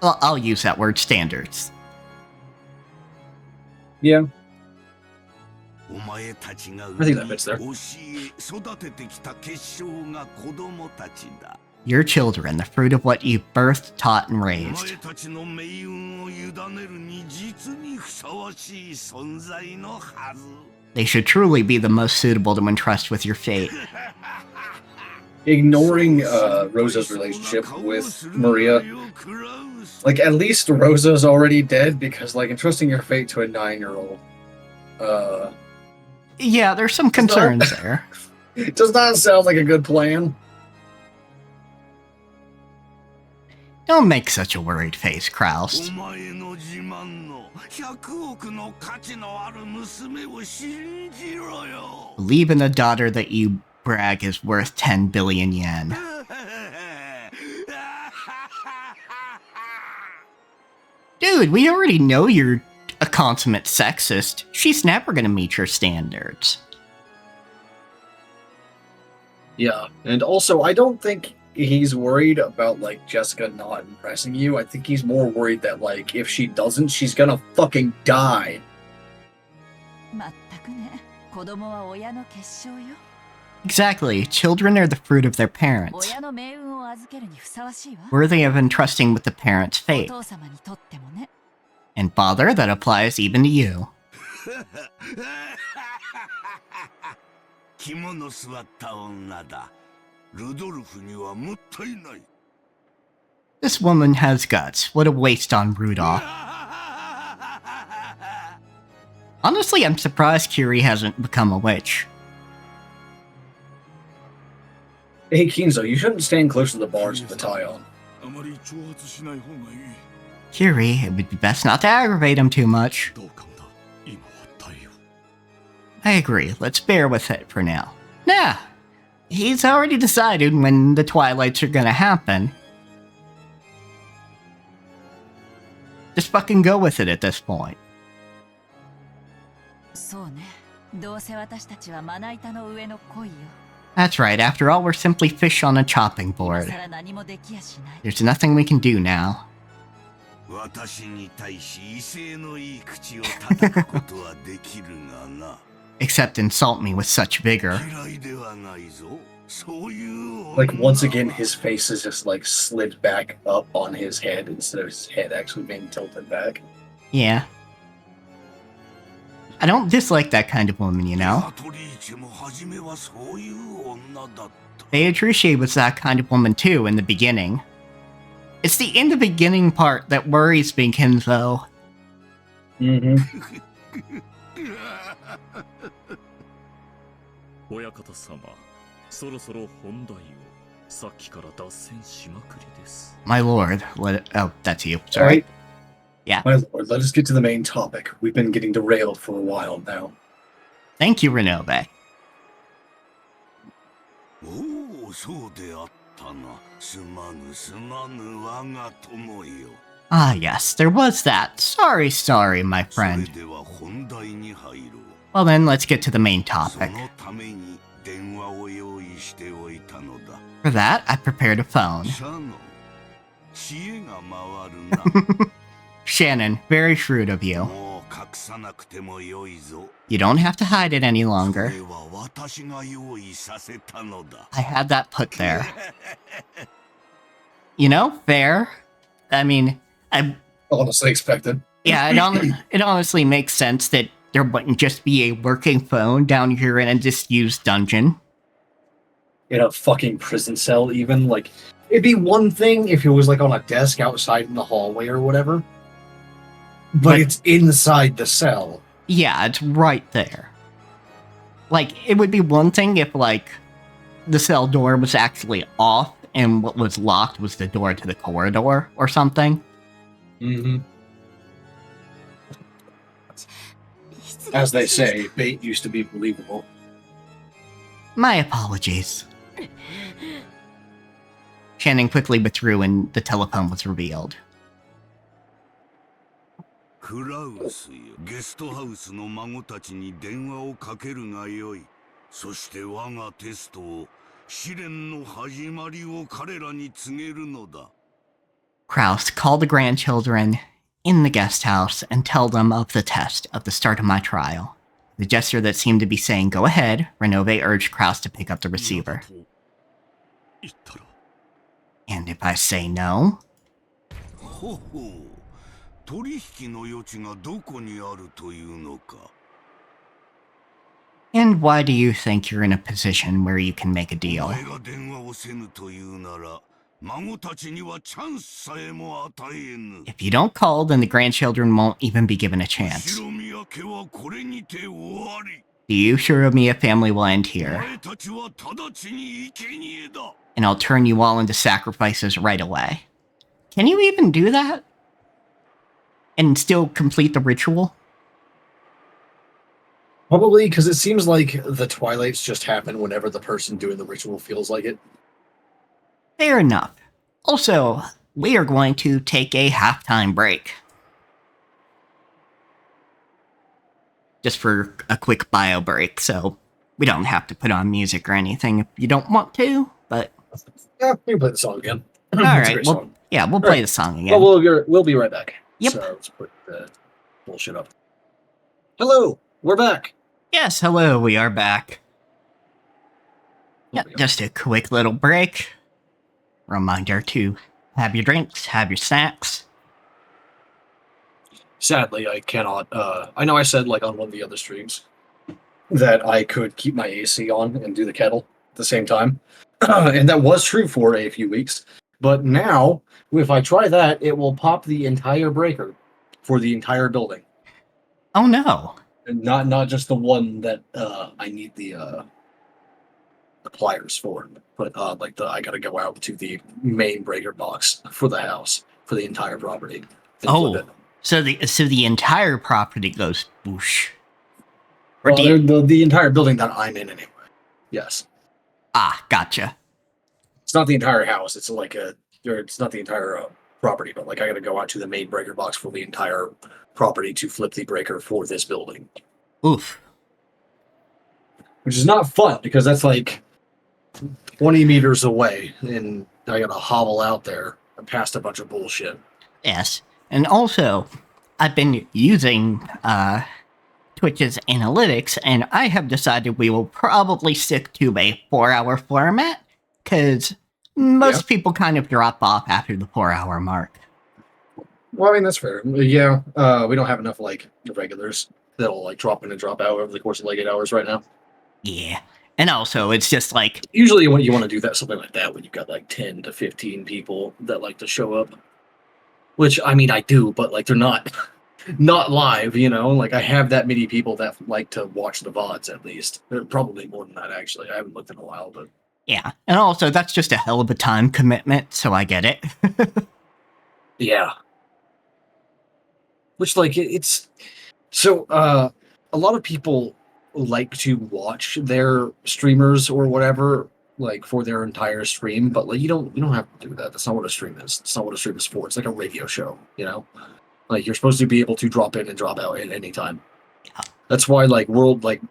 Well, I'll use that word, standards. Yeah. お前たちが I think that fits there. 教え育ててきた結晶が子供たちだ。 Your children, the fruit of what you've birthed, taught, and お raised. 前たちの命運を委ねるに実にふさわしい存在のはず。 They should truly be the most suitable to entrust with your fate. Ignoring Rosa's relationship with Maria, like at least Rosa's already dead because like entrusting your fate to a 9-year-old, Yeah, there's some concerns there. it does not sound like a good plan. Don't make such a worried face, お Kraus. 前の自慢の100億の価値のある娘を信じろよ。 Believe in the daughter that you brag is worth 10 billion yen. Dude, we already know you're a consummate sexist. She's never gonna meet your standards. Yeah, and also I don't think he's worried about like Jessica not impressing you. I think he's more worried that like if she doesn't, she's gonna fucking die. まったくね。子供は親の結晶よ。 Exactly, children are the fruit of their parents, 親の命運を預けるにふさわしいわ。 worthy of entrusting with the parent's お fate. 父様にとってもね。 And father, that applies even to you. 肝の据わった女だ。ルドルフにはもったいない。 This woman has guts. What a waste on Rudolph. Honestly, I'm surprised Kiri hasn't become a witch. Hey, Kinzo, you shouldn't stand close to the bars with the tie on. あまり挑発しない方がいい。 Kiri, it would be best not to aggravate him too much. どうかもだ。今は耐えよう。 I agree, let's bear with it for now. Nah, he's already decided when the twilights are gonna happen. Just fucking go with it at this point. そうね。どうせ私たちはまな板の上の恋よ。 That's right, after all, we're simply fish on a chopping 今 board. 更何もできやしない。 There's nothing we can do now. 私に対し威勢のいい口を叩くことはできるがな。 Except insult me with such vigor. 嫌いではないぞ。そういう女 Like, once again, his face is just, like, slid back up on his head instead of his head actually being tilted back. Yeah. I don't dislike that kind of woman, you know? トリーチェも初めはそういう女だった。 Beatrice was that kind of woman too in the beginning. It's the in the beginning part that worries me, Kinzo. Mm-hmm. 親方様、そろそろ本題を。さっきから脱線しまくりです。 My lord, oh, that's you. All Sorry. right. Yeah. My lord, let us get to the main topic. We've been getting derailed for a while now. Thank you, Renobe. おお、そうであったな。すまぬすまぬ我が友よ。 Ah, yes, there was that. Sorry, my それ friend. では本題に入ろう。 Well, then, let's get to the main そ topic. のために電話を用意しておいたのだ。 For that, I prepared a phone. シャノン、知恵が回るな。 Shannon, very shrewd of you. もう隠さなくてもよいぞ。 You don't have to hide it any そ longer. れは私が用意させたのだ。 I had that put there. You know, fair. I mean, Honestly expected. yeah, it honestly makes sense that there wouldn't just be a working phone down here in a disused dungeon. In a fucking prison cell, even. Like, it'd be one thing if it was, like, on a desk outside in the hallway or whatever. But it's inside the cell. Yeah, it's right there. Like, it would be one thing if, like, the cell door was actually off and what was locked was the door to the corridor or something. Mm-hmm. As they say, bait used to be believable. My apologies. Shannon quickly withdrew and the telephone was revealed. クラウスよ、ゲストハウスの孫たちに電話をかけるがよい。そして我がテストを、試練の始まりを彼らに告げるのだ。 Kraus, call the grandchildren in the guest house and tell them of the test of the start of my trial. The gesture that seemed to be saying, go ahead, Renove urged Kraus to pick up the receiver. 言ったら And if I say no? ほほう。取引の余地がどこにあるというのか。 And why do you think you're in a position where you can make a お deal? 前が電話をせぬというなら、孫たちにはチャンスさえも与えぬ。 If you don't call, then the grandchildren won't even be given a chance. 白宮家はこれにて終わり。 The Ushiromiya family will end here, お前たちは直ちに生贄だ。 and I'll turn you all into sacrifices right away. Can you even do that? And still complete the ritual? Probably because it seems like the twilights just happen whenever the person doing the ritual feels like it. Fair enough. Also, we are going to take a halftime break. Just for a quick bio break, so we don't have to put on music or anything if you don't want to, but... Yeah, we can play the song again. It's a Alright, great well, song. yeah, we'll play the song again. Well, we'll be right back. Yep. So let's put the bullshit up. Hello, we're back. Yes, hello, we are back. There Yeah, we go. just a quick little break. Reminder to have your drinks, have your snacks. Sadly, I cannot. I know I said like on one of the other streams that I could keep my AC on and do the kettle at the same time, and that was true for a few weeks. But now, if I try that, it will pop the entire breaker for the entire building. Oh no. Not just the one that I need the pliers for, but I gotta go out to the main breaker box for the house for the entire property. And flip Oh, it. so the entire property goes whoosh. Or Well, do you, the entire building that I'm in anyway. Yes, gotcha. it's not the entire house. It's it's not the entire property, but like I gotta go out to the main breaker box for the entire property to flip the breaker for this building, Oof. which is not fun because that's like 20 meters away, and I gotta hobble out there and past a bunch of bullshit. Yes. And also, I've been using Twitch's analytics, and I have decided we will probably stick to a 4-hour format, because most people kind of drop off after the 4-hour mark. Well, I mean, that's fair. Yeah, we don't have enough like regulars that'll like drop in and drop out over the course of like 8 hours right now. Yeah. And also, it's just like, Usually, when you want to do that, something like that, when you've got like 10 to 15 people that like to show up, which I mean, I do, but like they're not not live, you know. Like I have that many people that like to watch the VODs at least. Probably more than that, actually. I haven't looked in a while, but yeah. And also, that's just a hell of a time commitment, so I get it. yeah. Which like it's so a lot of people like to watch their streamers or whatever like for their entire stream, but like you don't have to do that. That's not what a stream is. It's not what a stream is for. It's like a radio show, you know? Like you're supposed to be able to drop in and drop out at any time. That's why like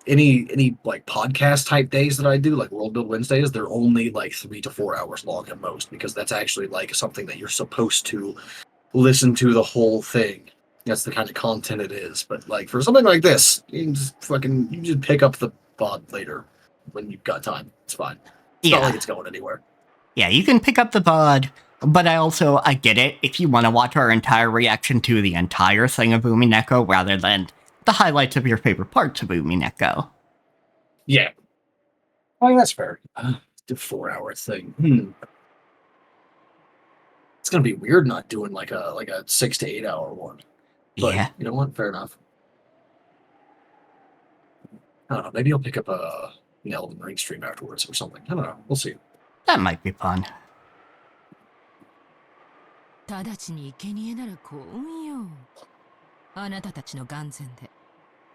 any like podcast type days that I do, like World Build Wednesdays, they're only like 3 to 4 hours long at most, because that's actually like something that you're supposed to listen to the whole thing. That's the kind of content it is. But like for something like this, you can just pick up the VOD later when you've got time. It's fine. It's not like it's going anywhere. Yeah, you can pick up the VOD, but I get it if you want to watch our entire reaction to the entire thing of Umineko rather than the highlights of your favorite parts of Umineko. Yeah. I mean, that's fair. The 4-hour thing. It's gonna be weird not doing like a 6 to 8 hour one. But Yeah. you know what? Fair enough. I don't know. Maybe I'll pick up an Elden Ring stream afterwards or something. I don't know. We'll see. That might be fun. 直ちに生贄なら幸運よ。あなたたちの眼前で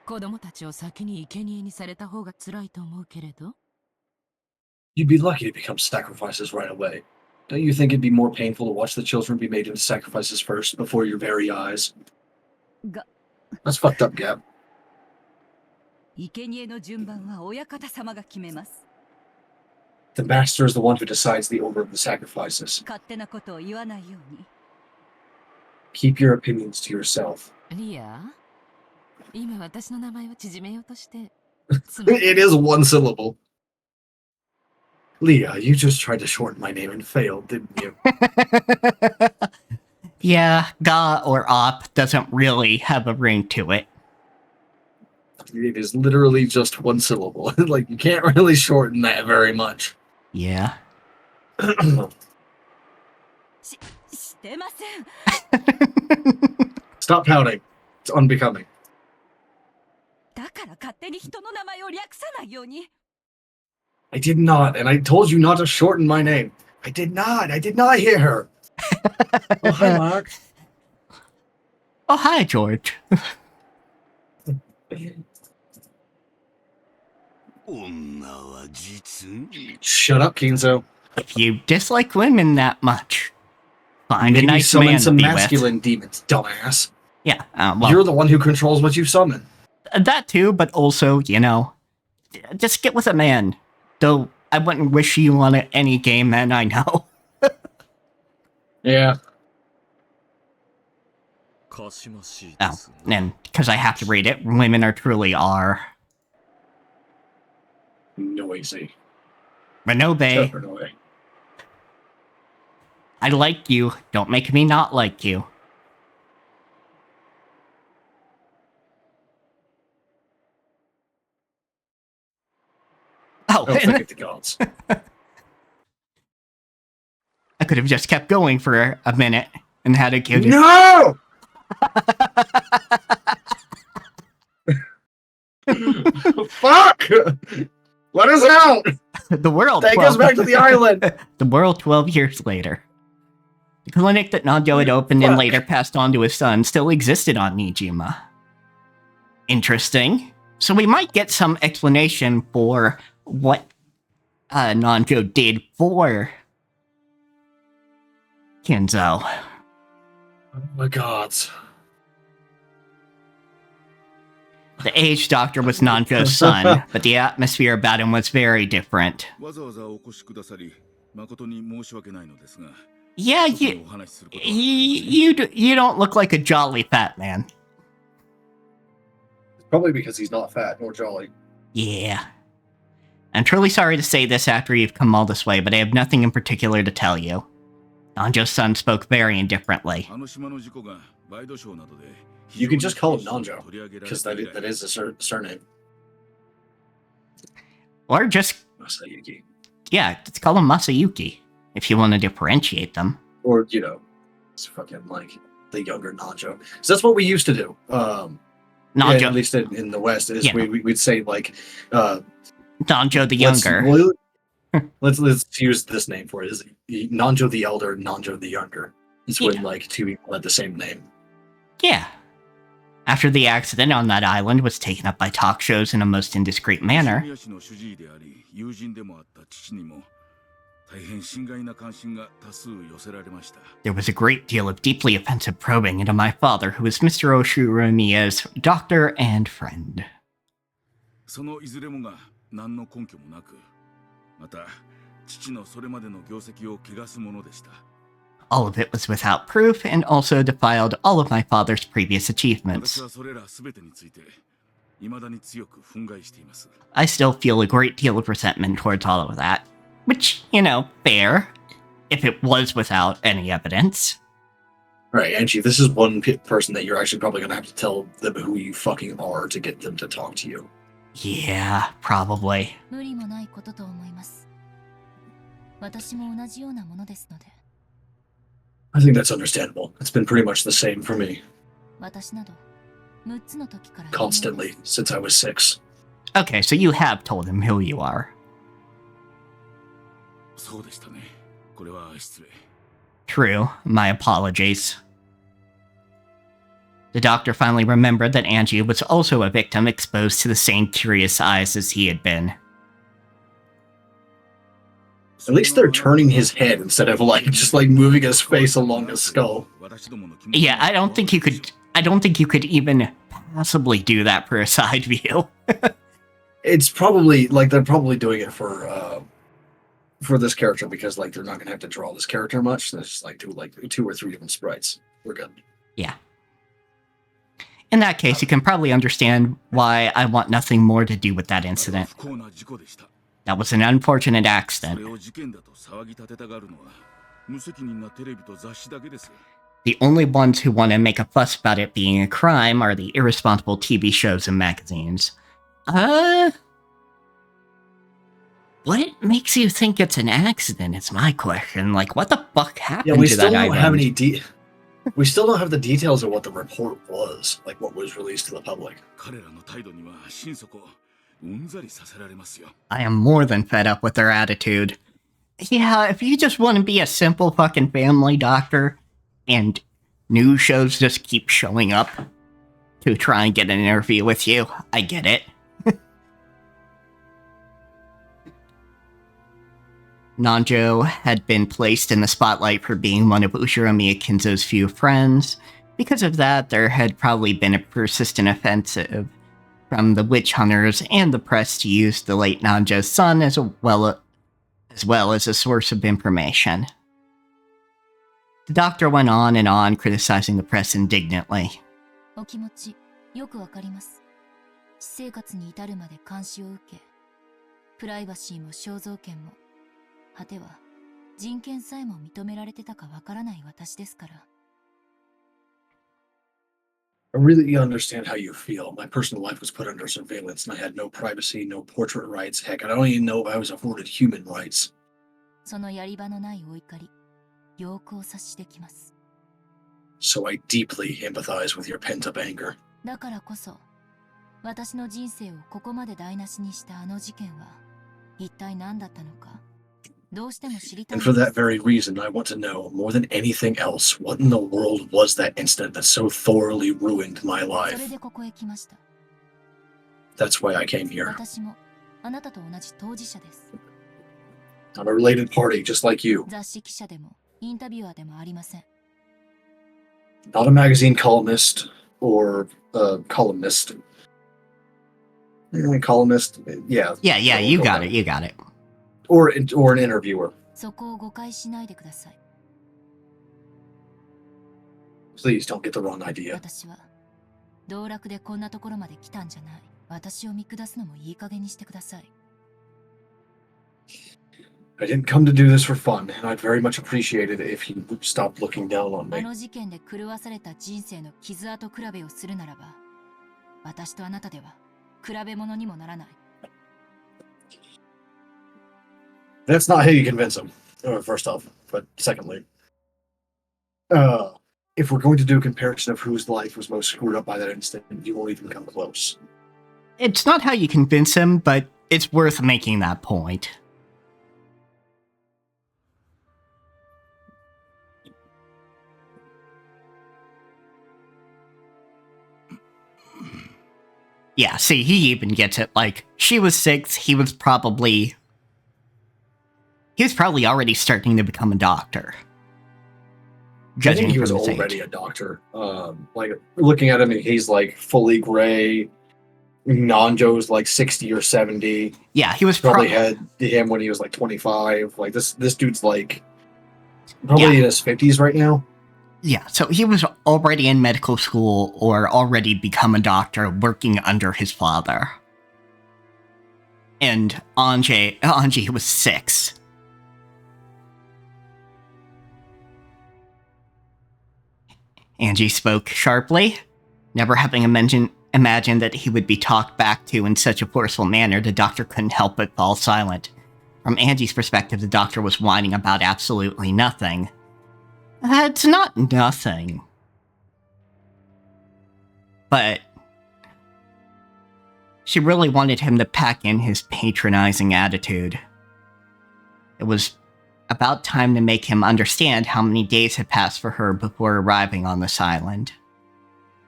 子供たちを先に生贄にされた方が辛いと思うけれど。You'd be lucky to become sacrifices right away. Don't you think it'd be more painful to watch the children be made into sacrifices first before your very eyes? That's fucked up, Gab. 生贄の順番は親方様が決めます。 The master is the one who decides the order of the sacrifices. 勝手なことを言わないように。 Keep your opinions to yourself. リア、今私の名前を縮めようとして。It is one syllable. Leah, you just tried to shorten my name and failed, didn't you? Yeah, Ga or Op doesn't really have a ring to it. It is literally just one syllable. Like, you can't really shorten that very much. Yeah. してません。 Stop pouting. It's unbecoming. だから勝手に人の名前を略さないように。 I did not, and I told you not to shorten my name. I did not hear her. Oh, hi, Mark. Oh, hi, George. Shut up, Kinzo. If you dislike women that much, find Maybe a nice summon man to some be masculine demons, dumbass. with. Yeah, well, You're the one who controls what you summon. that too, but also, you know, just get with a man. Though I wouldn't wish you on any gay men I know. Yeah. Oh, and because I have to read it, women are truly are. Noisy. Renobe, Renobe. I like you. Don't make me not like you. Oh, Oh, thank the gods. I could have just kept going for a minute and had a kid. No! Fuck! Let us out! The world. Take us back to the island! The world 12 years later. The clinic that Nanjo had opened and Fuck. later passed on to his son still existed on Nijima. Interesting. So we might get some explanation for what Nanjo did for Kinzo. Oh my god. The aged doctor was Nanjo's son, but the atmosphere about him was very different. Yeah, you don't look like a jolly fat man. Probably because he's not fat or jolly. Yeah. I'm truly sorry to say this after you've come all this way, but I have nothing in particular to tell you. Nanjo's son spoke very indifferently. You can just call him Nanjo, because that is a surname. Or just... Masayuki. Yeah, just call him Masayuki, if you want to differentiate them. Or, it's fucking like the younger Nanjo. So that's what we used to do. Nanjo. Yeah, at least in the West, is we'd say like... Nanjo the Younger. Let's use this name for it. Is Nanjo the Elder, Nanjo the Younger. It's when like two people had the same name. Yeah. After the accident on that island was taken up by talk shows in a most indiscreet manner, there was a great deal of deeply offensive probing into my father, who was Mr. Oshuramiya's doctor and friend. All of it was without proof and also defiled all of my father's previous achievements. I still feel a great deal of resentment towards all of that. Which, fair, if it was without any evidence. Right, Angie, this is one person that you're actually probably going to have to tell them who you fucking are to get them to talk to you. Yeah, probably. I think that's understandable. It's been pretty much the same for me. Constantly, since I was 6. Okay, so you have told him who you are. True, my apologies. The doctor finally remembered that Angie was also a victim exposed to the same curious eyes as he had been. At least they're turning his head instead of just moving his face along his skull. Yeah, I don't think you could even possibly do that for a side view. It's probably they're probably doing it for this character because they're not gonna have to draw this character much. There's just do 2 or 3 different sprites. We're good. Yeah. In that case, you can probably understand why I want nothing more to do with that incident. That was an unfortunate accident. The only ones who want to make a fuss about it being a crime are the irresponsible TV shows and magazines. What makes you think it's an accident is my question. What the fuck happened we to still that don't island? have we still don't have the details of what the report was, what was released to the public. I am more than fed up with their attitude. Yeah, if you just want to be a simple fucking family doctor, and news shows just keep showing up to try and get an interview with you, I get it. Nanjo had been placed in the spotlight for being one of Ushiramiya Kinzo's few friends. Because of that, there had probably been a persistent offensive from the witch hunters and the press to use the late Nanjo's son as well as a source of information. The doctor went on and on, criticizing the press indignantly. お気持ちよくわかります。私生活に至るまで監視を受け、プライバシーも肖像権も、果ては人権さえも認められてたかわからない私ですから。I really understand how you feel. My personal life was put under surveillance and I had no privacy, no portrait rights. Heck, I don't even know if I was afforded human rights. そのやり場のないお怒り、よくお察しできます。So I deeply empathize with your pent-up anger. だからこそ、私の人生をここまで台無しにしたあの事件は一体何だったのかどうしても知りたい And の for で that す very reason, I want to know, more than anything else, what in the world was that incident that so thoroughly ruined my それ life? でここへ来ました That's why I came here. 私もあなたと同じ当事者です I'm a related party, just like you. 雑誌記者でもインタビュアーでもありません Not a magazine columnist or a columnist. Columnist, yeah. Yeah, yeah, We'll you go got with it, you got it. that. Or an interviewer. そこを誤解しないでください Please don't get the wrong idea. 私は道楽でこんなところまで来たんじゃない私を見下すのもいい加減にしてください I didn't come to do this for fun, and I'd very much appreciate it if you stopped looking down on あ me. の事件で狂わされた人生の傷跡比べをするならば私とあなたでは比べ物にもならない That's not how you convince them, first off. But secondly, if we're going to do a comparison of whose life was most screwed up by that incident, you won't even come close. It's not how you convince him, but it's worth making that point. Yeah, see, he even gets it. Like, she was 6, he was probably already starting to become a doctor. I Judging think he from was his already age. a doctor. Like looking at him, he's like fully gray. Nanjo's like 60 or 70. Yeah, he was Probably had him when he was like 25. Like this dude's like probably Yeah. in his 50s right now. Yeah, so he was already in medical school or already become a doctor working under his father. And Anji was 6. Angie spoke sharply, never having imagined that he would be talked back to in such a forceful manner. The doctor couldn't help but fall silent. From Angie's perspective, the doctor was whining about absolutely nothing. It's not nothing. But she really wanted him to pack in his patronizing attitude. It was about time to make him understand how many days had passed for her before arriving on this island.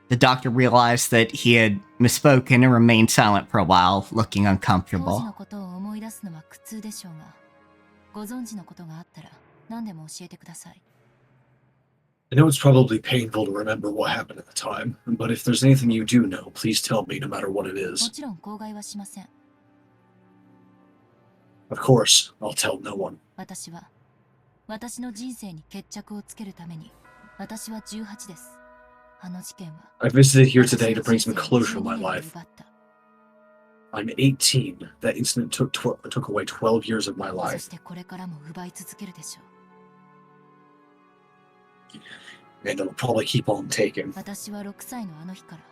The doctor realized that he had misspoken and remained silent for a while, looking 当時 uncomfortable. のことを思い出すのは苦痛でしょうがご存知のことがあったら何でも教えてください I know it's probably painful to remember what happened at the time, but if there's anything you do know, please tell me no matter what it も is. ちろん口外はしません Of course, I'll tell no one. 私は私の人生に決着をつけるために私は18ですあの事件は I visited here today 私 to の bring 人 some 生 closure を in my 12年も life. 奪った I'm 18. That incident took away 12 years of my そ life. してこれからも奪い続けるでしょう And it'll probably keep on taking. 私は6歳のあの日から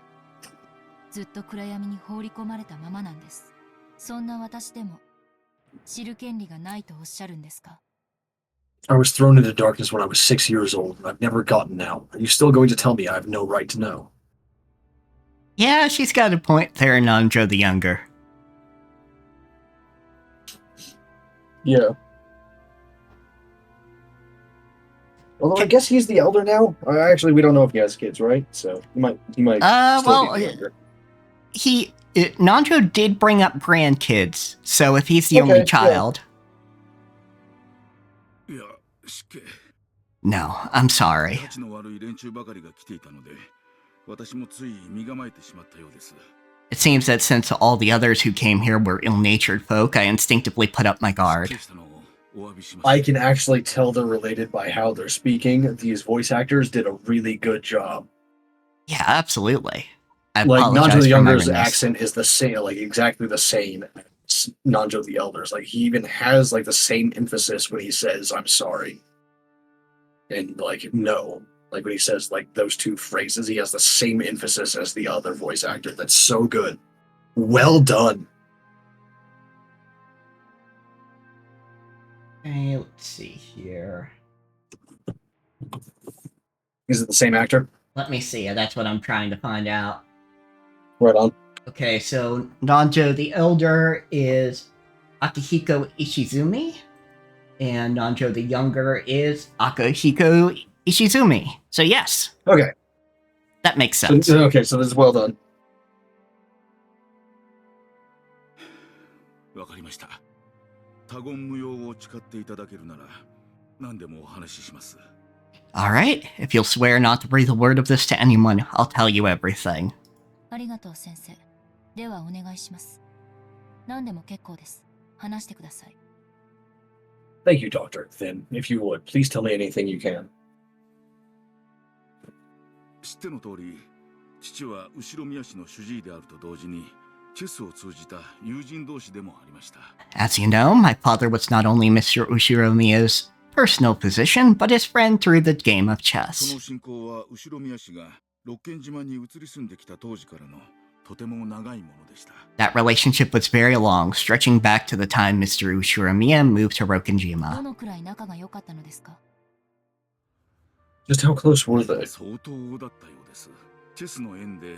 ずっと暗闇に放り込まれたままなんですそんな私でも知る権利がないとおっしゃるんですか I was thrown into darkness when I was 6 years old, and I've never gotten out. Are you still going to tell me I have no right to know? Yeah, she's got a point there, Nanjo the Younger. Yeah. Although I guess he's the elder now. Actually, we don't know if he has kids, right? So he might still well, be the younger. Nanjo did bring up grandkids, so if he's the Okay, only yeah. child, いや死刑 no, I'm sorry. 価値の悪い連中ばかりが来ていたので私もつい身構えてしまったようです It seems that since all the others who came here were ill-natured folk, I instinctively put up my guard. 失敬したのをお詫びします I can actually tell they're related by how they're speaking. These voice actors did a really good job. Yeah, absolutely. I Like apologize Nanjo the for Younger's remembering this. accent is the same, like exactly the same as Nanjo the Elder's. Like he even has like the same emphasis when he says "I'm sorry," and like "no." Like when he says like those two phrases, he has the same emphasis as the other voice actor. That's so good. Well done. Okay, let's see here. Is it the same actor? Let me see. That's what I'm trying to find out. Right on. Okay, so Nanjo the Elder is Akihiko Ishizumi, and Nanjo the Younger is Akihiko Ishizumi. So yes, Okay. that makes So, sense. okay, so this is well done. わかりました。他言無用を誓っていただけるなら何でもお話しします。 Alright, if you'll swear not to breathe a word of this to anyone, I'll tell you everything. ありがとう先生。ではお願いします。何でも結構です。話してください。 Thank you, Doctor. Then, if you would, please tell me anything you can. 知っての通り、父は後ろ宮市の主治医であると同時に、チェスを通じた友人同士でもありました。 As you know, my father was not only Mr. Ushiromiya's personal physician, but his friend through the game of そ chess. の信仰は後ろ宮市が六軒島に移り住んできた当時からのとても長いものでした。 That relationship was very long, stretching back to the time Mr. Ushiromiya moved to ど Rokenjima. のくらい仲が良かったのですか？ Just how close were they? 相当だったようです。チェスの縁で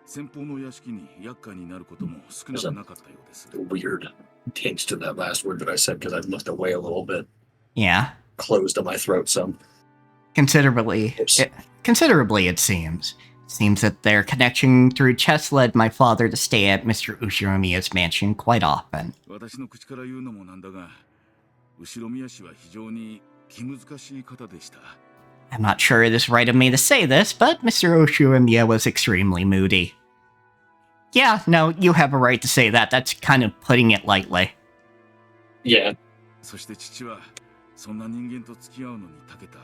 先方の屋敷に厄介になることも少なくなかったようです。 Weird hint to that last word that I said because I looked away a little bit. Yeah, Closed on my throat some. considerably. Considerably, it seems. Seems that their connection through chess led my father to stay at Mr. Ushiromiya's mansion quite often. 私の口から言うのもなんだが、後ろ宮氏は非常に気難しい方でした。 I'm not sure it is right of me to say this, but Mr. Ushiromiya was extremely moody. Yeah, no, you have a right to say that. That's kind of putting it lightly. Yeah. そして父はそんな人間と付き合うのに長けた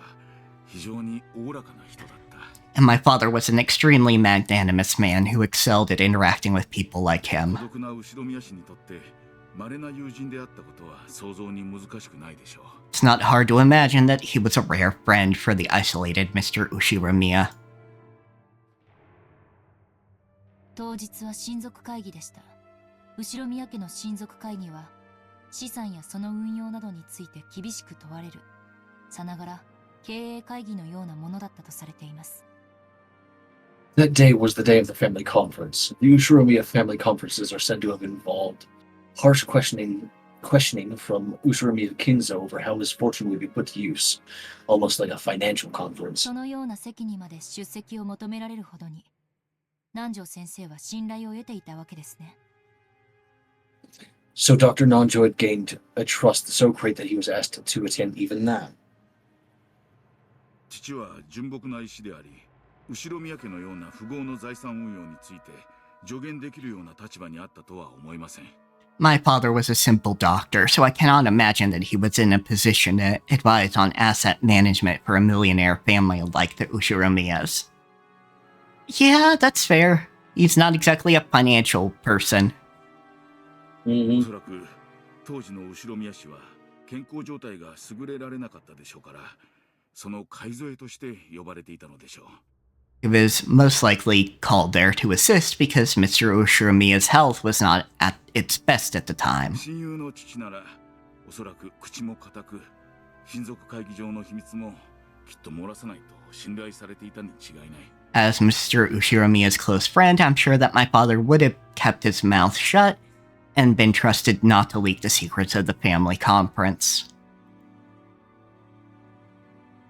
非常におおらかな人だった。 And my father was an extremely magnanimous man who excelled at interacting with people like 孤 him. 独な後ろ宮氏にとって稀な友人であったことは想像に難しくないでしょう。 It's not hard to imagine that he was a rare friend for the isolated Mr. Ushiromiya. 当日は親族会議でした。後宮家の親族会議は資産やその運用などについて厳しく問われるさながら経営会議のようなものだったとされています。 That day was the day of the family conference. The Ushiromiya family conferences are said to have involved harsh questioning from Ushiromiya Kinzo over how his fortune would be put to use, almost like a financial conference. そのような席にまで出席を求められるほどに南條先生は信頼を得ていたわけですね。 So Dr. Nanjo had gained a trust so great that he was asked to attend even that. 父は純朴な医師であり、後ろ宮家のような富豪の財産運用について助言できるような立場にあったとは思いません。 My father was a simple doctor, so I cannot imagine that he was in a position to advise on asset management for a millionaire family like the Ushiromiya's. Yeah, that's fair. He's not exactly a financial person. おそらく当時の後ろ宮氏は健康状態が優れられなかったでしょうから、その介添えとして呼ばれていたのでしょう。 He was most likely called there to assist because Mr. Ushiromiya's health was not at its best at the time. 親友の父ならおそらく口も固く、親族会議上の秘密もきっと漏らさないと信頼されていたに違いない。 As Mr. Ushiromiya's close friend, I'm sure that my father would have kept his mouth shut and been trusted not to leak the secrets of the family conference.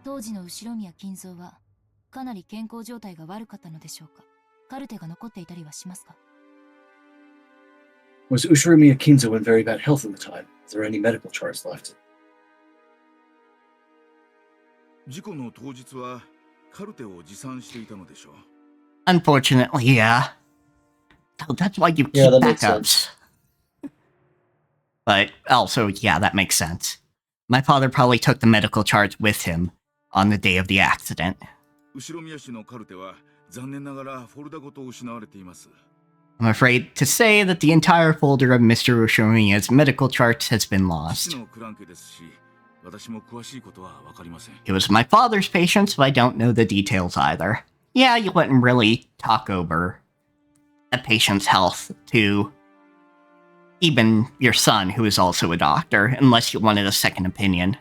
当時の後宮金蔵はかなり健康状態が悪かったのでしょうか。カルテが残っていたりはしますか。 Was Ushiromiya Kinzo in very bad health at the time? Is there any medical charts left? 事故の当日はカルテを持参していたのでしょう。 Unfortunately, yeah. Oh, that's why you keep Yeah, that makes backups. But also, yeah, that makes sense. My father probably took the medical charts with him on the day of the accident. 後ろ宮氏のカルテは残念ながらフォルダごと失われています。 I'm afraid to say that the entire folder of Mr. Ushiromiya's medical charts has been 父 lost. のクランケですし、私も詳しいことはわかりません。 It was my father's patients, but I don't know the details either. Yeah, you wouldn't really talk over a patient's health to even your son, who is also a doctor, unless you wanted a second opinion.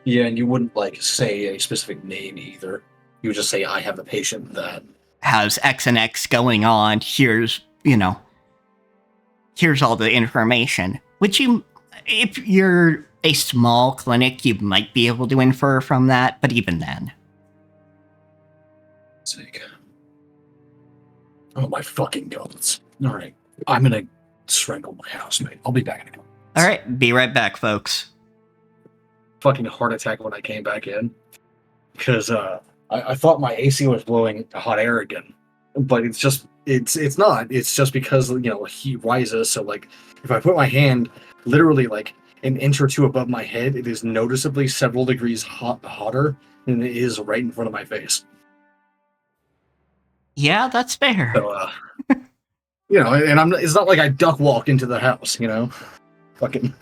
Yeah, and you wouldn't like say a specific name either. You would just say, "I have a patient that has X and X going on. Here's all the information. Which if you're a small clinic, you might be able to infer from that, but even then. Sake. Oh my fucking guns. Alright. I'm gonna strangle my housemate. I'll be back in a couple. Alright, be right back, folks. Fucking heart attack when I came back in. Because I thought my AC was blowing hot air again. But it's not. It's just because, heat rises. So, like, if I put my hand literally, like, an inch or two above my head, it is noticeably several degrees hotter than it is right in front of my face. Yeah, that's fair. So, and it's not like I duck walk into the house, Fucking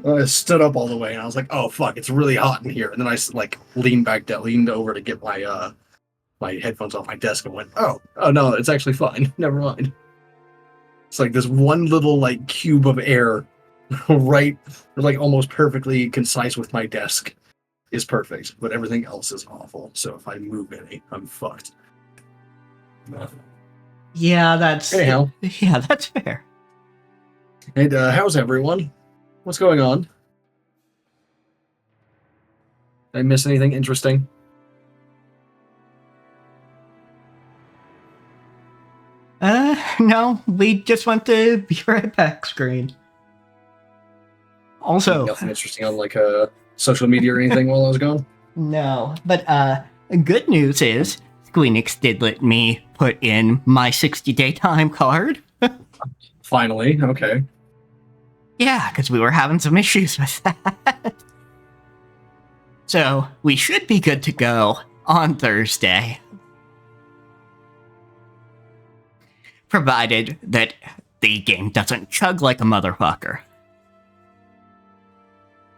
I stood up all the way and I was like, oh fuck, it's really hot in here. And then I leaned over to get my my headphones off my desk and went, oh no, it's actually fine. Never mind. It's like this one little like cube of air right, like almost perfectly concise with my desk is perfect, but everything else is awful. So if I move any, I'm fucked. Yeah, that's fair. And how's everyone? What's going on? Did I miss anything interesting? No, we just went to be right back screen. Also, nothing interesting on like social media or anything while I was gone? No, but good news is Squeenix did let me put in my 60-day time card. Finally, okay. Yeah, because we were having some issues with that. So, we should be good to go on Thursday. Provided that the game doesn't chug like a motherfucker.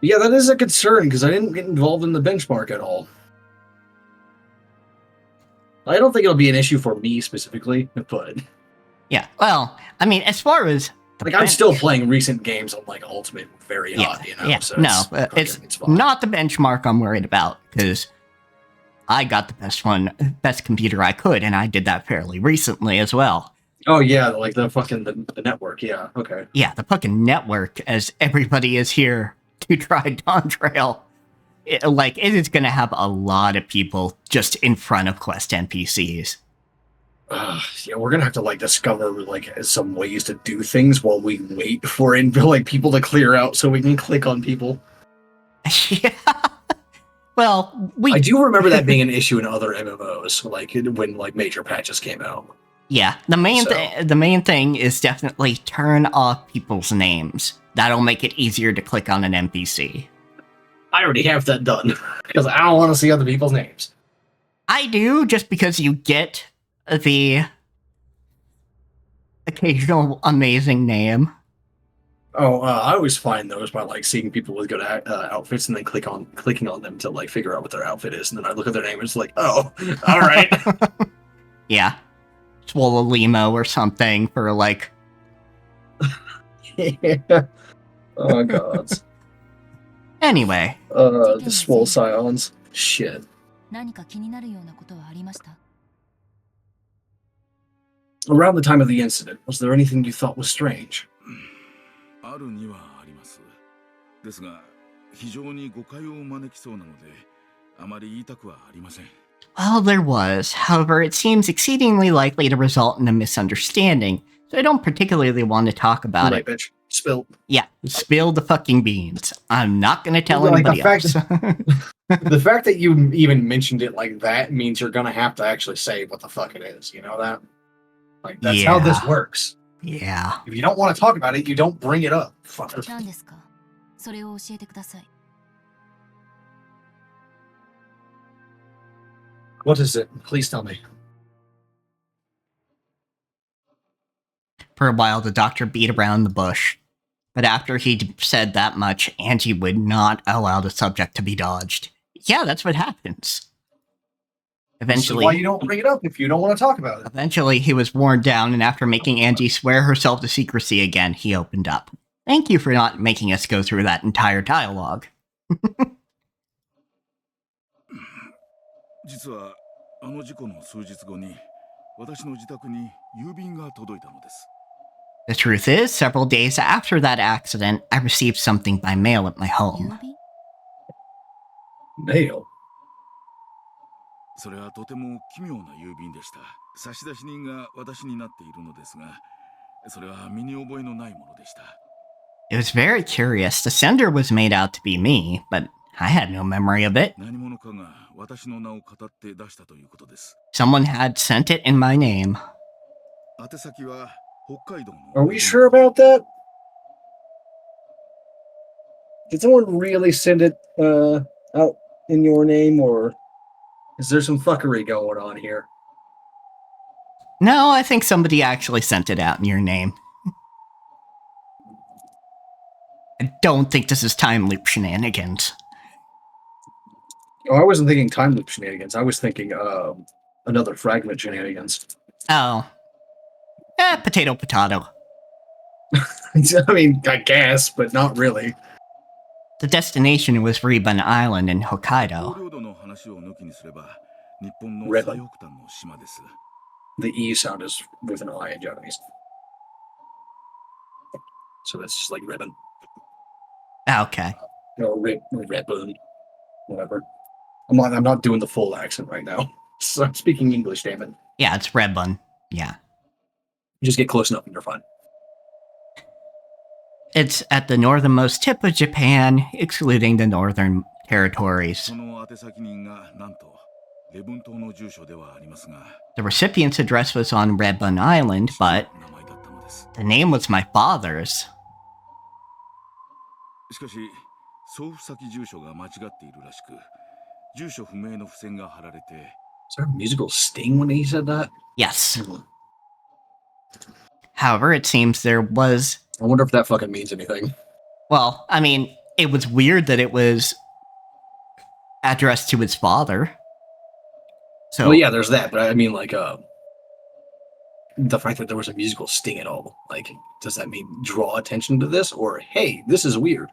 Yeah, that is a concern, because I didn't get involved in the benchmark at all. I don't think it'll be an issue for me specifically, but... Yeah, well, I mean, as far as... I'm still playing recent games on, like, Ultimate very hot, Yeah, so it's not the benchmark I'm worried about, because I got the best computer I could, and I did that fairly recently as well. Oh, yeah, like the network, yeah, okay. Yeah, the fucking network, as everybody is here to try Dawn Trail. It is going to have a lot of people just in front of Quest NPCs. Yeah, we're gonna have to like discover like some ways to do things while we wait for people to clear out so we can click on people. Yeah. Well, I do remember that being an issue in other MMOs, like when like major patches came out. Yeah, the main thing is definitely turn off people's names. That'll make it easier to click on an NPC. I already have that done because I don't want to see other people's names. I do, just because you get the occasional amazing name. Oh, I always find those by like seeing people with good outfits and then clicking on them to like figure out what their outfit is, and then I look at their name and it's like, oh, all right. Yeah, Swola Limo or something for like. Yeah. Oh god. Anyway. The Swole Scions. Shit. Around the time of the incident, was there anything you thought was strange? Well, there was. However, it seems exceedingly likely to result in a misunderstanding, so I don't particularly want to talk about it. Bitch. Spill. Yeah, spill the fucking beans. I'm not going to tell anybody else. The fact that you even mentioned it like that means you're going to have to actually say what the fuck it is. You know that? Like, that's how this works. Yeah. If you don't want to talk about it, you don't bring it up. Fucker. What is it? Please tell me. For a while, the doctor beat around the bush. But after he said that much, Angie would not allow the subject to be dodged. Yeah, that's what happens. Eventually, this is why you don't bring it up if you don't want to talk about it. Eventually, he was worn down, and after making Angie swear herself to secrecy again, he opened up. Thank you for not making us go through that entire dialogue. 実はあの事故の数日後に私の自宅に郵便が届いたのです。 The truth is, several days after that accident, I received something by mail at my 郵 home. 便 Mail. それはとても奇妙な郵便でした。差出人が私になっているのですが、それは身に覚えのないものでした。 It was very curious. The sender was made out to be me, but I had no memory of it. 何者かが私の名を語って出したということです。 Someone had sent it in my name. 宛先は北海道の Are we sure about that? Did someone really send it out in your name, or is there some fuckery going on here? No, I think somebody actually sent it out in your name. I don't think this is time loop shenanigans. Oh, I wasn't thinking time loop shenanigans. I was thinking another fragment shenanigans. Oh. Potato, potato. I mean, I guess, but not really. The destination was Rebun Island in 北 Hokkaido. 領土の話を抜きにすれば、日本の Red 最北端の島です。 The E sound is with an I in Japanese. So that's just like ribbon. Okay. Or ribbon. Whatever. I'm not doing the full accent right now. So I'm speaking English, damn it. Yeah, it's Rebun. Yeah. You just get close enough and you're fine. It's at the northernmost tip of Japan, excluding the northern territories. その宛先人がなんと礼文島の住所ではありますが、 The recipient's address was on Rebun Island, but 名前だったのです。 the name was my father's. しかし、送付先住所が間違っているらしく、住所不明の付箋が貼られて、 Is there a musical sting when he said that? Yes. However, it seems there was... I wonder if that fucking means anything. Well, I mean, it was weird that it was addressed to his father. So, Well, yeah, there's that, but I mean, like, the fact that there was a musical sting at all. Like, does that mean draw attention to this, or hey, this is weird?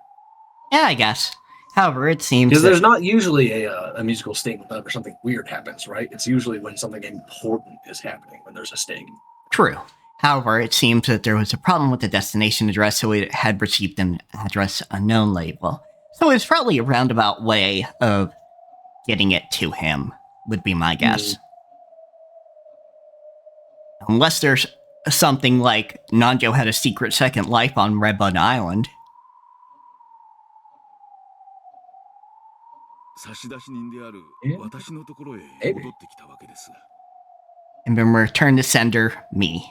yeah, I guess. However, it seems Because that- there's not usually a musical sting whenever something weird happens, right? It's usually when something important is happening when there's a sting. True. However, it seems that there was a problem with the destination address, so it had received an address unknown label. So it's probably a roundabout way of getting it to him, would be my guess. Unless there's something like Nanjo had a secret second life on Rebun Island. 差出人である私のところへ戻ってきたわけです。 And been returned to sender, me.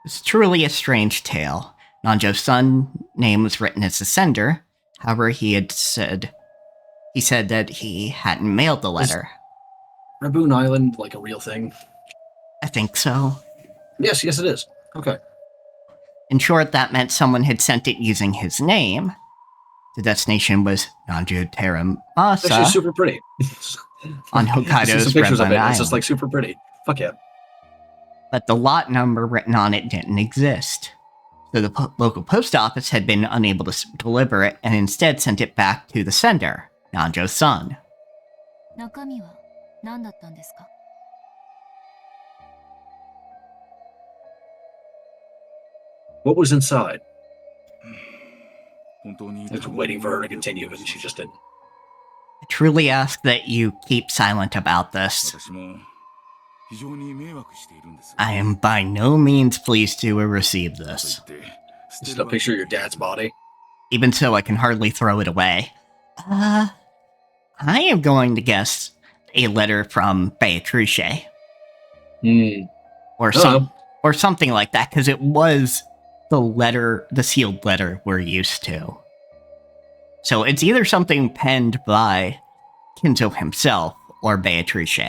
It's truly a strange tale. Nanjo's son name was written as the sender. However, he said that he hadn't mailed the letter. Raboon Island, like a real thing? I think so. Yes, it is. Okay. In short, that meant someone had sent it using his name. The destination was Nanjo It's actually Teramasa super pretty. on See Hokkaido's some pictures of Rebun it. Island. It's just like super pretty. Fuck yeah. But the lot number written on it didn't exist. So the local post office had been unable to deliver it and instead sent it back to the sender, Nanjo's son. 中身は何だったんですか？ What was inside? 本当に I was waiting for her to continue, but she just didn't. I truly ask that you keep silent about this. 私も非常に迷惑しているんです。 I am by no means pleased to receive かとい this. って捨て Just る a わけ picture of に your dad's body. Even so, I can hardly throw it away. I am going to guess a letter from Beatrice. Or or something like that, because it was the sealed letter we're used to. So it's either something penned by Kinzo himself or Beatrice.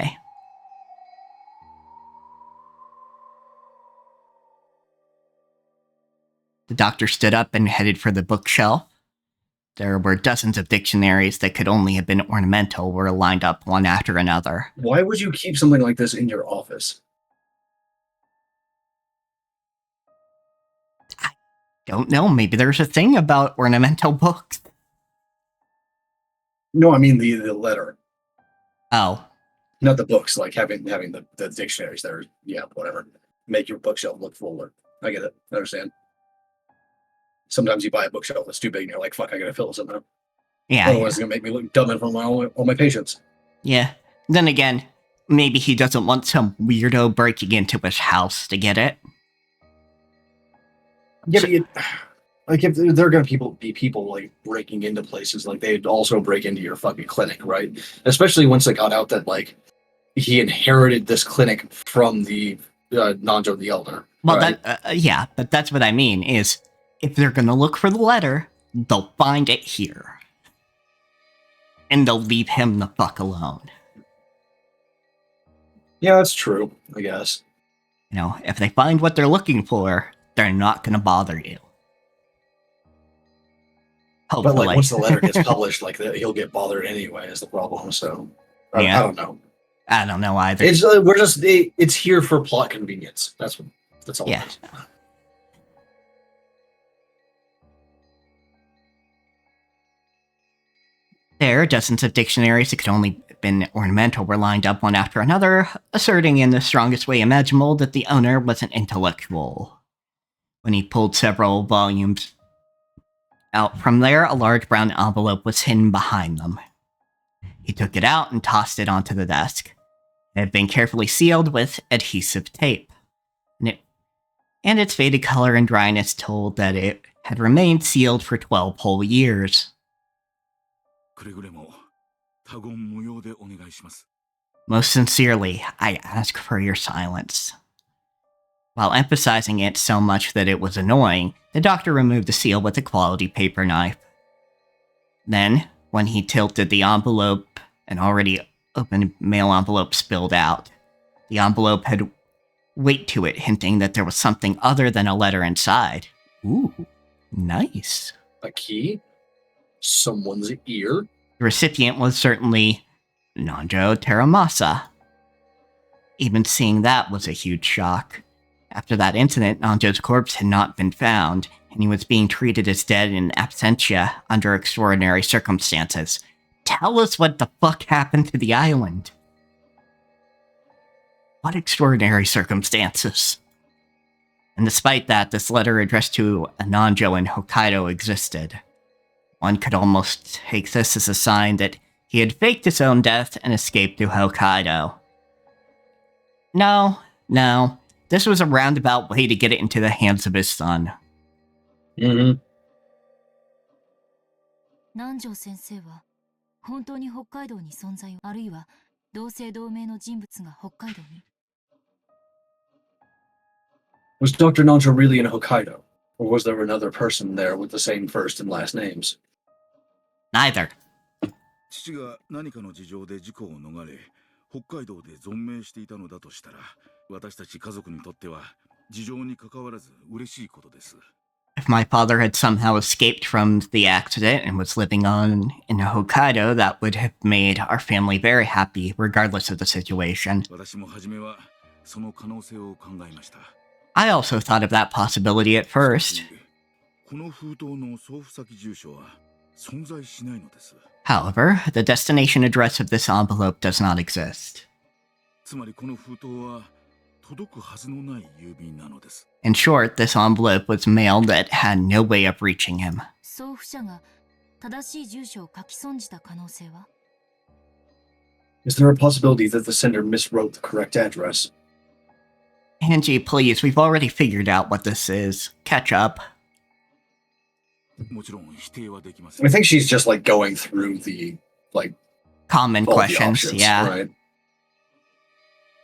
The doctor stood up and headed for the bookshelf. There were dozens of dictionaries that could only have been ornamental were lined up one after another. Why would you keep something like this in your office? Don't know, maybe there's a thing about ornamental books. No, I mean the letter. Oh. Not the books, like having the dictionaries there. Yeah, whatever. Make your bookshelf look fuller. I get it. I understand. Sometimes you buy a bookshelf that's too big and you're like, fuck, I gotta fill this in now. Yeah, Otherwise, it's gonna make me look dumb in front of all my patients. yeah. Then again, maybe he doesn't want some weirdo breaking into his house to get it. Yeah, like if there are gonna be people like breaking into places, like they'd also break into your fucking clinic, right? Especially once it got out that like he inherited this clinic from the Nanjo the Elder. Well, right? yeah, but that's what I mean, is if they're gonna look for the letter, they'll find it here. And they'll leave him the fuck alone. Yeah, that's true, I guess. You know, if they find what they're looking for, they're not gonna bother you. Hopefully. But like once the letter gets published, like he'll get bothered anyway. Is the problem? So Yeah. I don't know. I don't know either. It's it's here for plot convenience. That's all. Yeah. It is. There, dozens of dictionaries that could only have been ornamental were lined up one after another, asserting in the strongest way imaginable that the owner was an intellectual. When he pulled several volumes out from there, a large brown envelope was hidden behind them. He took it out and tossed it onto the desk. It had been carefully sealed with adhesive tape, and its faded color and dryness told that it had remained sealed for 12 whole years. Most sincerely, I ask for your silence. While emphasizing it so much that it was annoying, the doctor removed the seal with a quality paper knife. Then, when he tilted the envelope, an already open mail envelope spilled out. The envelope had weight to it, hinting that there was something other than a letter inside. Ooh, nice. A key? Someone's ear? The recipient was certainly Nanjo Teramasa. Even seeing that was a huge shock. After that incident, Nanjo's corpse had not been found, and he was being treated as dead in absentia under extraordinary circumstances. Tell us what the fuck happened to the island. What extraordinary circumstances? And despite that, this letter addressed to a Nanjo in Hokkaido existed. One could almost take this as a sign that he had faked his own death and escaped to Hokkaido. No. This was a roundabout way to get it into the hands of his son. Mm-hmm. 南條先生は本当に北海道に存在をあるいは同姓同名の人物が北海道に Was Dr. Nanjo really in Hokkaido? Or was there another person there with the same first and last names? Neither. 父が何かの事情で事故を逃れ、北海道で存命していたのだとしたら、私たち家族にとっては事情に関わらず嬉しいことです。If my father had somehow escaped from the accident and was living on in Hokkaido, that would have made our family very happy, regardless of the situation. 私も初めはその可能性を考えました。I also thought of that possibility at first. この封筒の送付先住所は存在しないのです。 However, the destination address of this envelope does not exist. つまりこの封筒は届くはずのない郵便なのです。 In short, this envelope was mailed that had no way of reaching him. 送付者が正しい住所を書き損じた可能性は Is there a possibility that the sender miswrote the correct address? Angie, please, we've already figured out what this is. Catch up. もちろん否定はできません。 I think she's just like going through the like Common all the questions, options, yeah. Right?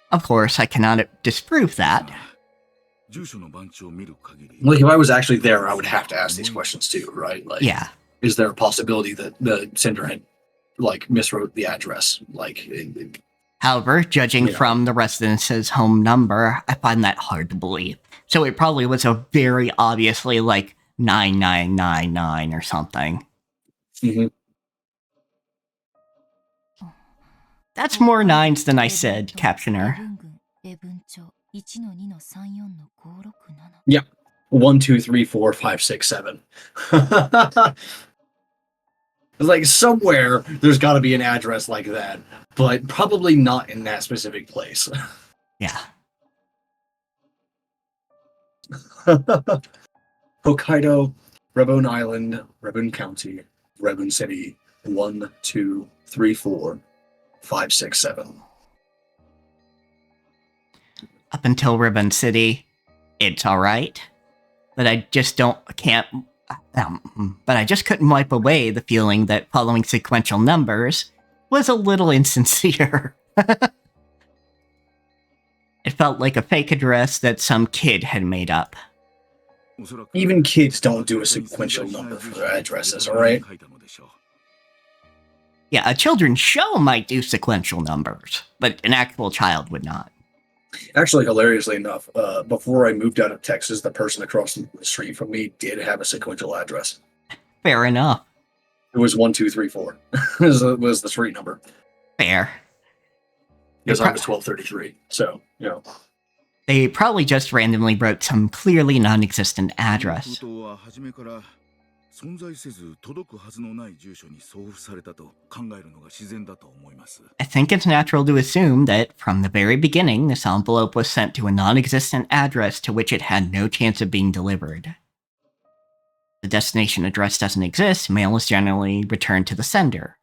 Of course, I cannot disprove that. 住所の番地を見る限り、 Like if I was actually there, I would have to ask these questions too, right? Like, Yeah. is there a possibility that the sender had like miswrote the address? Like, However, judging Yeah. from the residence's home number, I find that hard to believe. So it probably was a very obviously like 9999 or something. Mhm. That's more nines than I said, Captioner. 英文帳 1-2-34-567 1, 2, 3, 4, 5, 6, 7. Like somewhere there's got to be an address like that, but probably not in that specific place. Yeah. Hokkaido, Rebun Island, Rebun County, Rebun City, 1, 2, 3, 4, 5, 6, 7. Up until Ribbon City, it's alright. But I just but I just couldn't wipe away the feeling that following sequential numbers was a little insincere. It felt like a fake address that some kid had made up. Even kids don't do a sequential number for their addresses, alright? Yeah, a children's show might do sequential numbers, but an actual child would not. Actually, hilariously enough, before I moved out of Texas, the person across the street from me did have a sequential address. Fair enough. It was 1, 2, 3, 4. was the street number. Fair. Because I was 1233, so, you know. They probably just randomly wrote some clearly non-existent address. I think it's natural to assume that, from the very beginning, this envelope was sent to a non-existent address to which it had no chance of being delivered. The destination address doesn't exist, mail is generally returned to the sender.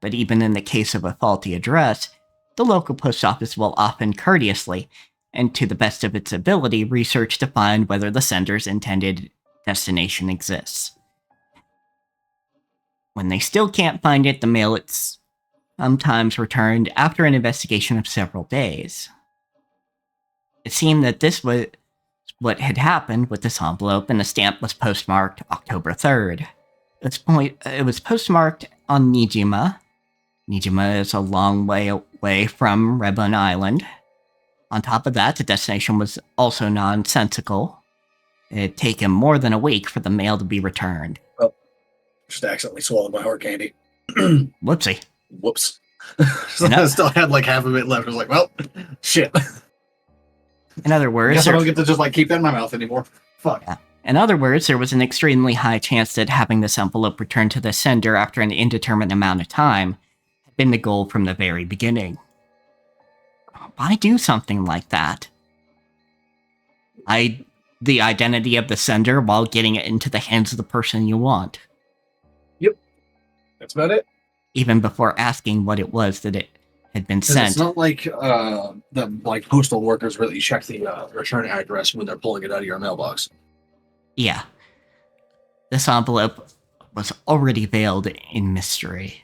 But even in the case of a faulty address, the local post office will often courteously, and to the best of its ability, research to find whether the sender's intended destination exists. When they still can't find it, the mail is sometimes returned after an investigation of several days. It seemed that this was what had happened with this envelope, and the stamp was postmarked October 3rd. It was postmarked on Nijima. Nijima is a long way away from Rebun Island. On top of that, the destination was also nonsensical. It had taken more than a week for the mail to be returned. Oh, just accidentally swallowed my hard candy. Whoopsie. Whoops. I still had like half of it left. I was like, well, shit. In other words, I don't get to just like keep that in my mouth anymore. Fuck. Yeah. In other words, there was an extremely high chance that having this envelope returned to the sender after an indeterminate amount of time had been the goal from the very beginning. Why do something like that? Hide the identity of the sender while getting it into the hands of the person you want. Yep. That's about it. Even before asking what it was that it had been sent. It's not like the postal workers really check the return address when they're pulling it out of your mailbox. Yeah. This envelope was already veiled in mystery.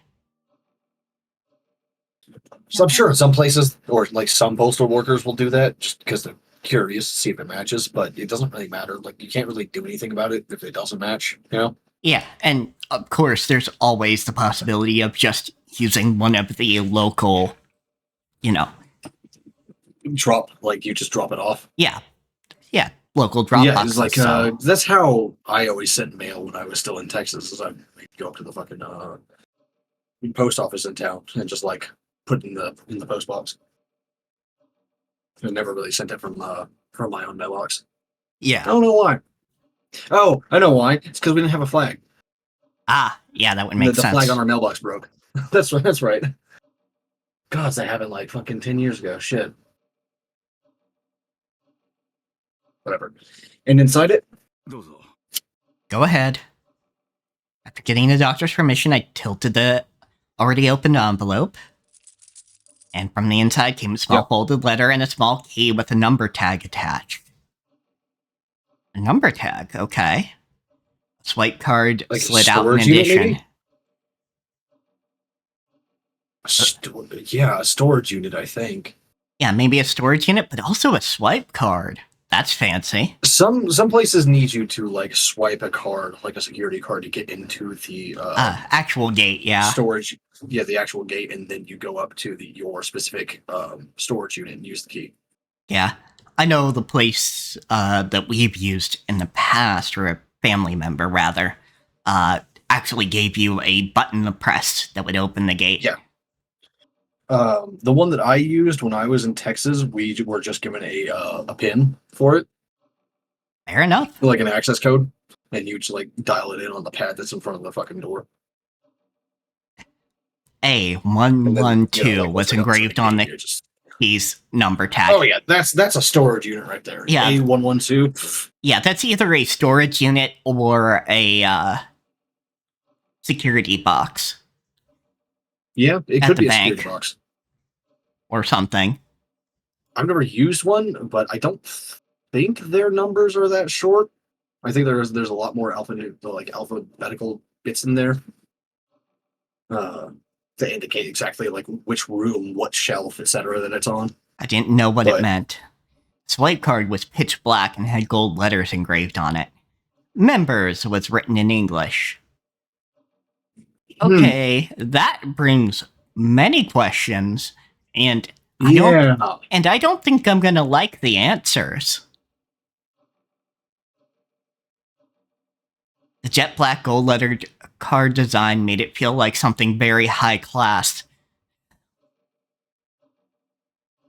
So I'm sure in some places, or like some postal workers will do that just because they're curious to see if it matches, but it doesn't really matter. Like, you can't really do anything about it if it doesn't match, you know? Yeah, and of course, there's always the possibility of just using one of the local, you just drop it off. Yeah, local drop boxes. It's like, that's how I always sent mail when I was still in Texas, is I'd go up to the fucking post office in town and just like put it in the post box. I never really sent it from my own mailbox. Yeah. I don't know why. Oh, I know why. It's because we didn't have a flag. Ah, yeah, that would make sense. The flag on our mailbox broke. That's right. God, that happened like fucking 10 years ago. Shit. Whatever. And inside it? Go ahead. After getting the doctor's permission, I tilted the already opened envelope. And from the inside came a small folded letter and a small key with a number tag attached. A number tag, okay. A swipe card like slid out in addition. A storage unit, I think. Yeah, maybe a storage unit, but also a swipe card. That's fancy. Some places need you to like swipe a card, like a security card, to get into the actual gate. Yeah, storage. Yeah, the actual gate, and then you go up to your specific storage unit and use the key. Yeah, I know the place that we've used in the past, or a family member rather, actually gave you a button to press that would open the gate. Yeah. The one that I used when I was in Texas, we were just given a pin for it. Fair enough. Like an access code, and you just like dial it in on the pad that's in front of the fucking door. A112 was what's it engraved on the just... key's number tag. Oh yeah, that's a storage unit right there. Yeah. A112. Yeah, that's either a storage unit or a security box. Yeah, it At could the be a bank. security box. Or something. I've never used one, but I don't think their numbers are that short. I think there's a lot more alphabetical bits in there to indicate exactly like which room, what shelf, etc. that it's on. I didn't know what it But- meant. Swipe card was pitch black and had gold letters engraved on it. Members was written in English. Okay, that brings many questions, and I don't think I'm gonna like the answers. The jet black gold lettered card design made it feel like something very high class.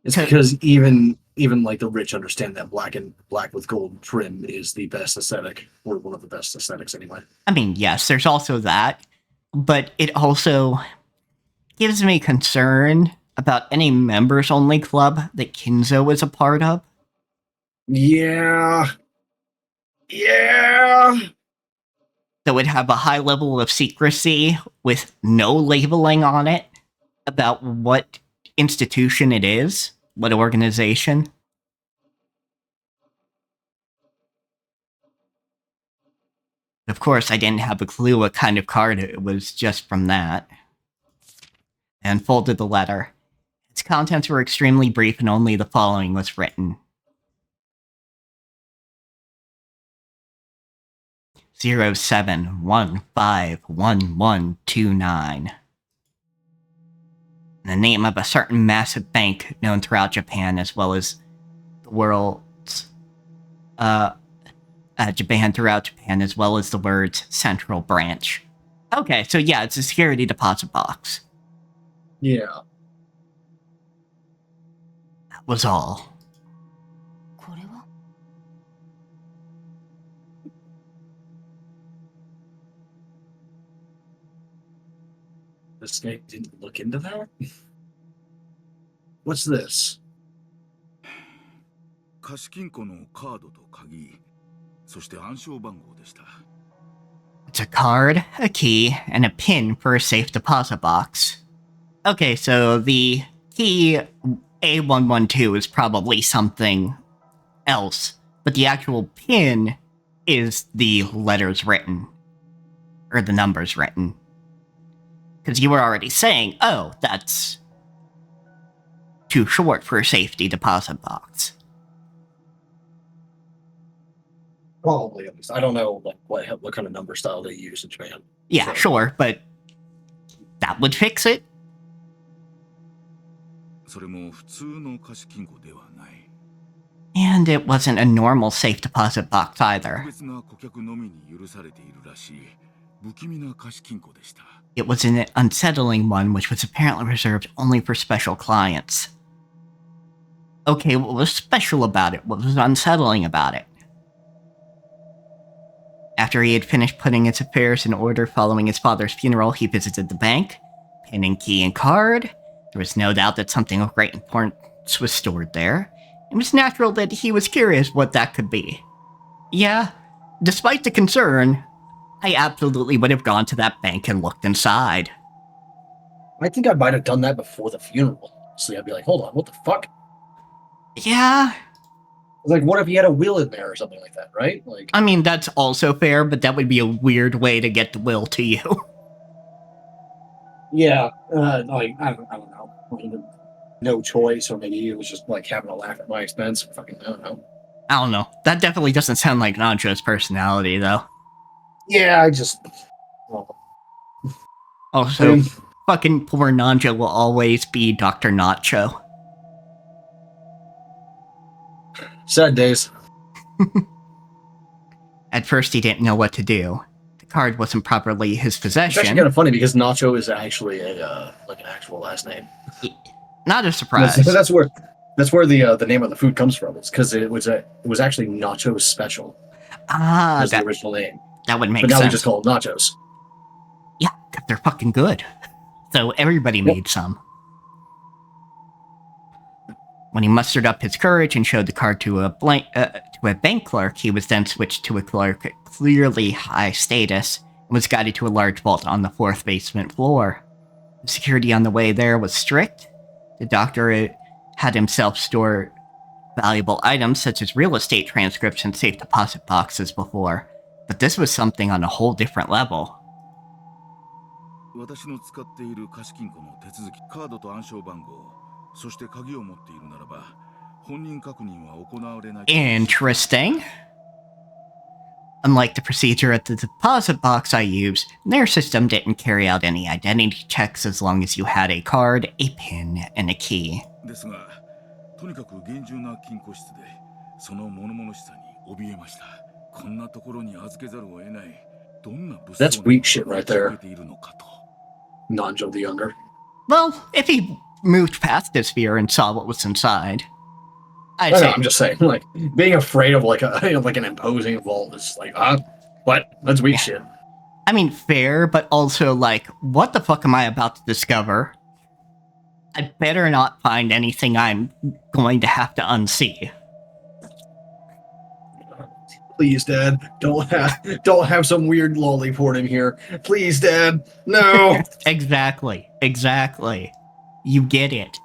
It's because even like the rich understand that black with gold trim is the best aesthetic, or one of the best aesthetics anyway. I mean, yes, there's also that, but it also gives me concern about any members-only club that Kinzo is a part of. Yeah. That would have a high level of secrecy with no labeling on it about what institution it is, what organization. Of course, I didn't have a clue what kind of card it was just from that. I unfolded the letter. Its contents were extremely brief and only the following was written. 07151129. The name of a certain massive bank known throughout Japan as well as the world's Japan throughout Japan as well as the words central branch. Okay, so yeah, it's a security deposit box. Yeah. That was all. これは This guy didn't look into that? What's this? 貸金庫のカードと鍵、そして暗証番号でした。 It's a card, a key, and a pin for a safe deposit box. Okay, so the key A112 is probably something else, but the actual pin is the letters written. Or the numbers written. Because you were already saying, oh, that's too short for a safety deposit box. Probably, at least. I don't know like what kind of number style they use in Japan. Yeah, So- sure, but that would fix it. それも普通の貸金庫ではない。 And it wasn't a normal safe deposit box 特 either. 別な顧客のみに許されているらしい不気味な貸金庫でした。 It was an unsettling one which was apparently reserved only for special clients. Okay, what was special about it? What was unsettling about it? After he had finished putting his affairs in order following his father's funeral, he visited the bank, pin and key and card. There was no doubt that something of great importance was stored there. It was natural that he was curious what that could be. Yeah, despite the concern, I absolutely would have gone to that bank and looked inside. I think I might have done that before the funeral. So I'd be like, hold on, what the fuck? Yeah, Like, what if he had a will in there or something like that, right? Like, I mean, that's also fair, but that would be a weird way to get the will to you. yeah, like I don't know. Either no choice, or maybe it was just like having a laugh at my expense. Fucking, I don't know. I don't know. That definitely doesn't sound like Nancho's personality, though. Yeah, I just. Well, Also, Um, fucking poor Nancho will always be Dr. Nacho. sad days. At first, he didn't know what to do. The card wasn't properly his It's actually possession. kind of funny because Nacho is actually a like an actual last name. Not a surprise. That's where the name of the food comes from. It's because it was actually Nacho's Special. Ah, Was the that, original name, that would make but now we sense. just call them Nachos. Yeah, 'cause they're fucking good. So everybody made some. When he mustered up his courage and showed the card to a bank clerk, he was then switched to a clerk at clearly high status and was guided to a large vault on the 4th basement floor. The security on the way there was strict. The doctor had himself store valuable items such as real estate transcripts and safe deposit boxes before, but this was something on a whole different level. 私の使っている貸金庫の手続き、カードと暗証番号、そして鍵を持っているならば、本人確認は行われない。Interesting. Unlike the procedure at the deposit box I used, their system didn't carry out any identity checks as long as you had a card, a PIN, and a key. ですが、とにかく厳重な金庫室で、その物々しさに怯えました。こんなところに預けざるを得ない。どんな物騒な That's weak shit right there. ているのかと。Nanjo the Younger. Well, if he moved past this fear and saw what was inside, I'd No, say... I'm just saying, like, being afraid of like an imposing vault is like, what? That's weak shit. I mean, fair, but also like, what the fuck am I about to discover? I better not find anything I'm going to have to unsee. Please, Dad, don't have some weird lolly port in here. Please, Dad, no. Exactly. You get it.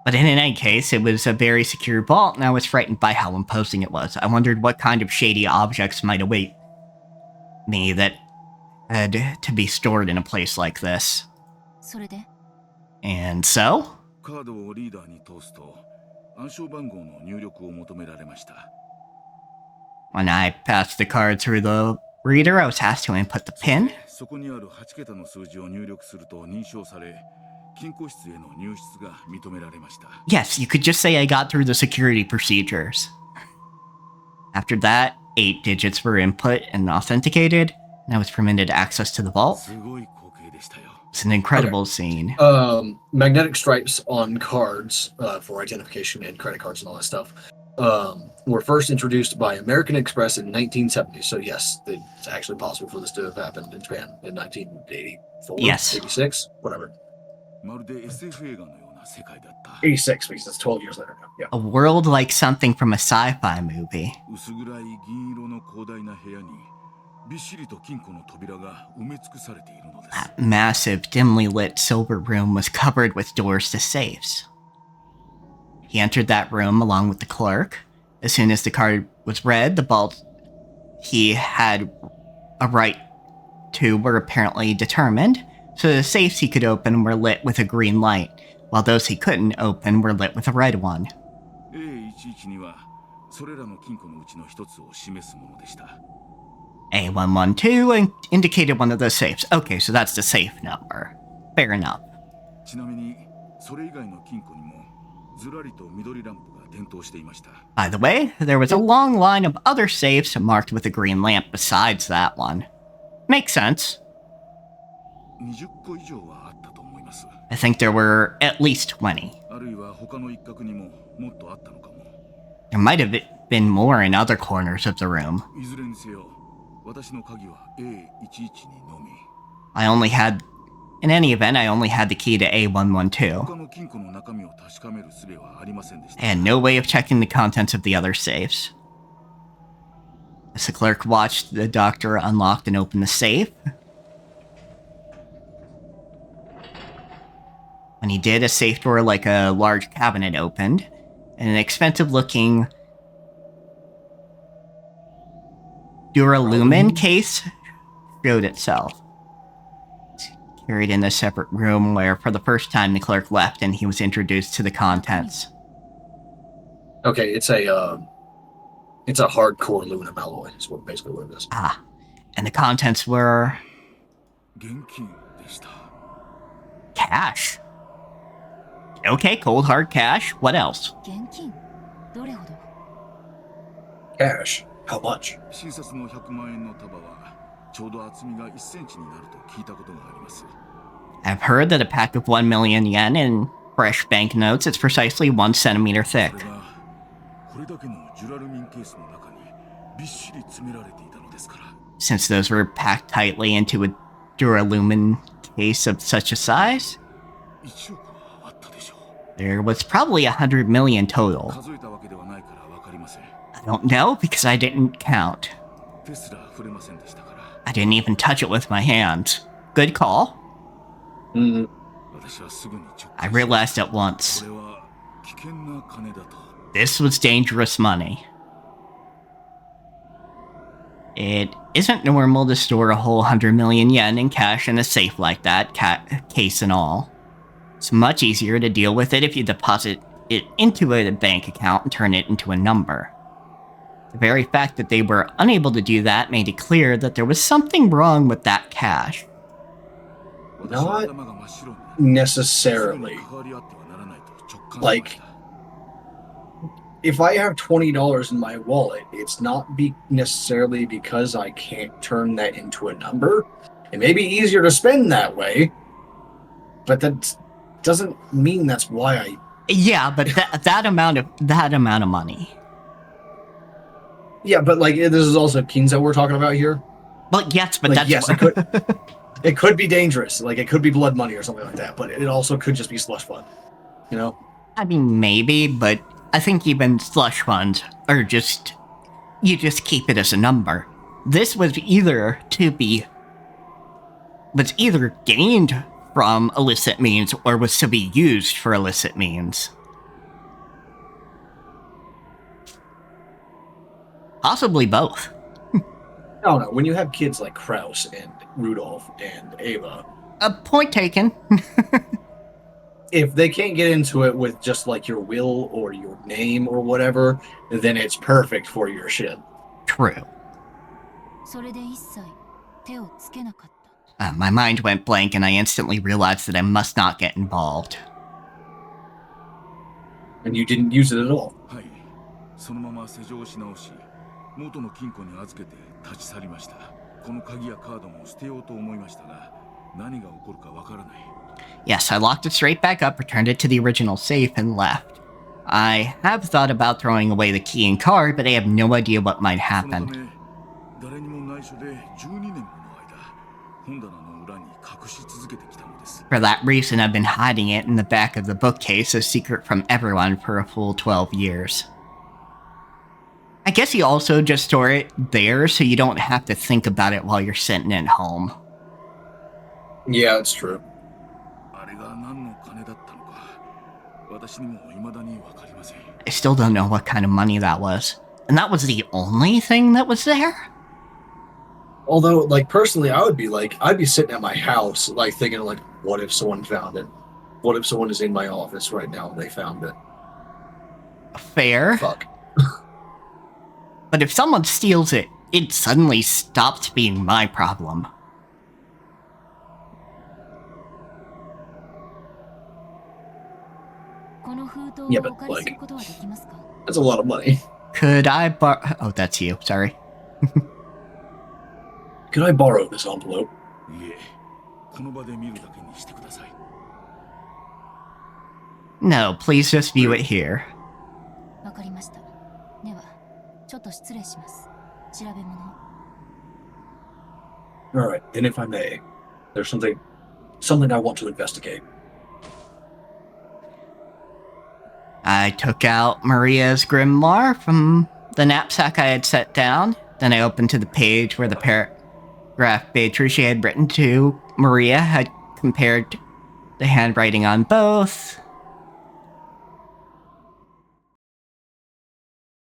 But in any case, it was a very secure vault, and I was frightened by how imposing it was. I wondered what kind of shady objects might await me that had to be stored in a place like this. And so? カードをリーダーに通すと、暗証番号の入力を求められました。When I passed the card through the reader, I was asked to input the PIN. そこにある8桁の数字を入力すると認証され、金庫室への入室が認められました。Yes, you could just say I got through the security procedures. After that, 8 digits were input and authenticated, and I was permitted access to the vault. すごい光景でしたよ。 It's an incredible scene. Magnetic stripes on cards for identification and credit cards and all that stuff were first introduced by American Express in 1970. So yes, it's actually possible for this to have happened in Japan in 1984, yes. 86, whatever. まるで SF 映画のような世界だった。86 because it's 12 years later now. Yeah. A world like something from a sci-fi movie. 薄暗い銀色の広大な部屋にびっしりと金庫の扉が埋め尽くされているのです。That massive, dimly lit silver room was covered with doors to safes. He entered that room along with the clerk. As soon as the card was read, the vault he had a right to were apparently determined, so the safes he could open were lit with a green light, while those he couldn't open were lit with a red one. A11 にはそれらの金庫のうちの一つを示すものでした。A112 indicated one of those safes. Okay, so that's the safe number. Fair enough. ちなみにそれ以外の金庫にもずらりと緑ランプが点灯していました。By the way, there was a long line of other safes marked with a green lamp besides that one. Makes sense. 20個以上はあったと思います。I think there were at least 20. あるいは他の一角にももっとあったのかも。There might have been more in other corners of the room. いずれにせよ、私の鍵は A11 にのみ。In any event, I only had the key to A112. 他の金庫の中身を確かめる術はありませんでした。 And no way of checking the contents of the other safes. As the clerk watched, the doctor unlocked and opened the safe. When he did, a safe door like a large cabinet opened, and an expensive-looking Duralumin case showed itself. Carried in a separate room where, for the first time, the clerk left and he was introduced to the contents. Okay, it's a hardcore aluminum alloy. Is basically what it is. Ah, and the contents were 現金でした。 cash. Okay, cold hard cash. What else? Cash. How much? 新札の100万円の束はちょうど厚みが1センチになると聞いたことがあります。 I've heard that a pack of 1 million yen in fresh banknotes is precisely 1 centimeter thick. それがこれだけのジュラルミンケースの中にびっしり詰められていたのですから。 Since those were packed tightly into a duralumin case of such a size? 1億はあったでしょう。 There was probably 100 million total. 数えたわけではないからわかりません。 I don't know because I didn't count. 手すら触れませんでしたから。 I didn't even touch it with my hands. Good call. 私はすぐに直感し I realized at once. これは危険な金だと。 This was dangerous money. It isn't normal to store a whole 100 million yen in cash in a safe like that, case and all. It's much easier to deal with it if you deposit it into a bank account and turn it into a number. The very fact that they were unable to do that made it clear that there was something wrong with that cash. Not necessarily. Like, if I have $20 in my wallet, it's not necessarily because I can't turn that into a number. It may be easier to spend that way, but that doesn't mean that's why I... Yeah, but that amount of money. Yeah, but like this is also Kings that we're talking about here. Well, yes, but like, that's yes, it could be dangerous. Like it could be blood money or something like that, but it also could just be slush fund. You know? I mean, maybe, but I think even slush funds are you just keep it as a number. This was either gained from illicit means or was to be used for illicit means. Possibly both. I don't know. When you have kids like Kraus and Rudolph and Ava... Point taken. If they can't get into it with just like your will or your name or whatever, then it's perfect for your shit. True. My mind went blank and I instantly realized that I must not get involved. And you didn't use it at all. そのまま施錠し直し、元の金庫に預けて立ち去りました。この鍵やカードも捨てようと思いましたが、何が起こるかわからない。 Yes, I locked it straight back up, returned it to the original safe, and left. I have thought about throwing away the key and card, but I have no idea what might happen. For that reason, I've been hiding it in the back of the bookcase, a secret from everyone, for a full 12 years. I guess you also just store it there so you don't have to think about it while you're sitting at home. Yeah, it's true. I still don't know what kind of money that was. And that was the only thing that was there? Although, like, personally, I'd be sitting at my house, like, thinking, like, what if someone found it? What if someone is in my office right now and they found it? Fair. Fuck. But if someone steals it, it suddenly stops being my problem. Yeah, but, like, that's a lot of money. Could I oh, that's you, sorry. Could I borrow this envelope? No, please just view it here. Alright, then if I may, there's something I want to investigate. I took out Maria's grimoire from the knapsack I had set down. Then I opened to the page where the paragraph Beatrice had written to Maria had compared the handwriting on both.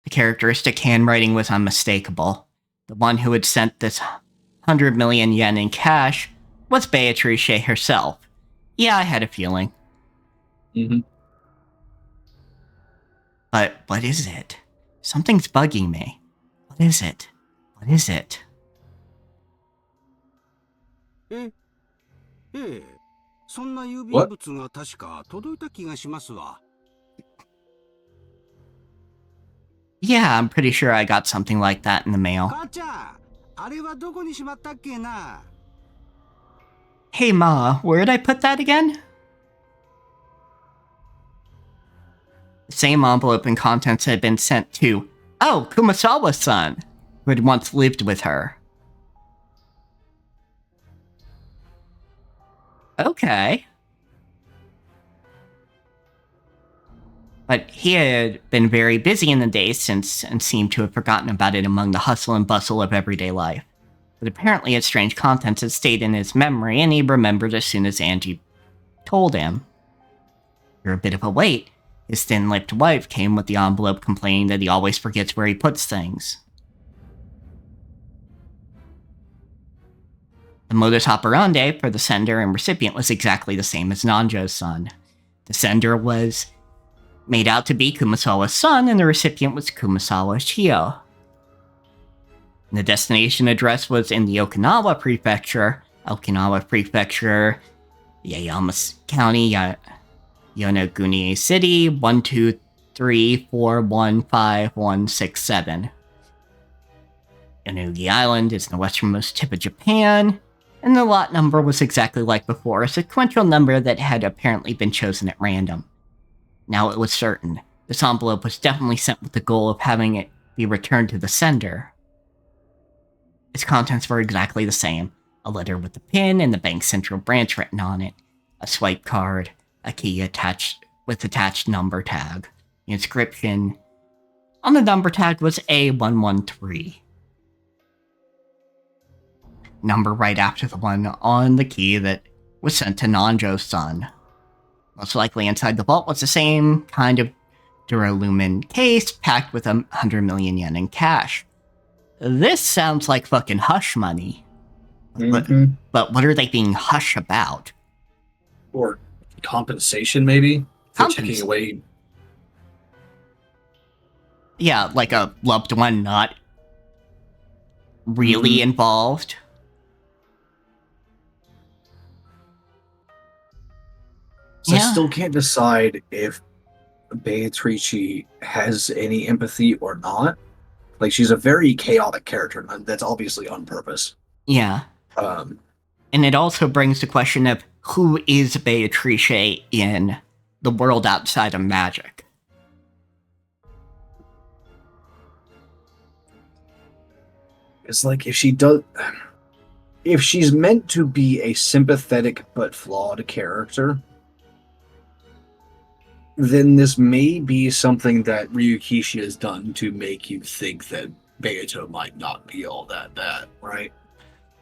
The characteristic handwriting was unmistakable. The one who had sent this 100 million yen in cash was Beatrice herself. Yeah, I had a feeling. Mm-hmm. But what is it? Something's bugging me. What is it? What is it? Yeah, I'm pretty sure I got something like that in the mail. Hey Ma, where'd I put that again? The same envelope and contents had been sent to, Kumasawa's son, who had once lived with her. Okay. But he had been very busy in the days since and seemed to have forgotten about it among the hustle and bustle of everyday life. But apparently its strange contents had stayed in his memory, and he remembered as soon as Angie told him. After a bit of a wait, his thin-lipped wife came with the envelope complaining that he always forgets where he puts things. The modus operandi for the sender and recipient was exactly the same as Nanjo's son. The sender was made out to be Kumasawa's son, and the recipient was Kumasawa Shio. The destination address was in the Okinawa Prefecture, Yayama County, Yonaguni City, 123415167. Yonugi Island is the westernmost tip of Japan, and the lot number was exactly like before, a sequential number that had apparently been chosen at random. Now it was certain. This envelope was definitely sent with the goal of having it be returned to the sender. Its contents were exactly the same. A letter with the PIN and the bank's central branch written on it. A swipe card, a key attached number tag. The inscription on the number tag was A113. Number right after the one on the key that was sent to Nanjo's son. Most likely inside the vault was the same kind of Duralumin case packed with 100 million yen in cash. This sounds like fucking hush money. Mm-hmm. But what are they being hush about? Or compensation, maybe? For taking away... Yeah, like a loved one not really involved. So I still can't decide if Beatrice has any empathy or not. Like, she's a very chaotic character, and that's obviously on purpose. Yeah. And it also brings the question of who is Beatrice in the world outside of magic? It's like, if she's meant to be a sympathetic but flawed character, then this may be something that Ryukishi has done to make you think that Beato might not be all that bad, right?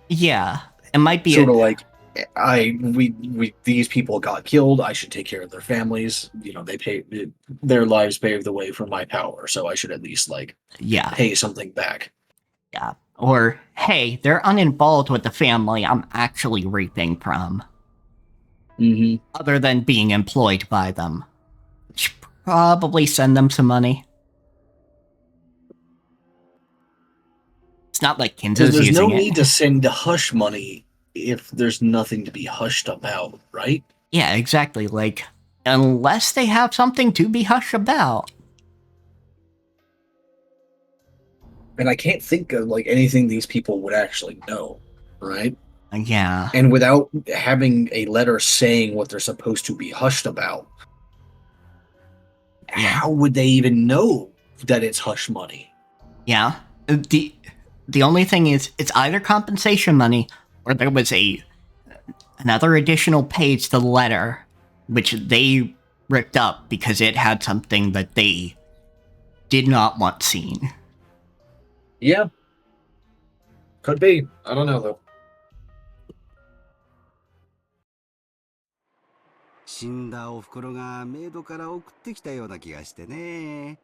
Yeah, it might be sort of like, these people got killed. I should take care of their families. You know, their lives paved the way for my power, so I should at least pay something back. Yeah, or hey, they're uninvolved with the family I'm actually reaping from. Mm-hmm. Other than being employed by them. Should probably send them some money. It's not like Kinzo's using it. There's no need to send hush money if there's nothing to be hushed about, right? Yeah, exactly. Like, unless they have something to be hushed about. And I can't think of anything these people would actually know, right? Yeah. And without having a letter saying what they're supposed to be hushed about, how would they even know that it's hush money? Yeah. The only thing is, it's either compensation money, or there was another additional page to the letter, which they ripped up because it had something that they did not want seen. Yeah. Could be. I don't know, though. 死んだお袋がメイドから送ってきたような気がしてね。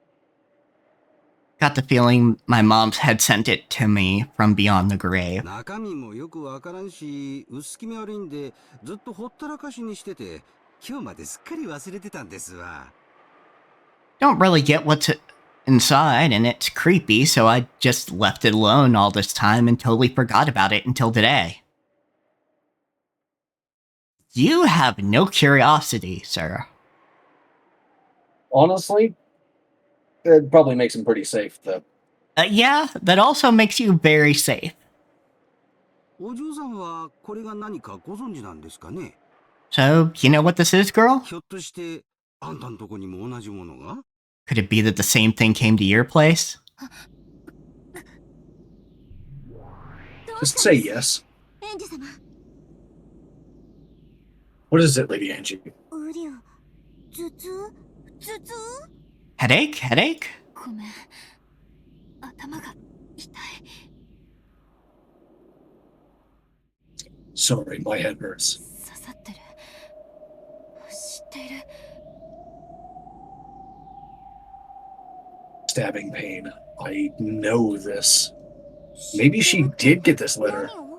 Got the feeling my mom's had sent it to me from beyond the grave. 中身もよくわからんし、薄気味悪いんで、ずっとほったらかしにしてて、今日まですっかり忘れてたんですわ。Don't really get what's inside, and it's creepy, so I just left it alone all this time and totally forgot about it until today. You have no curiosity, sir. Honestly, it probably makes him pretty safe, though. Yeah, that also makes you very safe. お嬢さんはこれが何かご存知なんですかね? So, you know what this is, girl? ひょっとしてあんたのとこにも同じものが? Could it be that the same thing came to your place? Just say yes. What is it, Lady Angie? うりゅう、頭痛 Headache? Headache? ごめん。頭が痛い。Sorry, my head hurts. 刺さってる。知っている。Stabbing pain. I know this. Maybe she did get this letter. 何を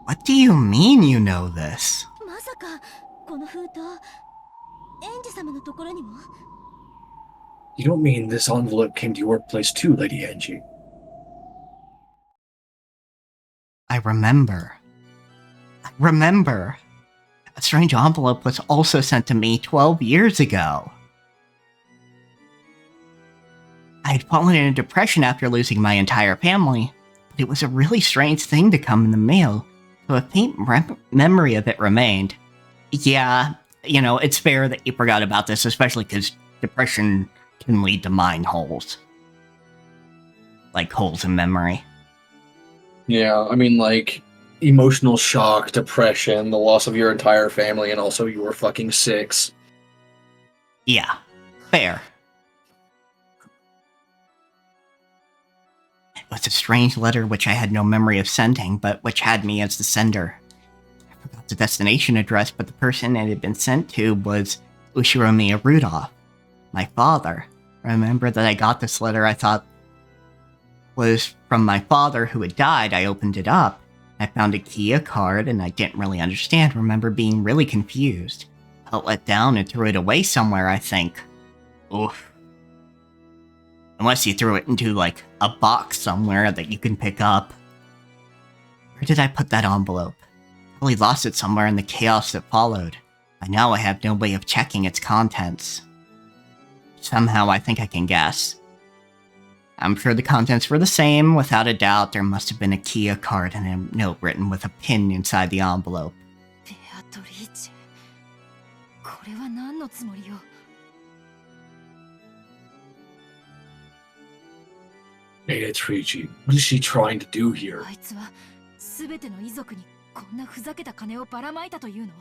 What do you mean you know this? まさか、この封筒、園児様のところにも You don't mean this envelope came to your place too, Lady Angie? I remember. A strange envelope was also sent to me 12 years ago. I had fallen in a depression after losing my entire family, but it was a really strange thing to come in the mail, so a faint memory of it remained. Yeah, you know, it's fair that you forgot about this, especially because depression can lead to mind holes. Like holes in memory. Yeah, I mean, like, emotional shock, depression, the loss of your entire family, and also you were fucking 6. Yeah, fair. It was a strange letter which I had no memory of sending, but which had me as the sender. I forgot the destination address, but the person it had been sent to was Ushiromiya Rudolph, my father. I remember that I got this letter I thought was from my father who had died. I opened it up. I found a key, a card, and I didn't really understand. Remember being really confused. Felt let down and threw it away somewhere, I think. Oof. Unless you threw it into, like, a box somewhere that you can pick up. Where did I put that envelope? Probably lost it somewhere in the chaos that followed. By now I have no way of checking its contents. Somehow I think I can guess. I'm sure the contents were the same. Without a doubt, there must have been a key, a card, and a note written with a pin inside the envelope. Beatrice. これは何のつもりよ。Beatrice, what is she trying to do here? あいつは全ての遺族にこんなふざけた金をばらまいたというの？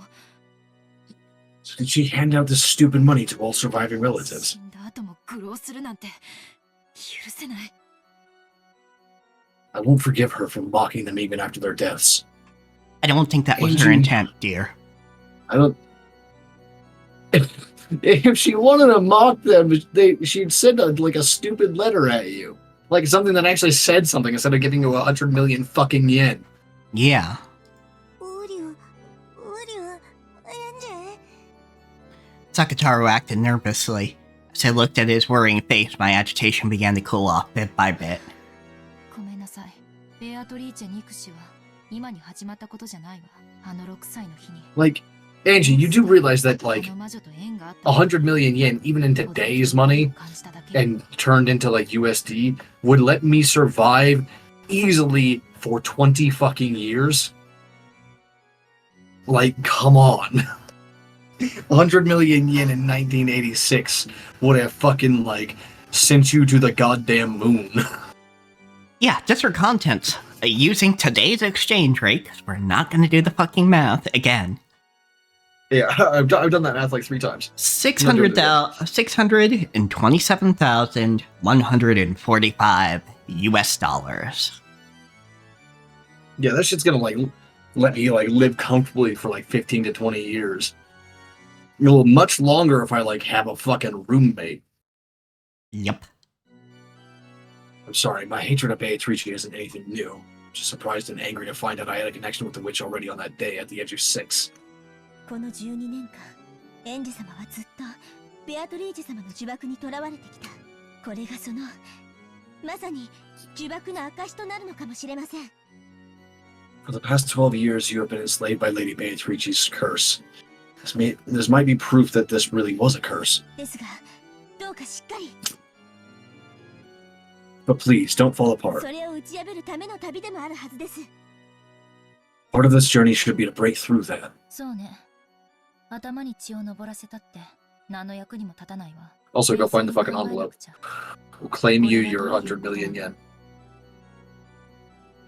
So did she hand out this stupid money to all surviving relatives? 死んだ後も愚弄するなんて許せない。 I won't forgive her for mocking them even after their deaths. I don't think that was her Angie. intent, dear. I don't... If she wanted to mock them, she'd send like a stupid letter at you. Like something that actually said something instead of giving you 100 million fucking yen. Yeah. うりゅう、園児 Sakataro acted nervously. As I looked at his worrying face, my agitation began to cool off bit by bit. ごめんなさい。ベアトリーチェ憎しは今に始まったことじゃないわ。あの6歳の日に。 Like, Angie, you do realize that, like, この魔女と縁があった。 100 million yen, even in today's money, and turned into, like, USD, would let me survive easily for 20 fucking years? Like, come on. 100 million yen in 1986 would have fucking, like, sent you to the goddamn moon. Yeah, just for contents. Using today's exchange rate, because we're not going to do the fucking math again. Yeah, I've done that math like 3 times. 627,145 US dollars. Yeah, that shit's gonna, like, let me, like, live comfortably for, like, 15 to 20 years. A little much longer if I, like, have a fucking roommate. Yep. I'm sorry, my hatred of Beatrice isn't anything new. I'm just surprised and angry to find out I had a connection with the witch already on that day at the age of 6. この12年間、園児様はずっとベアトリーチェ様の呪縛にとらわれてきた。これがその、まさに呪縛の証となるのかもしれません。For the past 12 years, you have been enslaved by Lady Beatrice's curse. This might be proof that this really was a curse. ですが、どうかしっかり。 But please, don't fall apart. それを打ち破るための旅でもあるはずです。 Part of this journey should be to break through that. そうね。頭に血を上らせたって何の役にも立たないわ。 Also, go find the fucking envelope. We'll claim you your 100 million yen.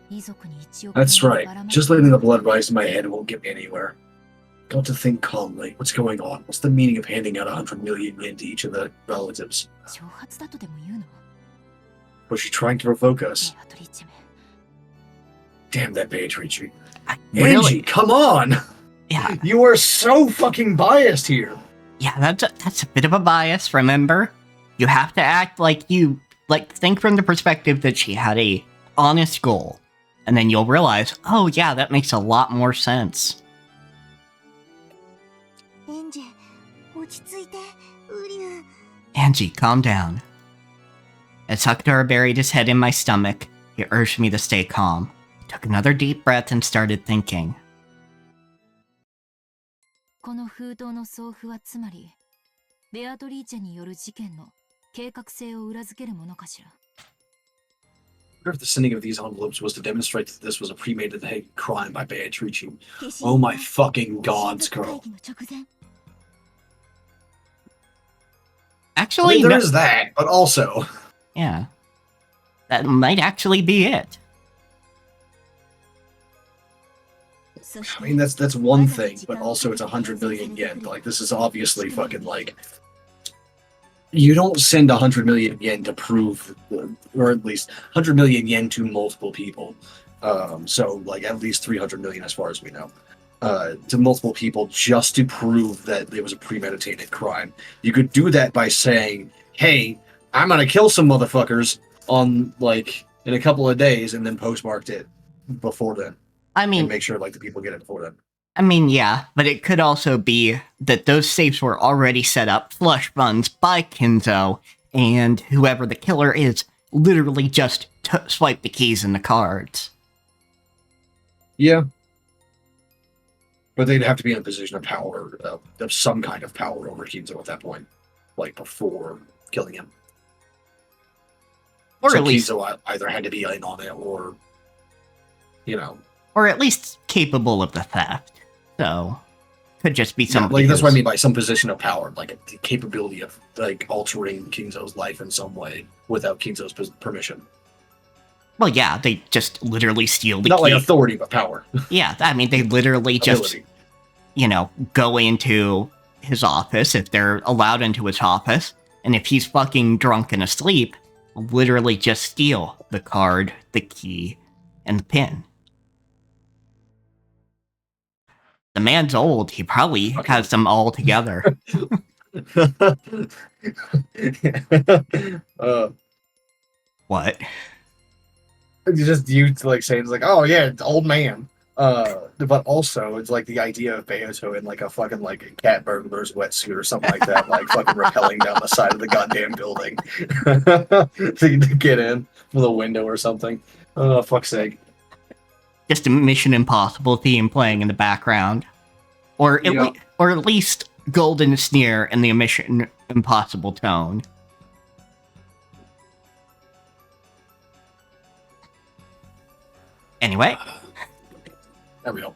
遺族に1億 That's right. Just letting the blood rise to my head won't get me anywhere. Got to think calmly. What's going on? What's the meaning of handing out 100 million yen to each of the relatives? 挑発だとでも言うの？ Was she trying to provoke ベ us? アトリーチェめ。 Damn that Beatrice. Really? Angie, come on! Yeah, You are so fucking biased here. yeah, that's a bit of a bias, remember? You have to act like you, think from the perspective that she had a honest goal. And then you'll realize, oh yeah, that makes a lot more sense. エンジェ、落ち着いて、ウリュウ。 Angie, calm down. As Sakura buried his head in my stomach, he urged me to stay calm. I took another deep breath and started thinking. この封筒の送付はつまり、ベアトリーチェによる事件の計画性を裏付けるものかしら。 I wonder if the sending of these envelopes was to demonstrate that this was a premeditated crime by Beatrice. Oh my fucking gods, girl. I Actually, mean, no- there's that, but also... yeah. That might actually be it. I mean, that's one thing, but also it's 100 million yen. Like, this is obviously fucking, like... You don't send 100 million yen to prove, or at least 100 million yen to multiple people. So, like, at least 300 million as far as we know. To multiple people just to prove that it was a premeditated crime. You could do that by saying, hey, I'm gonna kill some motherfuckers on, like, in a couple of days, and then postmarked it before then. I And mean, make sure, like, the people get it before then. yeah, but it could also be that those safes were already set up, flush funds by Kinzo, and whoever the killer is literally just swipe the keys in the cards. Yeah. But they'd have to be in a position of power, of some kind of power over Kinzo at that point. Like, before killing him. Or So at least, Kinzo either had to be in on it, or, you know. or at least capable of the theft. So, could just be Yeah, somebody. like, that's what I who's- mean by some position of power. Like, the capability of, like, altering Kinzo's life in some way without Kinzo's permission. Well, yeah, they just literally steal the Not key. like authority, but power. Yeah, I mean, they literally just, Ability. go into his office if they're allowed into his office, and if he's fucking drunk and asleep, literally just steal the card, the key, and the pin. The man's old, he probably has them all together. What? Just you like saying it's like, oh yeah, it's old man. But also it's like the idea of Beato in like a fucking like a cat burglar's wetsuit or something like that, like fucking rappelling down the side of the goddamn building to get in from the window or something. Oh fuck's sake. Just a Mission Impossible theme playing in the background. Or Yeah. or at least Golden Sneer in the Mission Impossible tone. Anyway, There we go.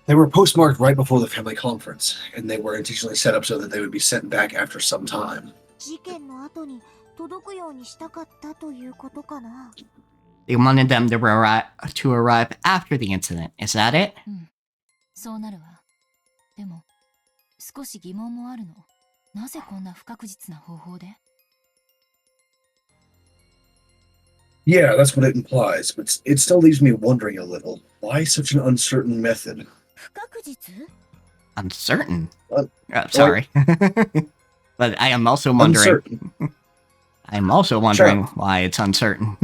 They were postmarked right before the family conference, and they were intentionally set up so that they would be sent back after some time. 事件の後に届くようにしたかったということかな。 they wanted them to arrive after the incident. Is that it? そうなるわ。でも、少し疑問もあるの。なぜこんな不確実な方法で？ Yeah, that's what it implies, but it still leaves me wondering a little. Why such an uncertain method? 不確実？ Uncertain. Uh, Sorry. But I am also wondering. Uncertain. I'm also wondering why it's uncertain.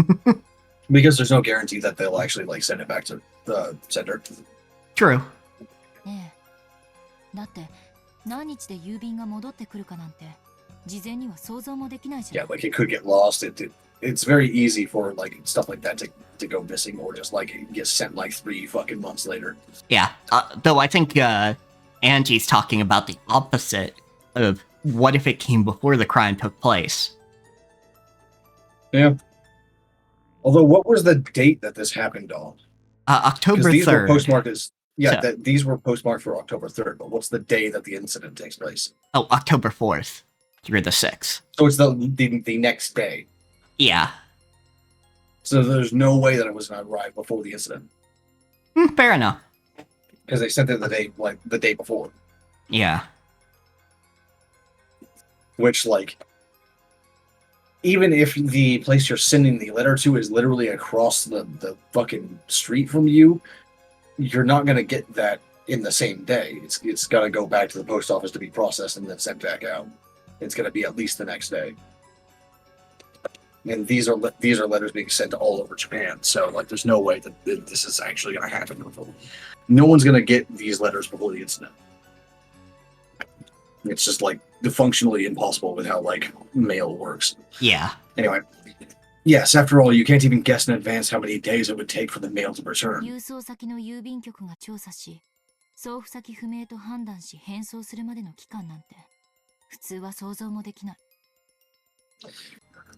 Because there's no guarantee that they'll actually like send it back to the sender. True. ねえ。だって、何日で郵便が戻ってくるかなんて、事前には想像もできないじゃ Yeah, ん。 like it could get lost. It's very easy for like stuff like that to go missing or just like it gets sent like 3 fucking months later. Yeah. Though I think Angie's talking about the opposite of what if it came before the crime took place. Yeah. Although, what was the date that this happened on? October Because these 3rd. were postmarked as So- these were postmarked for October 3rd. But what's the day that the incident takes place? Oh, October 4th through the 6th. So it's the next day. Yeah. So there's no way that it was going to arrive before the incident. Fair enough. because they sent it the day before. Yeah. Which, like, even if the place you're sending the letter to is literally across the fucking street from you, you're not going to get that in the same day. It's got to go back to the post office to be processed and then sent back out. It's going to be at least the next day. And these are letters being sent all over Japan. So, like, there's no way that this is actually going to happen. No one's going to get these letters before the incident. It's just, like, functionally impossible with how, like, mail works. Yeah. Anyway, yes, after all, you can't even guess in advance how many days it would take for the mail to return. 郵送先の郵便局が調査し、送付先不明と判断し返送するまでの期間なんて普通は想像もできない。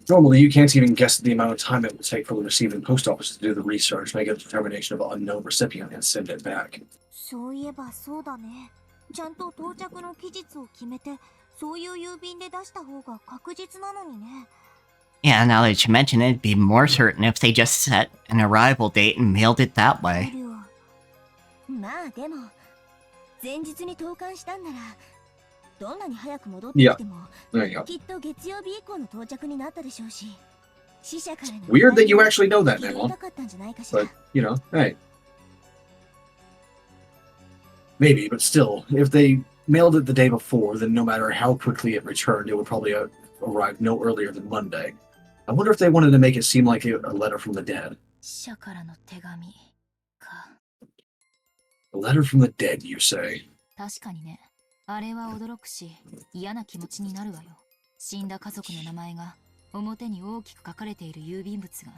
Normally, you can't even guess the amount of time it will take for the receiving post office to do the research, make a determination of an unknown recipient, and send it back. そういえばそうだね。ちゃんと到着の期日を決めて、そういう郵便で出した方が確実なのにね。Yeah, now that you mention it, it'd be more certain if they just set an arrival date and mailed it that way. まあでも、前日に投函したんなら、どんなに早く戻ってきても、きっと月曜日以降の到着になったでしょうし。死者からの Weird that you actually know that, Nemo. But, you know, hey. Maybe, but still, if they mailed it the day before, then no matter how quickly it returned, it would probably arrive no earlier than Monday. I wonder if they wanted to make it seem like a letter from the dead. 死者からの手紙か。A letter from the dead, you say? 確かにね。あれは驚くし、嫌な気持ちになるわよ。死んだ家族の名前が表に大きく書かれている郵便物が。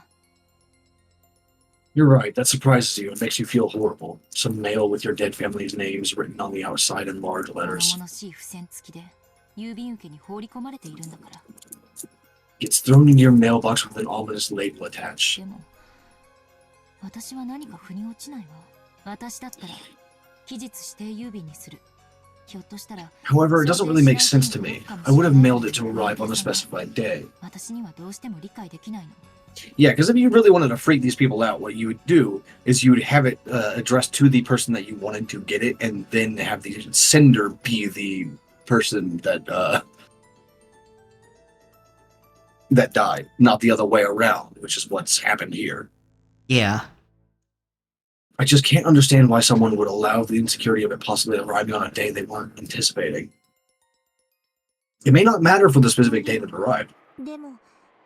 You're right, that surprises you. It makes you feel horrible. Some mail with your dead family's names written on the outside in large letters. 物々しい付箋付きで郵便受けに放り込まれているんだから。Gets thrown into your mailbox with an ominous label attached. でも、私は何か腑に落ちないわ。私だったら、期日指定郵便にする。ひょっとしたら、 However, it doesn't really make sense to me. I would have mailed it to arrive on a specified day. 私にはどうしても理解できないの。Yeah, because if you really wanted to freak these people out, what you would do is you would have it addressed to the person that you wanted to get it, and then have the sender be the person that that died, not the other way around, which is what's happened here. Yeah. I just can't understand why someone would allow the insecurity of it possibly arriving on a day they weren't anticipating. It may not matter for the specific day that arrived. でも、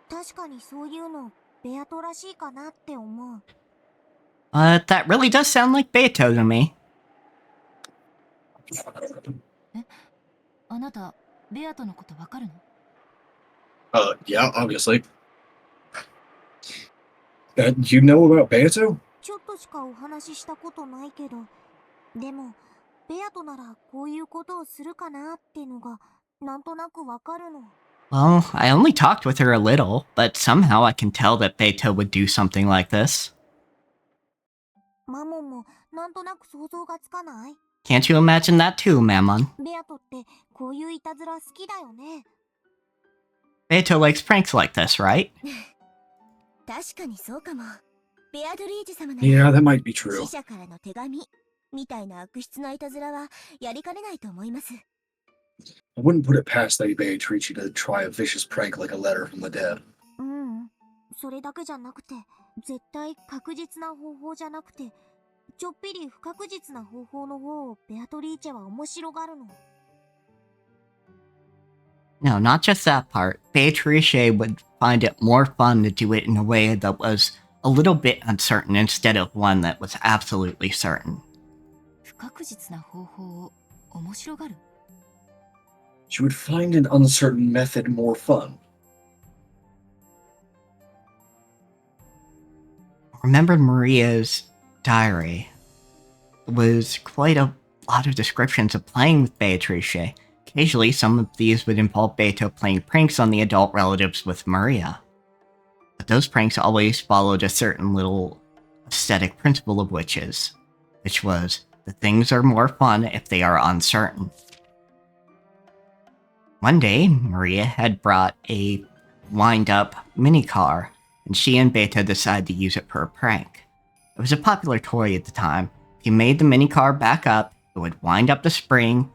確かにそういうの、ベアトらしいかなって思う。That really does sound like Beto to me. え、あなた、ベアトのことわかるの？ Yeah, obviously. You know about Beto? ちょっとしかお話ししたことないけど、でも、ベアトならこういうことをするかなってのが、なんとなくわかるの。Well, I only talked with her a little, but somehow I can tell that Beto would do something like this. マモンもなんとなく想像がつかない？ Can't you imagine that too, Mammon? ベアトってこういういたずら好きだよね。Beto likes pranks like this, right? 確かにそうかも。ベアドリージ様な Yeah, that might be true. 死者からの手紙みたいな悪質ないたずらはやりかねないと思います。I wouldn't put it past Lady Beatrice to try a vicious prank like a letter from the dead. それだけじゃなくて、絶対確実な方法じゃなくて、ちょっぴり不確実な方法の方をベアトリーチェは面白がるの。No, not just that part. Beatrice would find it more fun to do it in a way that was a little bit uncertain instead of one that was absolutely certain. 不確実な方法を面白がる？ She would find an uncertain method more fun. Remember Maria's diary? It was quite a lot of descriptions of playing with Beatrice. Occasionally, some of these would involve Beto playing pranks on the adult relatives with Maria. But those pranks always followed a certain little aesthetic principle of witches, which was that things are more fun if they are uncertain. One day, Maria had brought a wind-up minicar, and she and Beto decided to use it for a prank. It was a popular toy at the time, If you made the minicar back up, it would wind up the spring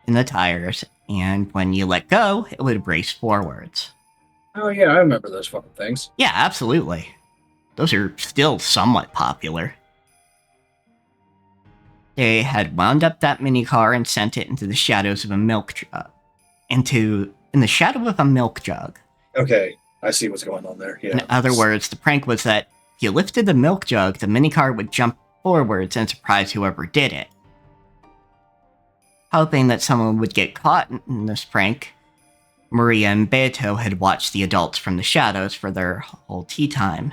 in the tires, and when you let go, it would race forwards. Oh yeah, I remember those fucking things. Yeah, absolutely. Those are still somewhat popular. They had wound up that minicar and sent it into the shadows of a milk jug. In the shadow of a milk jug. Okay, I see what's going on there. Yeah. In other words, the prank was that if you lifted the milk jug, the minicar would jump forwards and surprise whoever did it. Hoping that someone would get caught in this prank, Maria and Beto had watched the adults from the shadows for their whole tea time.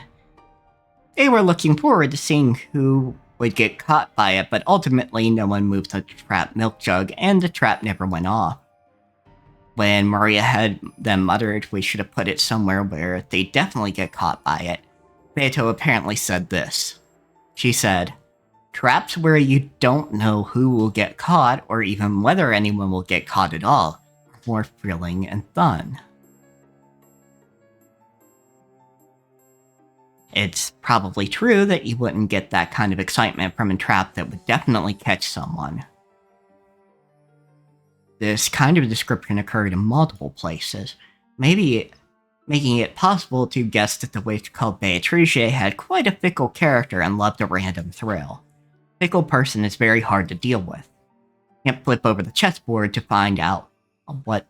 They were looking forward to seeing who would get caught by it, but ultimately no one moved the trap milk jug, and the trap never went off. When Maria had them muttered we should have put it somewhere where they'd definitely get caught by it, Beto apparently said this. She said, "Traps where you don't know who will get caught, or even whether anyone will get caught at all, are more thrilling and fun." It's probably true that you wouldn't get that kind of excitement from a trap that would definitely catch someone. This kind of description occurred in multiple places, maybe making it possible to guess that the witch called Beatrice had quite a fickle character and loved a random thrill. Fickle person is very hard to deal with. Can't flip over the chessboard to find out what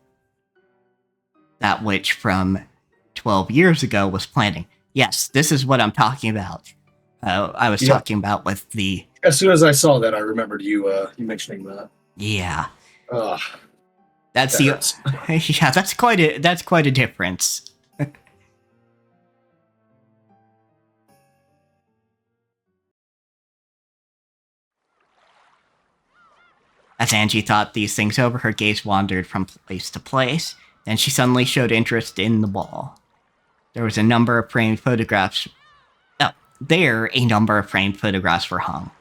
that witch from 12 years ago was planning. Yes, this is what I'm talking about. I was talking about with the... As soon as I saw that, I remembered you mentioning that. Yeah. Ugh. That's yeah, that's quite a difference. As Angie thought these things over, her gaze wandered from place to place, then she suddenly showed interest in the wall. There was a number of framed photographs. A number of framed photographs were hung.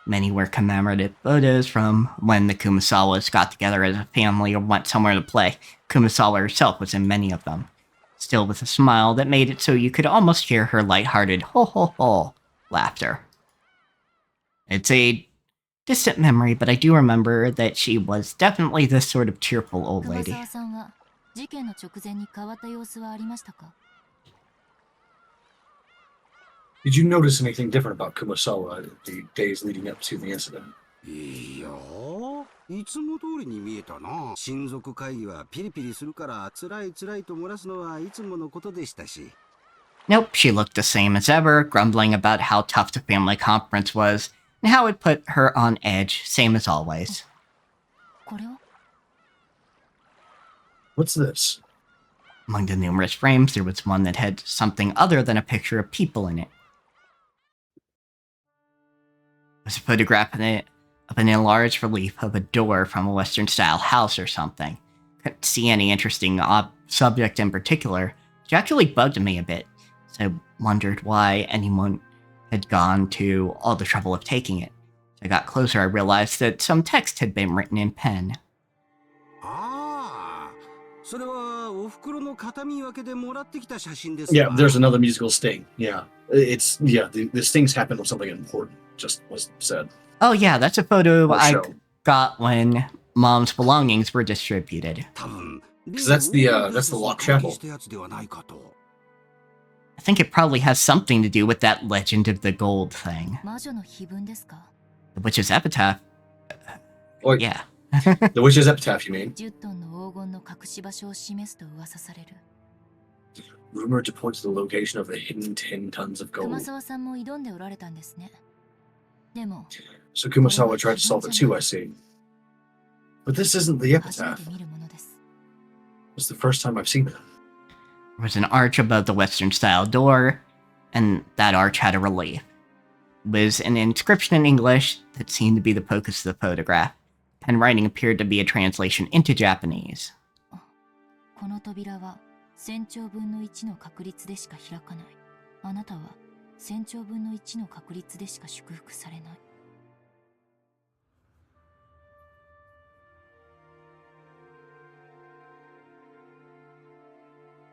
Many were commemorative photos from when the Kumasawas got together as a family or went somewhere to play. Kumasawa herself was in many of them, still with a smile that made it so you could almost hear her light-hearted ho-ho-ho laughter. It's a distant memory, but I do remember that she was definitely this sort of cheerful old lady. Did you notice anything different about Kumasawa the days leading up to the incident? いやいつも通りに見えたな。親族会議はピリピリするから辛い辛いと漏らすのはいつものことでしたし。 Nope, she looked the same as ever, grumbling about how tough the family conference was, and how it put her on edge, same as always. What's this? Among the numerous frames, there was one that had something other than a picture of people in it. It was a photograph of an enlarged relief of a door from a Western-style house or something. Couldn't see any interesting subject in particular, which actually bugged me a bit, so I wondered why anyone had gone to all the trouble of taking it. As I got closer, I realized that some text had been written in pen. Yeah, there's another musical sting. Yeah. The stings happened when something important just was said. Oh yeah, that's a photo I got when Mom's belongings were distributed. Because that's the lock chapel. I think it probably has something to do with that legend of the gold thing. The witch's epitaph. Yeah. The witch's epitaph, you mean? Rumored to point to the location of the hidden 10 tons of gold. So Kumasawa tried to solve it too, I see. But this isn't the epitaph. It's the first time I've seen it. There was an arch above the Western-style door, and that arch had a relief. It was an inscription in English that seemed to be the focus of the photograph. Pen writing appeared to be a translation into Japanese.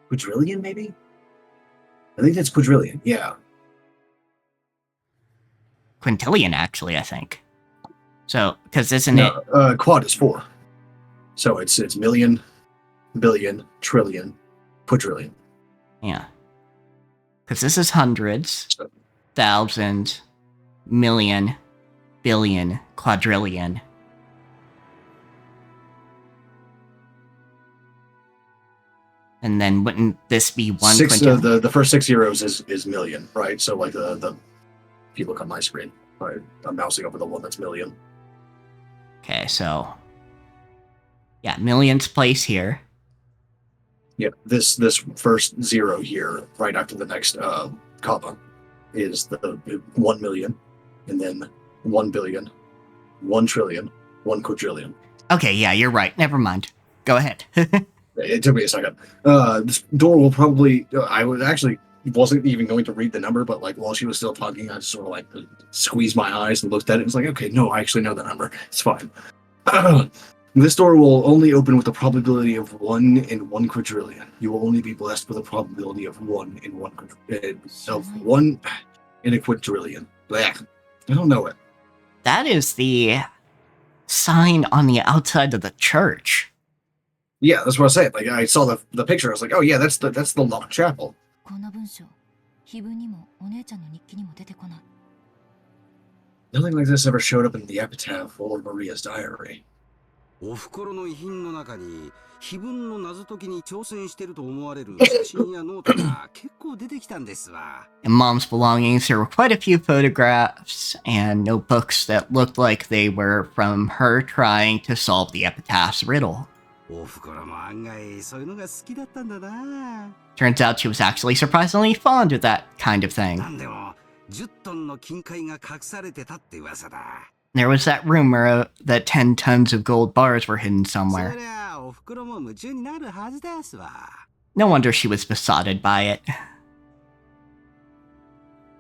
Quadrillion, maybe? I think that's quadrillion, yeah. Quintillion, actually, I think. So, because isn't it? Quad is 4. So it's million, billion, trillion, quadrillion. Yeah. Because this is hundreds, So, thousand, million, billion, quadrillion. And then wouldn't this be one quintillion? the first 6 zeros is million, right? So like the if you look on my screen, right, I'm mousing over the one that's million. Okay, so yeah, millions place here. Yeah, this first 0 here, right after the next comma, is the 1 million, and then 1 billion, 1 trillion, 1 quadrillion. Okay, yeah, you're right. Never mind. Go ahead. It took me a second. This door will probably. I was actually wasn't even going to read the number, but like while she was still talking, I just sort of like squeezed my eyes and looked at it. It's like, okay, no, I actually know the number. It's fine. This door will only open with a probability of 1 in 1 quadrillion. You will only be blessed with a probability of 1 in 1 of 1 in a quadrillion. Blech. I don't know it. That is the sign on the outside of the church. Yeah, that's what I said. Like I saw the picture. I was like, oh yeah, that's the locked chapel. こんな文章、碑文にもお姉ちゃんの日記にも出てこない。 Nothing like this ever showed up in the epitaph or Maria's diary. お袋の遺品の中に碑文の謎解きに挑戦してると思われる写真やノートが結構出てきたんですわ。 In Mom's belongings, there were quite a few photographs and notebooks that looked like they were from her trying to solve the epitaph's riddle. お袋も案外そういうのが好きだったんだな。 Turns out she was actually surprisingly fond of that kind of thing. なんでも10トンの金塊が隠されてたって噂だ。 There was that rumor that 10 tons of gold bars were hidden somewhere. そりゃお袋も夢中になるはずですわ。 No wonder she was besotted by it.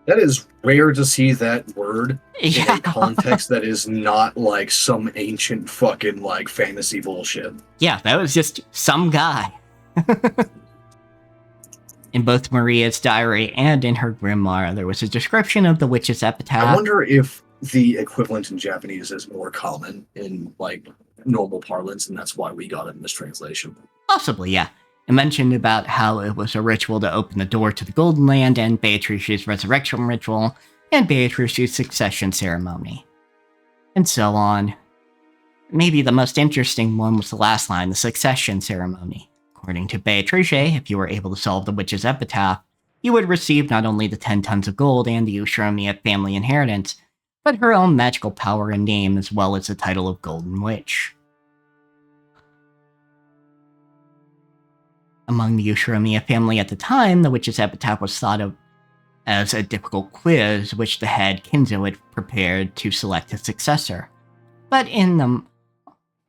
That is rare to see that word in Yeah. a context that is not like some ancient fucking like fantasy bullshit. Yeah, that was just some guy. In both Maria's diary and in her grimoire, there was a description of the witch's epitaph. I wonder if the equivalent in Japanese is more common in like normal parlance, and that's why we got it in this translation. Possibly, yeah. It mentioned about how it was a ritual to open the door to the Golden Land, and Beatrice's resurrection ritual, and Beatrice's succession ceremony. And so on. Maybe the most interesting one was the last line, the succession ceremony. According to Beatrice, if you were able to solve the witch's epitaph, you would receive not only the 10 tons of gold and the Ushiromiya family inheritance, but her own magical power and name, as well as the title of Golden Witch. Among the Ushiromiya family at the time, the witch's epitaph was thought of as a difficult quiz which the head Kinzo had prepared to select a successor. But in the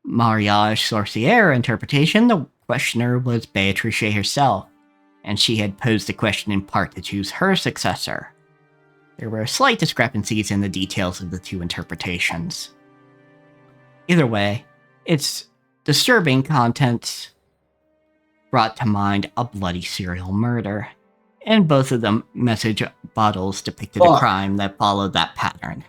Mariage Sorcière interpretation, the questioner was Beatrice herself, and she had posed the question in part to choose her successor. There were slight discrepancies in the details of the two interpretations. Either way, its disturbing contents brought to mind a bloody serial murder, and both of the message bottles depicted a crime that followed that pattern.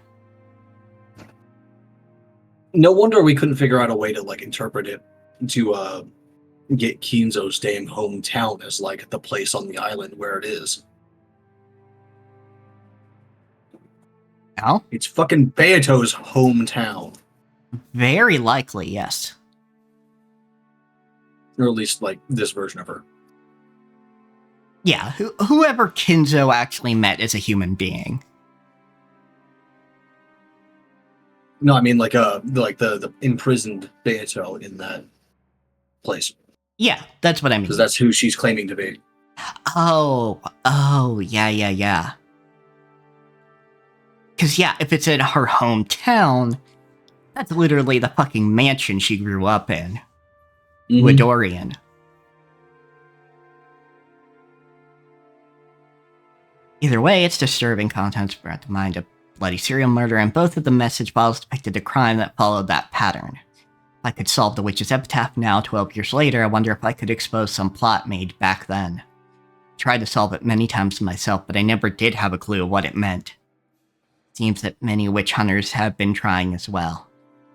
No wonder we couldn't figure out a way to like interpret it to get Kinzo's damn hometown as like the place on the island where it is. Well, It's fucking Beato's hometown. very likely, yes. Or at least like this version of her. Yeah, whoever Kinzo actually met as a human being. No, I mean like the imprisoned Beato in that place. Yeah, that's what I mean. Because that's who she's claiming to be. Oh, yeah. Because, yeah, if it's in her hometown, that's literally the fucking mansion she grew up in. Widorian. Either way, its disturbing contents brought to mind a bloody serial murder, and both of the message bottles depicted a crime that followed that pattern. If I could solve the witch's epitaph now, 12 years later, I wonder if I could expose some plot made back then. I tried to solve it many times myself, but I never did have a clue what it meant. Seems that many witch hunters have been trying as well.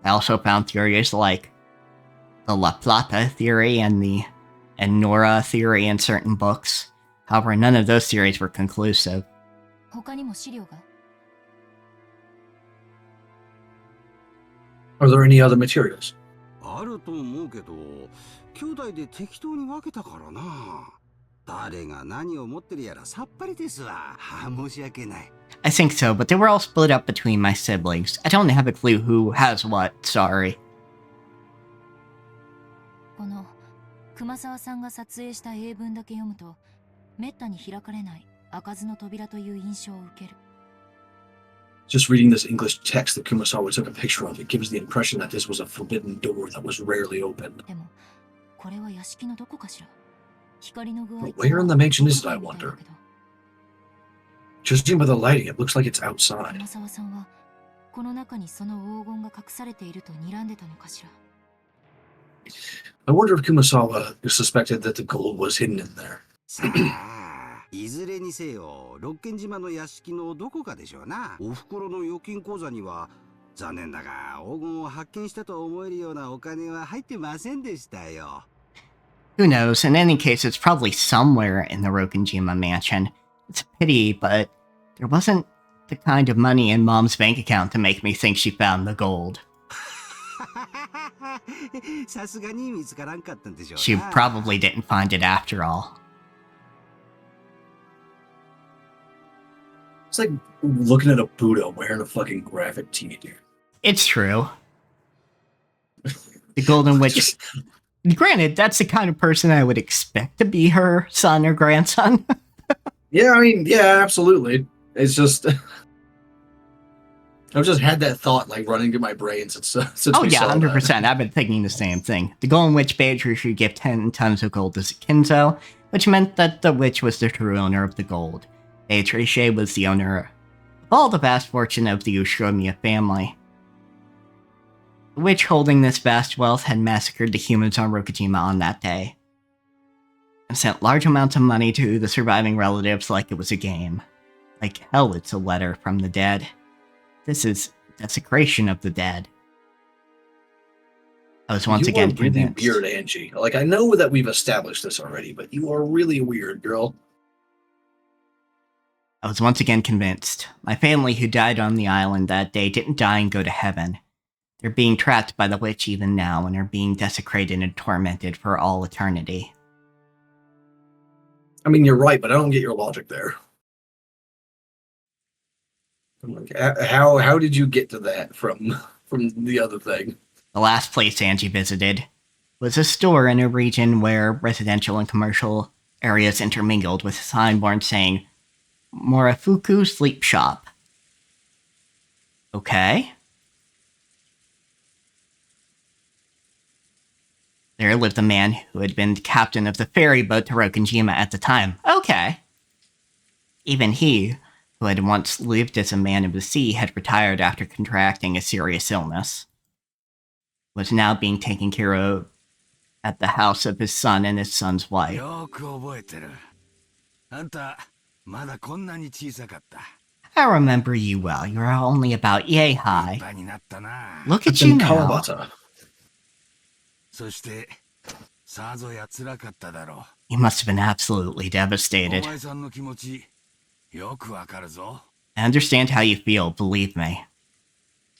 I also found theories like the La Plata theory and the Nora theory in certain books. However, none of those theories were conclusive. 他にも資料が Are there any other materials? あると思うけど、兄弟で適当に分けたからな。誰が何を持ってるやらさっぱりですわ。申し訳ない。I think so, but they were all split up between my siblings. I don't have a clue who has what, sorry. この熊沢さんが撮影した英文だけ読むと、めったに開かれない開かずの扉という印象を受ける。 Just reading this English text that Kumasawa took a picture of, it gives the impression that this was a forbidden door that was rarely opened. でもこれは屋敷のどこかしら。光の具合 But where in the mansion is it, I wonder? Judging by the lighting, it looks like it's outside. 熊沢さんはこの中にその黄金が隠されていると睨んでたのかしら。 I wonder if Kumasawa suspected that the gold was hidden in there. さあ、いずれにせよ、六軒島の屋敷のどこかでしょうな。お袋の預金口座には、残念だが黄金を発見したと思えるようなお金は入ってませんでしたよ。 Who knows? In any case, it's probably somewhere in the Rokenjima mansion. It's a pity, but there wasn't the kind of money in Mom's bank account to make me think she found the gold. さすがに見つからんかったんでしょうな。 She probably didn't find it after all. It's like looking at a Buddha wearing a fucking graphic tee, dude. It's true. The Golden Witch. Granted, that's the kind of person I would expect to be her son or grandson. Yeah, I mean, yeah, absolutely. It's just I've just had that thought like running through my brain since Oh we yeah, saw 100%. that. I've been thinking the same thing. The Golden Witch bade her she give 10 tons of gold to Kinzo, which meant that the witch was the true owner of the gold. Beatrice was the owner of all the vast fortune of the Ushiromiya family. The witch holding this vast wealth had massacred the humans on Rokujima on that day, and sent large amounts of money to the surviving relatives like it was a game. Like hell, it's a letter from the dead. This is desecration of the dead. I was once you again are really convinced. weird, Angie. Like, I know that we've established this already, but you are really weird, girl. I was once again convinced. My family who died on the island that day didn't die and go to heaven. They're being trapped by the witch even now and are being desecrated and tormented for all eternity. I mean, you're right, but I don't get your logic there. I'm like, how did you get to that from the other thing? The last place Angie visited was a store in a region where residential and commercial areas intermingled with a signboard saying, Morafuku Sleep Shop. Okay. There lived a man who had been the captain of the ferry boat to Rokenjima at the time. Okay. Even he, who had once lived as a man of the sea, had retired after contracting a serious illness. Was now being taken care of at the house of his son and his son's wife. よく覚えてる。あんた、まだこんなに小さかった。 I remember you well. You were only about yay 立 high. 派になったな。 Look at It's you in now. Kawabata. そして、さぞや辛かっただろ You must have been absolutely う。お devastated. 前さんの気持ち、よくわかるぞ。 I understand how you feel, believe me.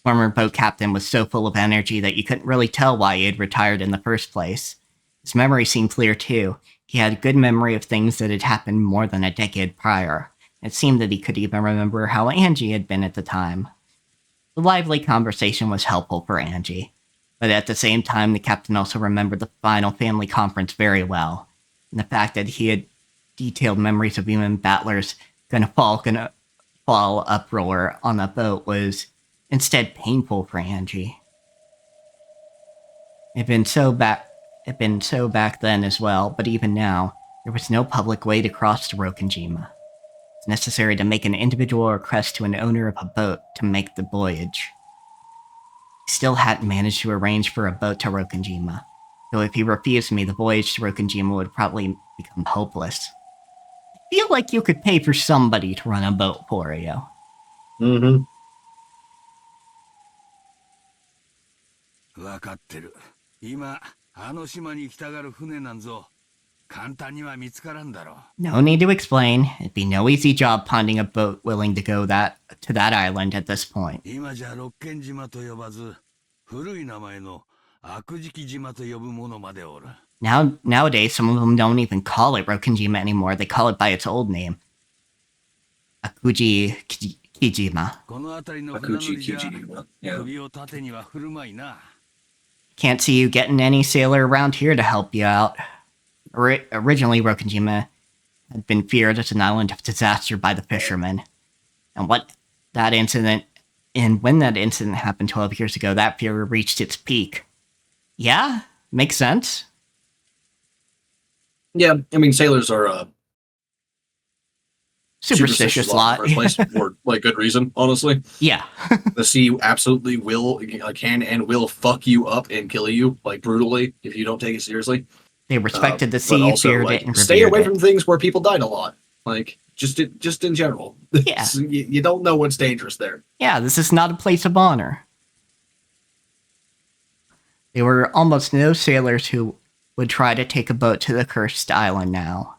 Former boat captain was so full of energy that you couldn't really tell why he had retired in the first place. His memory seemed clear too. He had a good memory of things that had happened more than a decade prior. It seemed that he could even remember how Angie had been at the time. The lively conversation was helpful for Angie, but at the same time the captain also remembered the final family conference very well, and the fact that he had detailed memories of human battlers gonna fall uproar on a boat was instead painful for Angie. It had been so back then as well, but even now, there was no public way to cross to Rokenjima. It's necessary to make an individual request to an owner of a boat to make the voyage. He still hadn't managed to arrange for a boat to Rokenjima, though if he refused me, the voyage to Rokenjima would probably become hopeless. I feel like you could pay for somebody to run a boat for you. Mm-hmm. わかってる。今、あの島に行きたがる船なんぞ、簡単には見つからんだろう。 No need to explain. It'd be no easy job finding a boat willing to go to that island at this point. 今じゃ六軒島と呼ばず、古い名前の悪食島と呼ぶものまでおる。Nowadays, some of them don't even call it Rokenjima anymore. They call it by its old name. Akuji Kijima. この辺りの船乗りじゃ Yeah. 首を縦には振るまいな。 Can't see you getting any sailor around here to help you out. Originally, Rokenjima had been feared as an island of disaster by the fishermen. And when that incident happened 12 years ago, that fear reached its peak. Yeah, makes sense. Yeah, I mean, sailors are Superstitious lot. in the first place, for like good reason, honestly. Yeah. The sea absolutely can and will fuck you up and kill you, like, brutally, if you don't take it seriously. They respected the But sea, also, feared like, it, and stay revered away it. from things where people died a lot. Like, just in general. Yeah. You don't know what's dangerous there. Yeah, this is not a place of honor. There were almost no sailors who would try to take a boat to the cursed island now.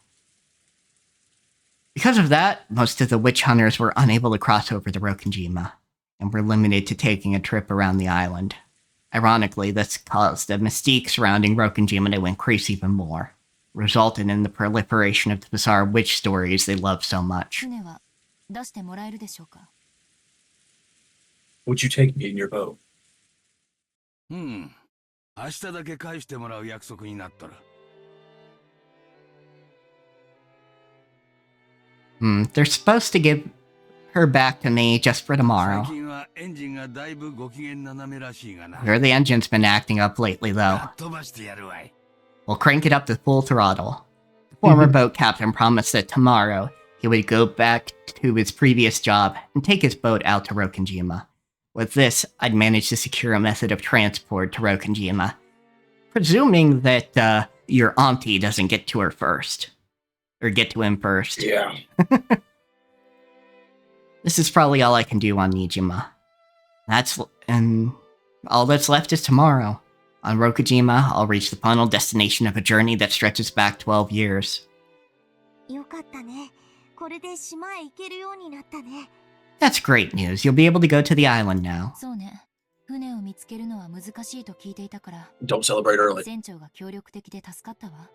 Because of that, most of the witch hunters were unable to cross over the Rokenjima, and were limited to taking a trip around the island. Ironically, this caused the mystique surrounding Rokenjima to increase even more, resulting in the proliferation of the bizarre witch stories they love so much. 船は出してもらえるでしょうか？ Would you take me in your boat? 明日だけ返してもらう約束になっとる。 They're supposed to give her back to me just for tomorrow. 最近はエンジンがだいぶご機嫌斜めらしいがな。 Where the engine's been acting up lately, though. 飛ばしてやるわい。 We'll crank it up to full throttle. The former boat captain promised that tomorrow he would go back to his previous job and take his boat out to Rokenjima. With this, I'd manage to secure a method of transport to Rokenjima. Presuming that, your auntie doesn't get to her first. Or get to him first. Yeah. This is probably all I can do on Nijima. And all that's left is tomorrow. On Rokujima, I'll reach the final destination of a journey that stretches back 12 years. よかったね。これで島へ行けるようになったね。 That's great news. You'll be able to go to the island now. そうね。船を見つけるのは難しいと聞いていたから、 Don't celebrate early. 船長が協力的で助かったわ。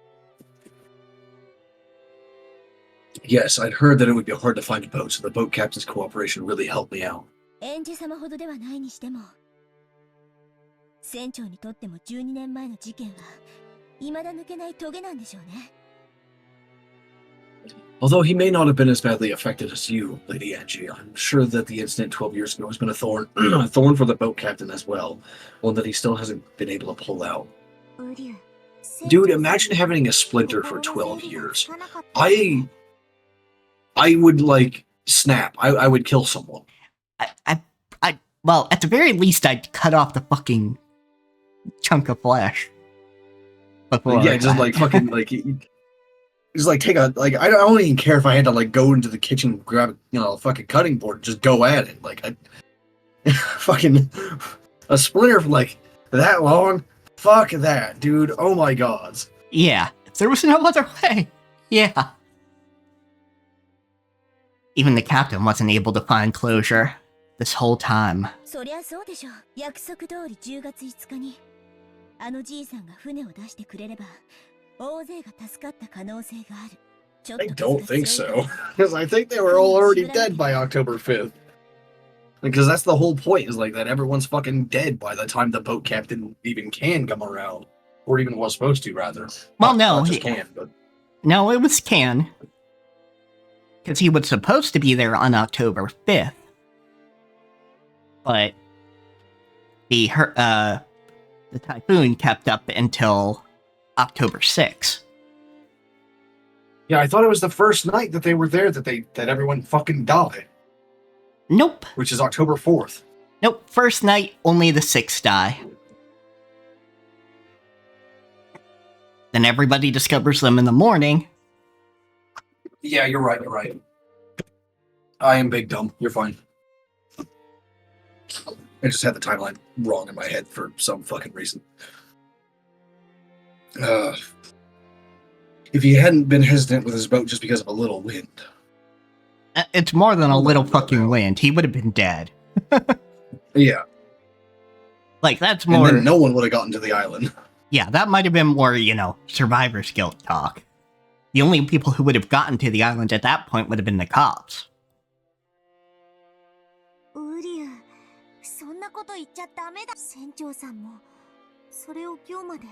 Yes, I'd heard that it would be hard to find a boat, so the boat captain's cooperation really helped me out. エンジ様ほどではないにしても、船長にとっても12年前の事件は未だ抜けないトゲなんでしょうね。 Although he may not have been as badly affected as you, Lady Angie, I'm sure that the incident 12 years ago has been a thorn, a thorn for the boat captain as well, one that he still hasn't been able to pull out. Dude, imagine having a splinter for 12 years. I would, like, snap. I would kill someone. Well, at the very least, I'd cut off the fucking chunk of flesh. Before Yeah, just, like, fucking, like... Just like take a like I don't even care if I had to like go into the kitchen, grab a fucking cutting board, and just go at it. Like fucking a splinter for like that long. Fuck that, dude. Oh my god. Yeah, if there was no other way. Yeah. Even the captain wasn't able to find closure this whole time. そりゃそうでしょ。約束通り10月5日にあのじいさんが船を出してくれれば。 大勢が助かった可能性がある。 I don't think so, because I think they were all already dead by October 5th. Because that's the whole point, is like that everyone's fucking dead by the time the boat captain even can come around, or even was supposed to, rather. Well, Not just can, but no, it was Can, because he was supposed to be there on October 5th, but the typhoon kept up until October 6th. Yeah, I thought it was the first night that they were there that everyone fucking died. Nope. Which is October 4th. Nope. First night, only the 6 die. Then everybody discovers them in the morning. Yeah, you're right. I am big dumb. You're fine. I just had the timeline wrong in my head for some fucking reason. If he hadn't been hesitant with his boat just because of a little wind. It's more than a Oh, little no, fucking no. wind. He would have been dead. Yeah. Like, that's And more... then no one would have gotten to the island. Yeah, that might have been more, survivor's guilt talk. The only people who would have gotten to the island at that point would have been the cops. ウリュウ、そんなこと言っちゃダメだ。船長さんもそれを今日まで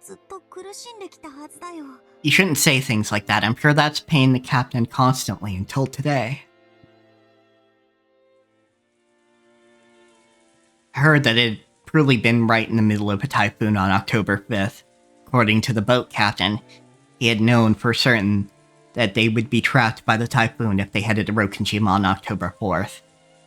ずっと苦しんできたはずだよ。 You shouldn't say things like that. I'm sure that's paying the captain constantly until today. I heard that it had truly been right in the middle of a typhoon on October 5th. According to the boat captain, he had known for certain that they would be trapped by the typhoon if they headed to Rokujima on October 4th.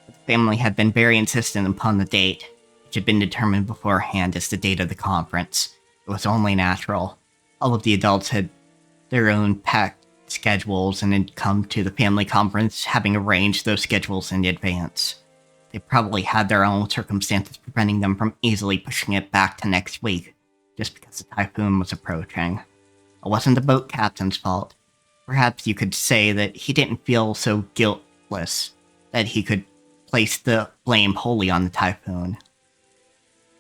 The family had been very insistent upon the date, which had been determined beforehand as the date of the conference. It was only natural. All of the adults had their own packed schedules and had come to the family conference having arranged those schedules in advance. They probably had their own circumstances preventing them from easily pushing it back to next week, just because the typhoon was approaching. It wasn't the boat captain's fault. Perhaps you could say that he didn't feel so guiltless that he could place the blame wholly on the typhoon.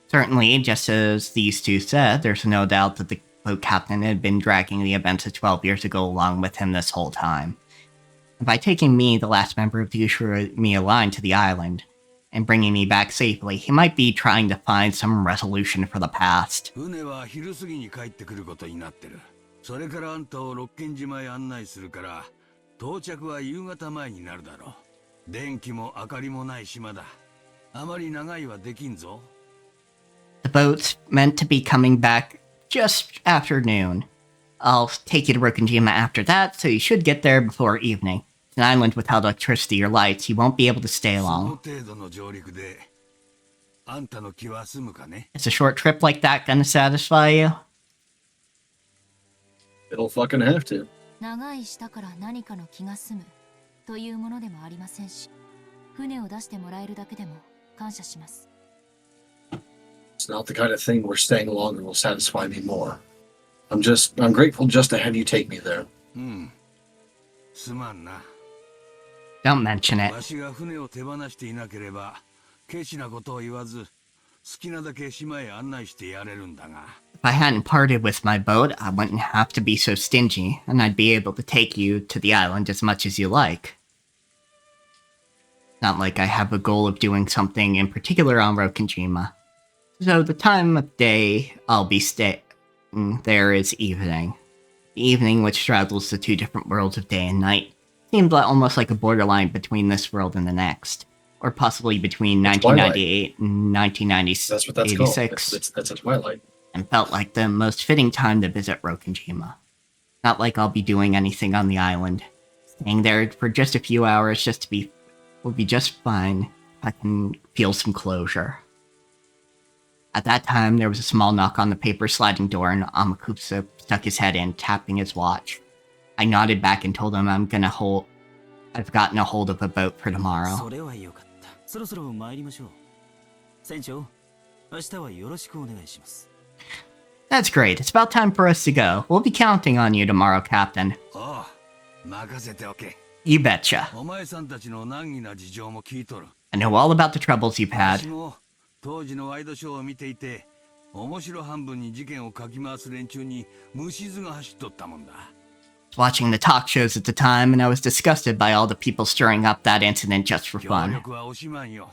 Certainly, just as these two said, there's no doubt that the boat captain had been dragging the events of 12 years ago along with him this whole time. And by taking me, the last member of the Ushiramiya line, to the island, and bringing me back safely, he might be trying to find some resolution for the past. 船は昼過ぎに帰ってくることになってる。それからあんたを六軒島へ案内するから、到着は夕方前になるだろう。電気も明かりもない島だ。あまり長いはできんぞ。The boat's meant to be coming back just after noon. I'll take you to Rokujima after that, so you should get there before evening. It's an island without electricity or lights. You won't be able to stay その long. 程度の上陸で、あんたの気は済むかね。 Is a short trip like that gonna satisfy you? It'll fucking have to. 長い舌から何かの気が済むというものでもありませんし、船を出してもらえるだけでも感謝します。 It's not the kind of thing where staying longer will satisfy me more. I'm grateful just to have you take me there. うん。すまんな。 Don't mention it. わしが船を手放していなければ、ケチなことを言わず、好きなだけ島へ案内してやれるんだが。 If I hadn't parted with my boat, I wouldn't have to be so stingy, and I'd be able to take you to the island as much as you like. Not like I have a goal of doing something in particular on Rokujima. So the time of day I'll be staying there is evening. The evening, which straddles the two different worlds of day and night, seemed almost like a borderline between this world and the next. Or possibly between It's 1998 and 1986. That's what that's called. That's a twilight. And felt like the most fitting time to visit Rokujima. Not like I'll be doing anything on the island. Staying there for just a few hours will be just fine if I can feel some closure. At that time, there was a small knock on the paper sliding door, and Amakusa stuck his head in, tapping his watch. I nodded back and told him I've gotten a hold of a boat for tomorrow. それはよかった。そろそろ参りましょう。船長、明日はよろしくお願いします。 That's great. It's about time for us to go. We'll be counting on you tomorrow, Captain. ああ、任せておけ。 You betcha. お前さんたちの難儀な事情も聞いとる。 I know all about the troubles you've 私 had. も当時のワイドショーを見ていて、面白半分に事件をかき回す連中に虫図が走っとったもんだ。 Watching the talk shows at the time, and I was disgusted by all the people stirring up that incident just for 協 fun. 力は惜しまんよ。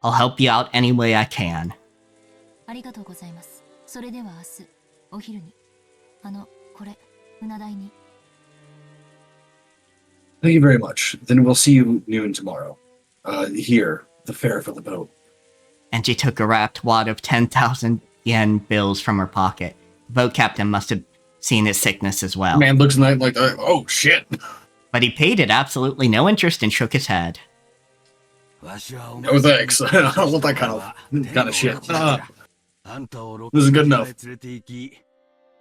I'll help you out any way I can. ありがとうございます。それでは明日、お昼に。これ、船代に。 Thank you very much. Then we'll see you noon tomorrow. Here, the fare for the boat. And she took a wrapped wad of 10,000 yen bills from her pocket. The boat captain must have seen his sickness as well. Man looks like, oh shit. But he paid it absolutely no interest and shook his head. No thanks. I don't want that kind of shit. This is good enough.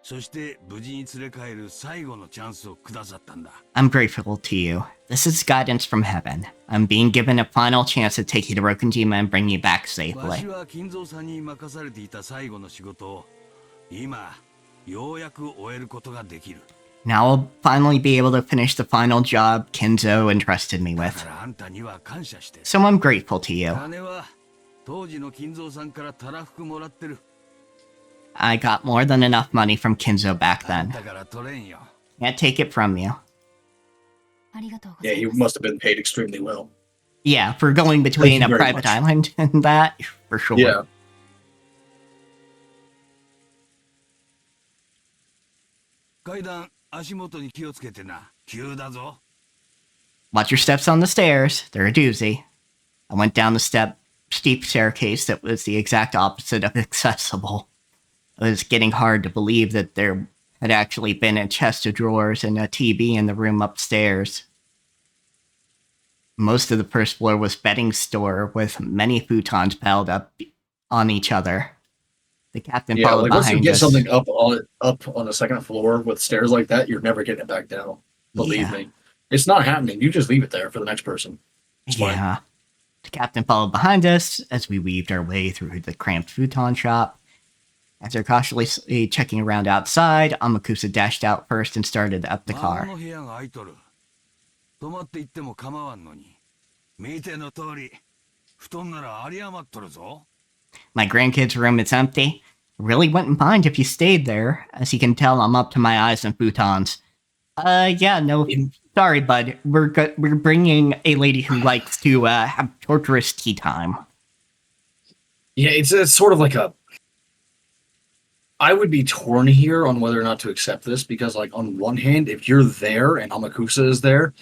そして無事に連れ帰る最後のチャンスをくださったんだ。 I'm grateful to you. This is guidance from heaven. I'm being given a final chance to take you to Rokunjima and bring you back わ safely. しは金蔵さんに任されていた最後の仕事を今ようやく終えることができる。 Now I'll finally be able to finish the final job Kenzo entrusted me だ with. からあんたには感謝して。 So I'm grateful to you. 金は当時の金蔵さんからたらふくもらってる。 I got more than enough money from Kenzo back あん then. たから取れんよ。 Can't take it from you. ありがとうござ Yeah, い he ます。 must have been paid extremely well. Yeah, for going between Thank a you very private much. island and that, for sure. Yeah. 階段足元に気をつけてな。急だぞ。 Watch your steps on the stairs. They're a doozy. I went down the steep staircase that was the exact opposite of accessible. It was getting hard to believe that there had actually been a chest of drawers and a TV in the room upstairs. Most of the first floor was bedding store with many futons piled up on each other. The captain Yeah, followed like once you behind get us. something up on the second floor with stairs like that, you're never getting it back down. Believe Yeah. me. It's not happening. You just leave it there for the next person. It's fine. Yeah. The captain followed behind us as we weaved our way through the cramped futon shop. After cautiously checking around outside, Amakusa dashed out first and started up the あ car. の部屋が空いとる。泊まって行っても構わんのに。見ての通り、布団なら有り余っとるぞ。 My grandkid's room is empty. Really wouldn't mind if you stayed there. As you can tell, I'm up to my eyes in futons. Yeah, no, sorry, bud. We're bringing a lady who likes to have torturous tea time. Yeah, it's sort of like a. I would be torn here on whether or not to accept this because, like, on one hand, if you're there and Amakusa is there,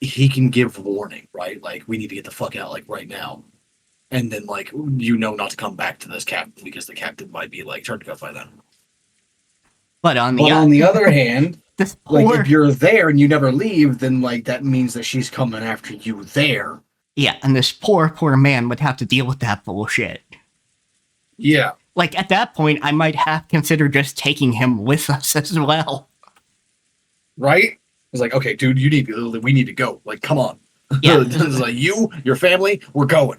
he can give warning, right? Like, we need to get the fuck out, like, right now. And then, like, you know not to come back to this captain because the captain might be, like, turned to go by then. But on But on the other hand, this like, poor, if you're there and you never leave, then, like, that means that she's coming after you there. yeah, and this poor man would have to deal with that bullshit. Yeah. Like, at that point, I might have considered just taking him with us as well. Right? It's like, okay, dude, we need to go. Like, come on. Yeah. It's like, you, your family, we're going.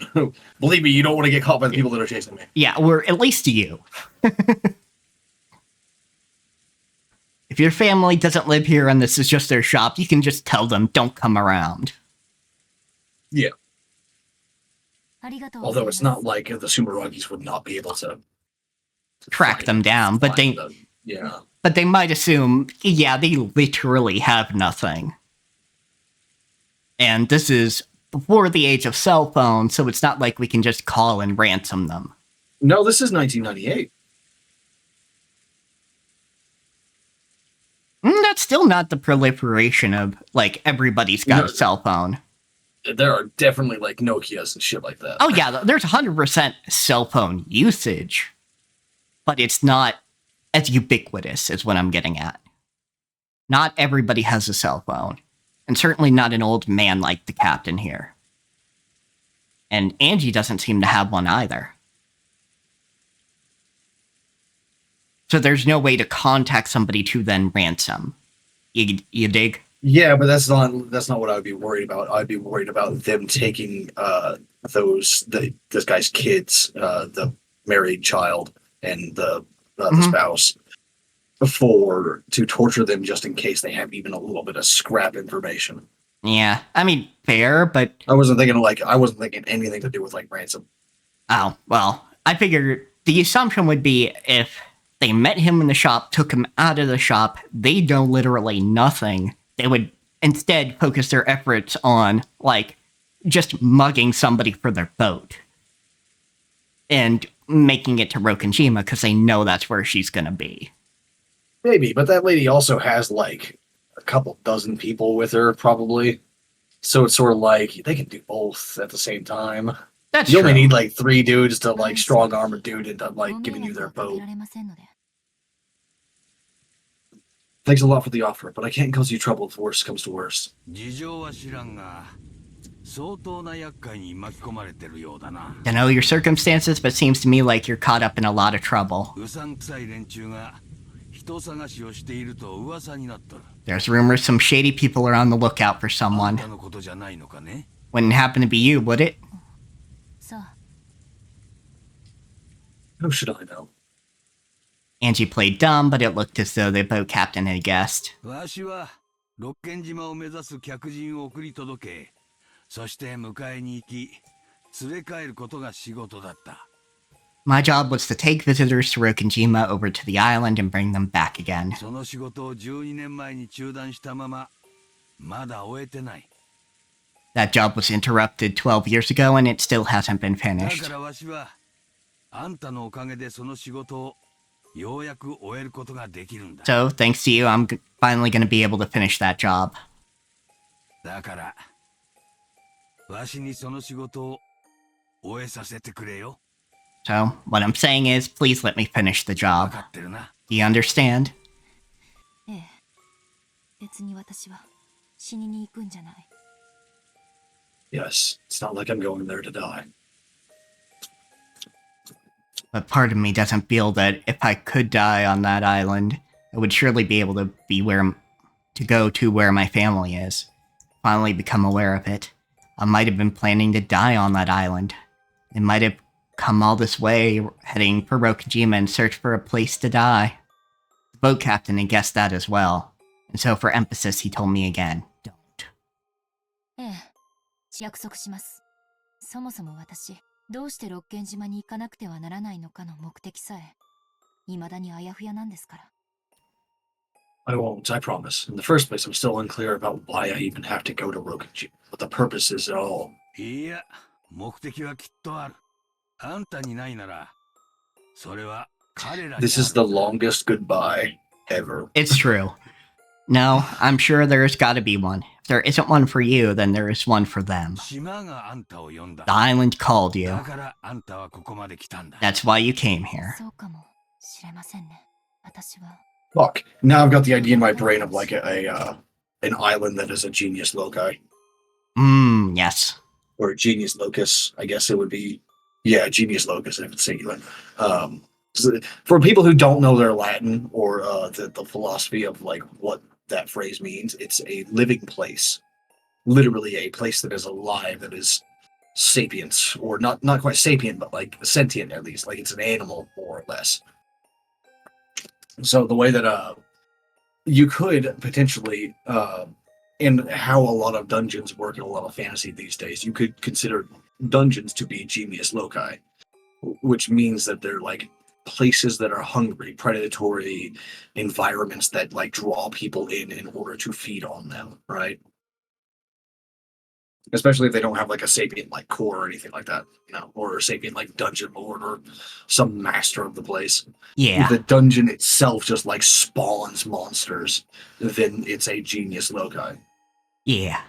Believe me, you don't want to get caught by the people that are chasing me. Yeah, or at least you. If your family doesn't live here and this is just their shop, you can just tell them, don't come around. Yeah. ありがとうござい Although ま it's す。 not like the Sumeragis would not be able to Track them down, but find them. Yeah. but they might assume, yeah, they literally have nothing. And this is before the age of cell phones, so it's not like we can just call and ransom them. No, this is 1998. That's still not the proliferation of, like, everybody's got a No. cell phone. There are definitely like Nokias and shit like that. Oh yeah, there's 100% cell phone usage, but it's not as ubiquitous is what I'm getting at. Not everybody has a cell phone, and certainly not an old man like the captain here. And Angie doesn't seem to have one either. So there's no way to contact somebody to then ransom. You dig? Yeah, but that's not what I would be worried about. I'd be worried about them taking this guy's kids, the married child and the spouse, to torture them just in case they have even a little bit of scrap information. Yeah, I mean, fair, but... I wasn't thinking anything to do with like ransom. Oh, well, I figured the assumption would be if they met him in the shop, took him out of the shop, they know literally nothing. They would instead focus their efforts on, like, just mugging somebody for their boat. And making it to Rokunjima because they know that's where she's gonna be. Maybe, but that lady also has like a couple dozen people with her, probably. So it's sort of like they can do both at the same time. That's You only true. need like 3 dudes to like strong arm a dude into like giving you their ご迷惑はかけ boat. られませんので。 Thanks a lot for the offer, but I can't cause you trouble if worse comes to worst. 事情は知らんが、相当な厄介に巻き込まれてるようだな。 Don't know your circumstances, but it seems to me like you're caught up in a lot of trouble. うさんくさい連中が一人探しをしていると噂になっとる。 There's rumors some shady people are on the lookout for あん someone. たのことじゃないのかね？ Wouldn't happen to be you, would it? そう。 How should I know? Angie played dumb, but it looked as though the boat captain had guessed. わしは六軒島を目指す客人を送り届け、そして迎えに行き、連れ帰ることが仕事だった。 My job was to take visitors to Rokenjima over to the island and bring them back again. その仕事を12年前に中断したまま、まだ終えてない。 That job was interrupted 12 years ago and it still hasn't been だ finished. からわしは、あんたのおかげでその仕事をようやく終えることができるんだ。 So, thanks to you, I'm finally going to be able to finish that job. だから、わしにその仕事を終えさせてくれよ。 So, what I'm saying is, please let me finish the わ job. かってるな。 Do you understand? ええ。別に私は死にに行くんじゃない。 Yes, it's not like I'm going there to die. But part of me doesn't feel that if I could die on that island, I would surely be able to go to where my family is. Finally become aware of it. I might have been planning to die on that island. It might have come all this way, heading for Rokujima in search for a place to die. The boat captain had guessed that as well. And so for emphasis, he told me again, don't. ええ。約束します。そもそも私、どうして六軒島に行かなくてはならないのかの目的さえ、未だにあやふやなんですから。 I won't, I promise. In the first place, I'm still unclear about why I even have to go to Rokenji, what the purpose is at all. いや、目的はきっとある。あんたにないなら、それは彼らにある。 This is the longest goodbye ever. It's true. No, I'm sure there's gotta be one. If there isn't one for you, then there is one for them. 島があんたを呼んだ。 The island called you. だからあんたはここまで来たんだ。 That's why you came here. そうかもしれませんね。私は。 Fuck. Now I've got the idea in my brain of like an island that is a genius loci. Yes. Or a genius locus, I guess it would be. Yeah, genius locus if it's singular. For people who don't know their Latin or the philosophy of like what that phrase means, it's a living place. Literally a place that is alive, that is sapient, or not quite sapient, but like sentient at least. Like it's an animal, more or less. So the way that you could potentially, and how a lot of dungeons work in a lot of fantasy these days, you could consider dungeons to be genius loci, which means that they're like places that are hungry, predatory environments that like draw people in order to feed on them, right? Especially if they don't have like a sapient like core or anything like that, you know, or a sapient like dungeon lord or some master of the place. Yeah. If the dungeon itself just like spawns monsters, then it's a genius loci. Yeah.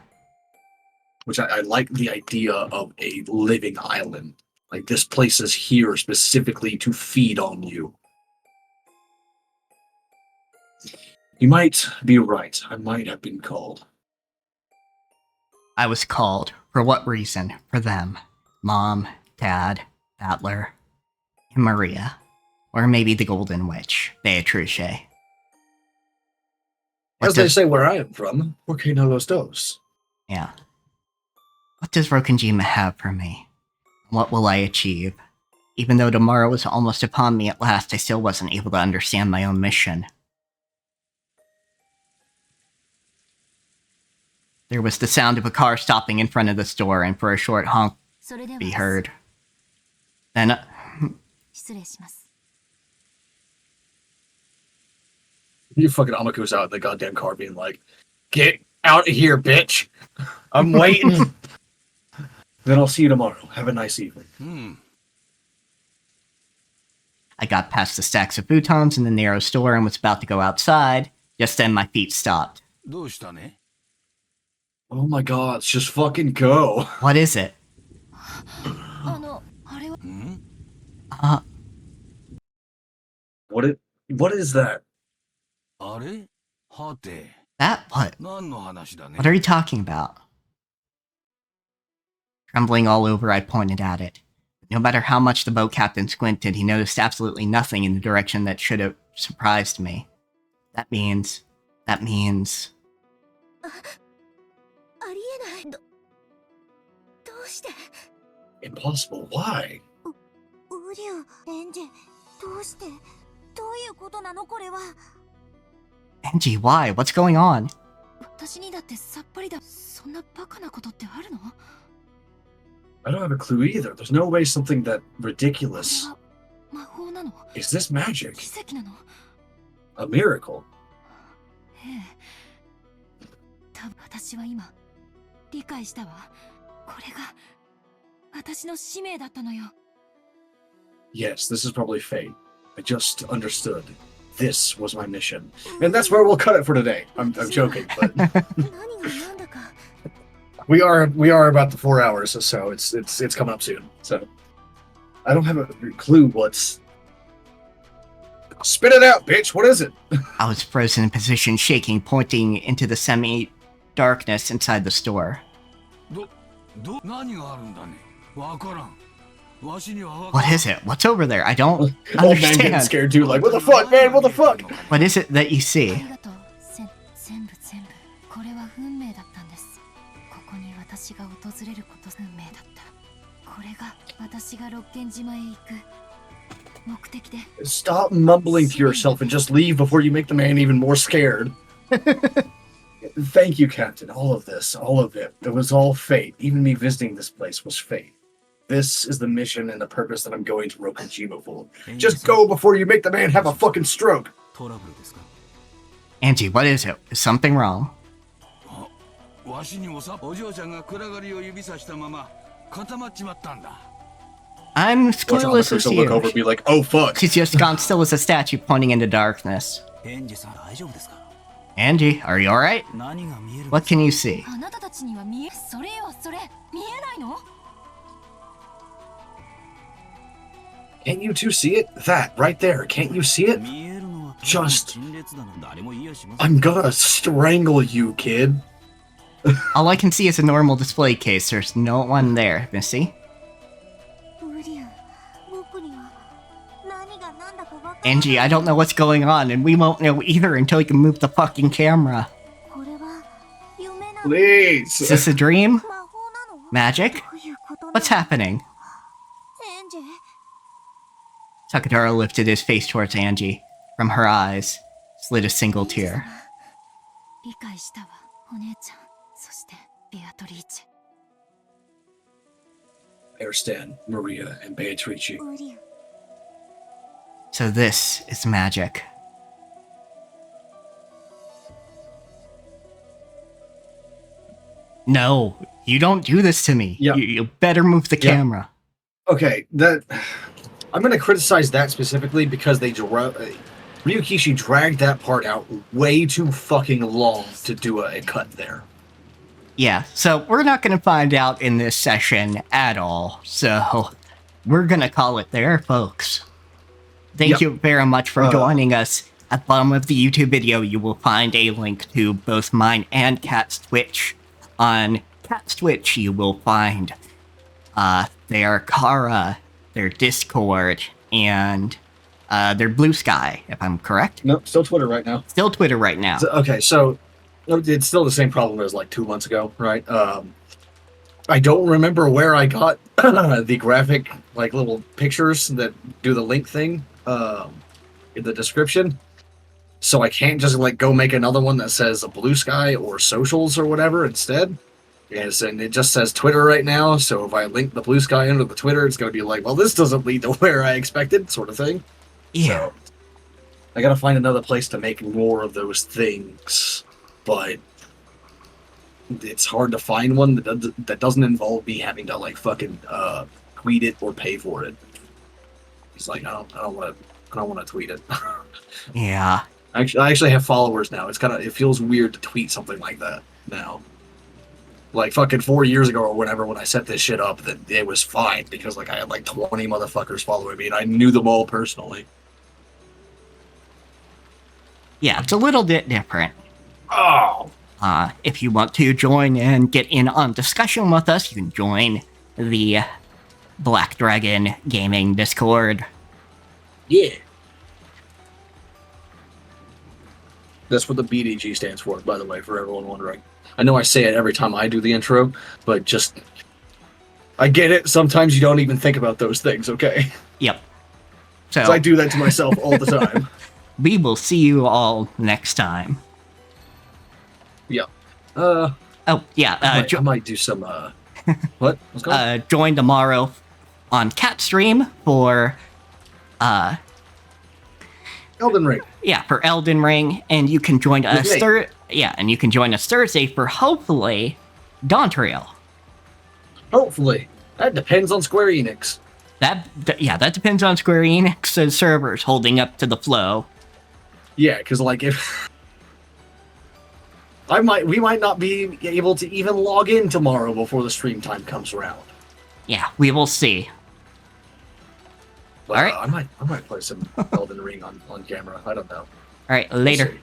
Which I like the idea of a living island. Like this place is here specifically to feed on you. You might be right. I might have been called. I was called. For what reason? For them. Mom, Dad, Battler, and Maria. Or maybe the Golden Witch, Beatrice. As they say where I am from, ¿por qué no los dos? Yeah. What does Rokenjima have for me? What will I achieve? Even though tomorrow was almost upon me at last, I still wasn't able to understand my own mission. There was the sound of a car stopping in front of the store, and for a short honk, be heard. Then, 失礼します。 You fucking Amaku's out in the goddamn car being like, get out of here, bitch. I'm waiting. Then I'll see you tomorrow. Have a nice evening. I got past the stacks of futons in the narrow store and was about to go outside. Just then my feet stopped. どうしたね? Oh my god, just fucking go. What is it? あれは。What is that? あれ? はて。 That what? 何の話だね? What are you talking about? Trembling all over, I pointed at it. No matter how much the boat captain squinted, he noticed absolutely nothing in the direction that should have surprised me. That means... ありえない。どうして Impossible. Why? ウリュウ、エンジ、どうしてどういうことなのこれは。 Angie, why? What's going on? 私にだってさっぱりだ。そんなバカなことってあるの？ I don't have a clue either. There's no way something that ridiculous. 魔法なの？ Is this magic? 奇跡なの？ A miracle? ええ。多分私は今理解したわ。これが私の使命だったのよ。 Yes, this is probably fate. I just understood. This was my mission. And that's where we'll cut it for today. I'm joking, but 何がなんだか。 we are about the 4 hours, so it's coming up soon. So I don't have a clue what's. Spit it out, bitch. What is it? I was frozen in position, shaking, pointing into the semi-darkness inside the store. What is it? What's over there? I don't Old man getting understand. scared too. Like, what the fuck, man? What the fuck? What is it that you see? ありがとう。全部。これは運命だったんです。ここに私が訪れること運命だった。これが私が六軒島へ行く目的で。 Stop mumbling to yourself and just leave before you make the man even more scared. Thank you, Captain. All of it. It was all fate. Even me visiting this place was fate. This is the mission and the purpose that I'm going to Rokujima for. Just go before you make the man have a fucking stroke. Angie, what is it? Is something wrong? I'm Watch out, the clueless as crystal look over and be you. like, oh fuck. She's just gone still as a statue pointing into darkness. Angie, are you alright? What can you see? あなたたちには見え、それよ、それ、見えないの？ Can't you two see it? That, right there. Can't you see it? Just... I'm gonna strangle you, kid. All I can see is a normal display case. There's no one there, Missy. ウリュウ、僕には何が何だか分かんない。 Angie, I don't know what's going on, and we won't know either until you can move the fucking camera. これは夢なの？ Please. Is this a dream? 魔法なの？ Magic? どういうことなの？ What's happening? エンジ。 Sakataro lifted his face towards Angie. From her eyes slid a single tear. 理解したわ、お姉ちゃん。そしてベアトリーチェ。 I understand, Maria and Beatrice. ウリュウ。 So this is magic. No, you don't do this to me. Yeah. You better move the Yeah. camera. Okay, that... I'm gonna criticize that specifically because Ryukishi dragged that part out way too fucking long to do a cut there. Yeah, so we're not going to find out in this session at all. So we're going to call it there, folks. Thank you very much for joining us. At the bottom of the YouTube video, you will find a link to both mine and Kat's Twitch. On Kat's Twitch, you will find their Kara, their Discord, and their Blue Sky, if I'm correct. Nope, still Twitter right now. Still Twitter right now. Okay, so it's still the same problem as like 2 months ago, right? I don't remember where I got the graphic, like little pictures that do the link thing in the description. So I can't just like go make another one that says a Blue Sky or socials or whatever instead. Yes, and it just says Twitter right now. So if I link the Blue Sky under the Twitter, it's going to be like, well, this doesn't lead to where I expected, sort of thing. Yeah. So, I got to find another place to make more of those things. But it's hard to find one that doesn't involve me having to like fucking tweet it or pay for it. It's like I don't want to tweet it. Yeah. I actually have followers now. It feels weird to tweet something like that now. Like fucking 4 years ago or whenever when I set this shit up, that it was fine because like I had like 20 motherfuckers following me and I knew them all personally. Yeah, it's a little bit different. Oh. If you want to join and get in on discussion with us, you can join the Black Dragon Gaming Discord. Yeah. That's what the BDG stands for, by the way, for everyone wondering. I know I say it every time I do the intro, but just... I get it. Sometimes you don't even think about those things, okay? Yep. So So I do that to myself all the time. we will see you all next time. Yeah. Oh, yeah. I might do some, What? What's going on? Join tomorrow on Cat Stream for, Elden Ring. Yeah, for Elden Ring, and you can join us me. and you can join us Thursday for hopefully Dawntrail. Hopefully. That depends on Square Enix. That depends on Square Enix's servers holding up to the flow. Yeah, because like if we might not be able to even log in tomorrow before the stream time comes around. Yeah, we will see. But, All right. I might play some Elden Ring on camera. I don't know. All right, later. We'll see.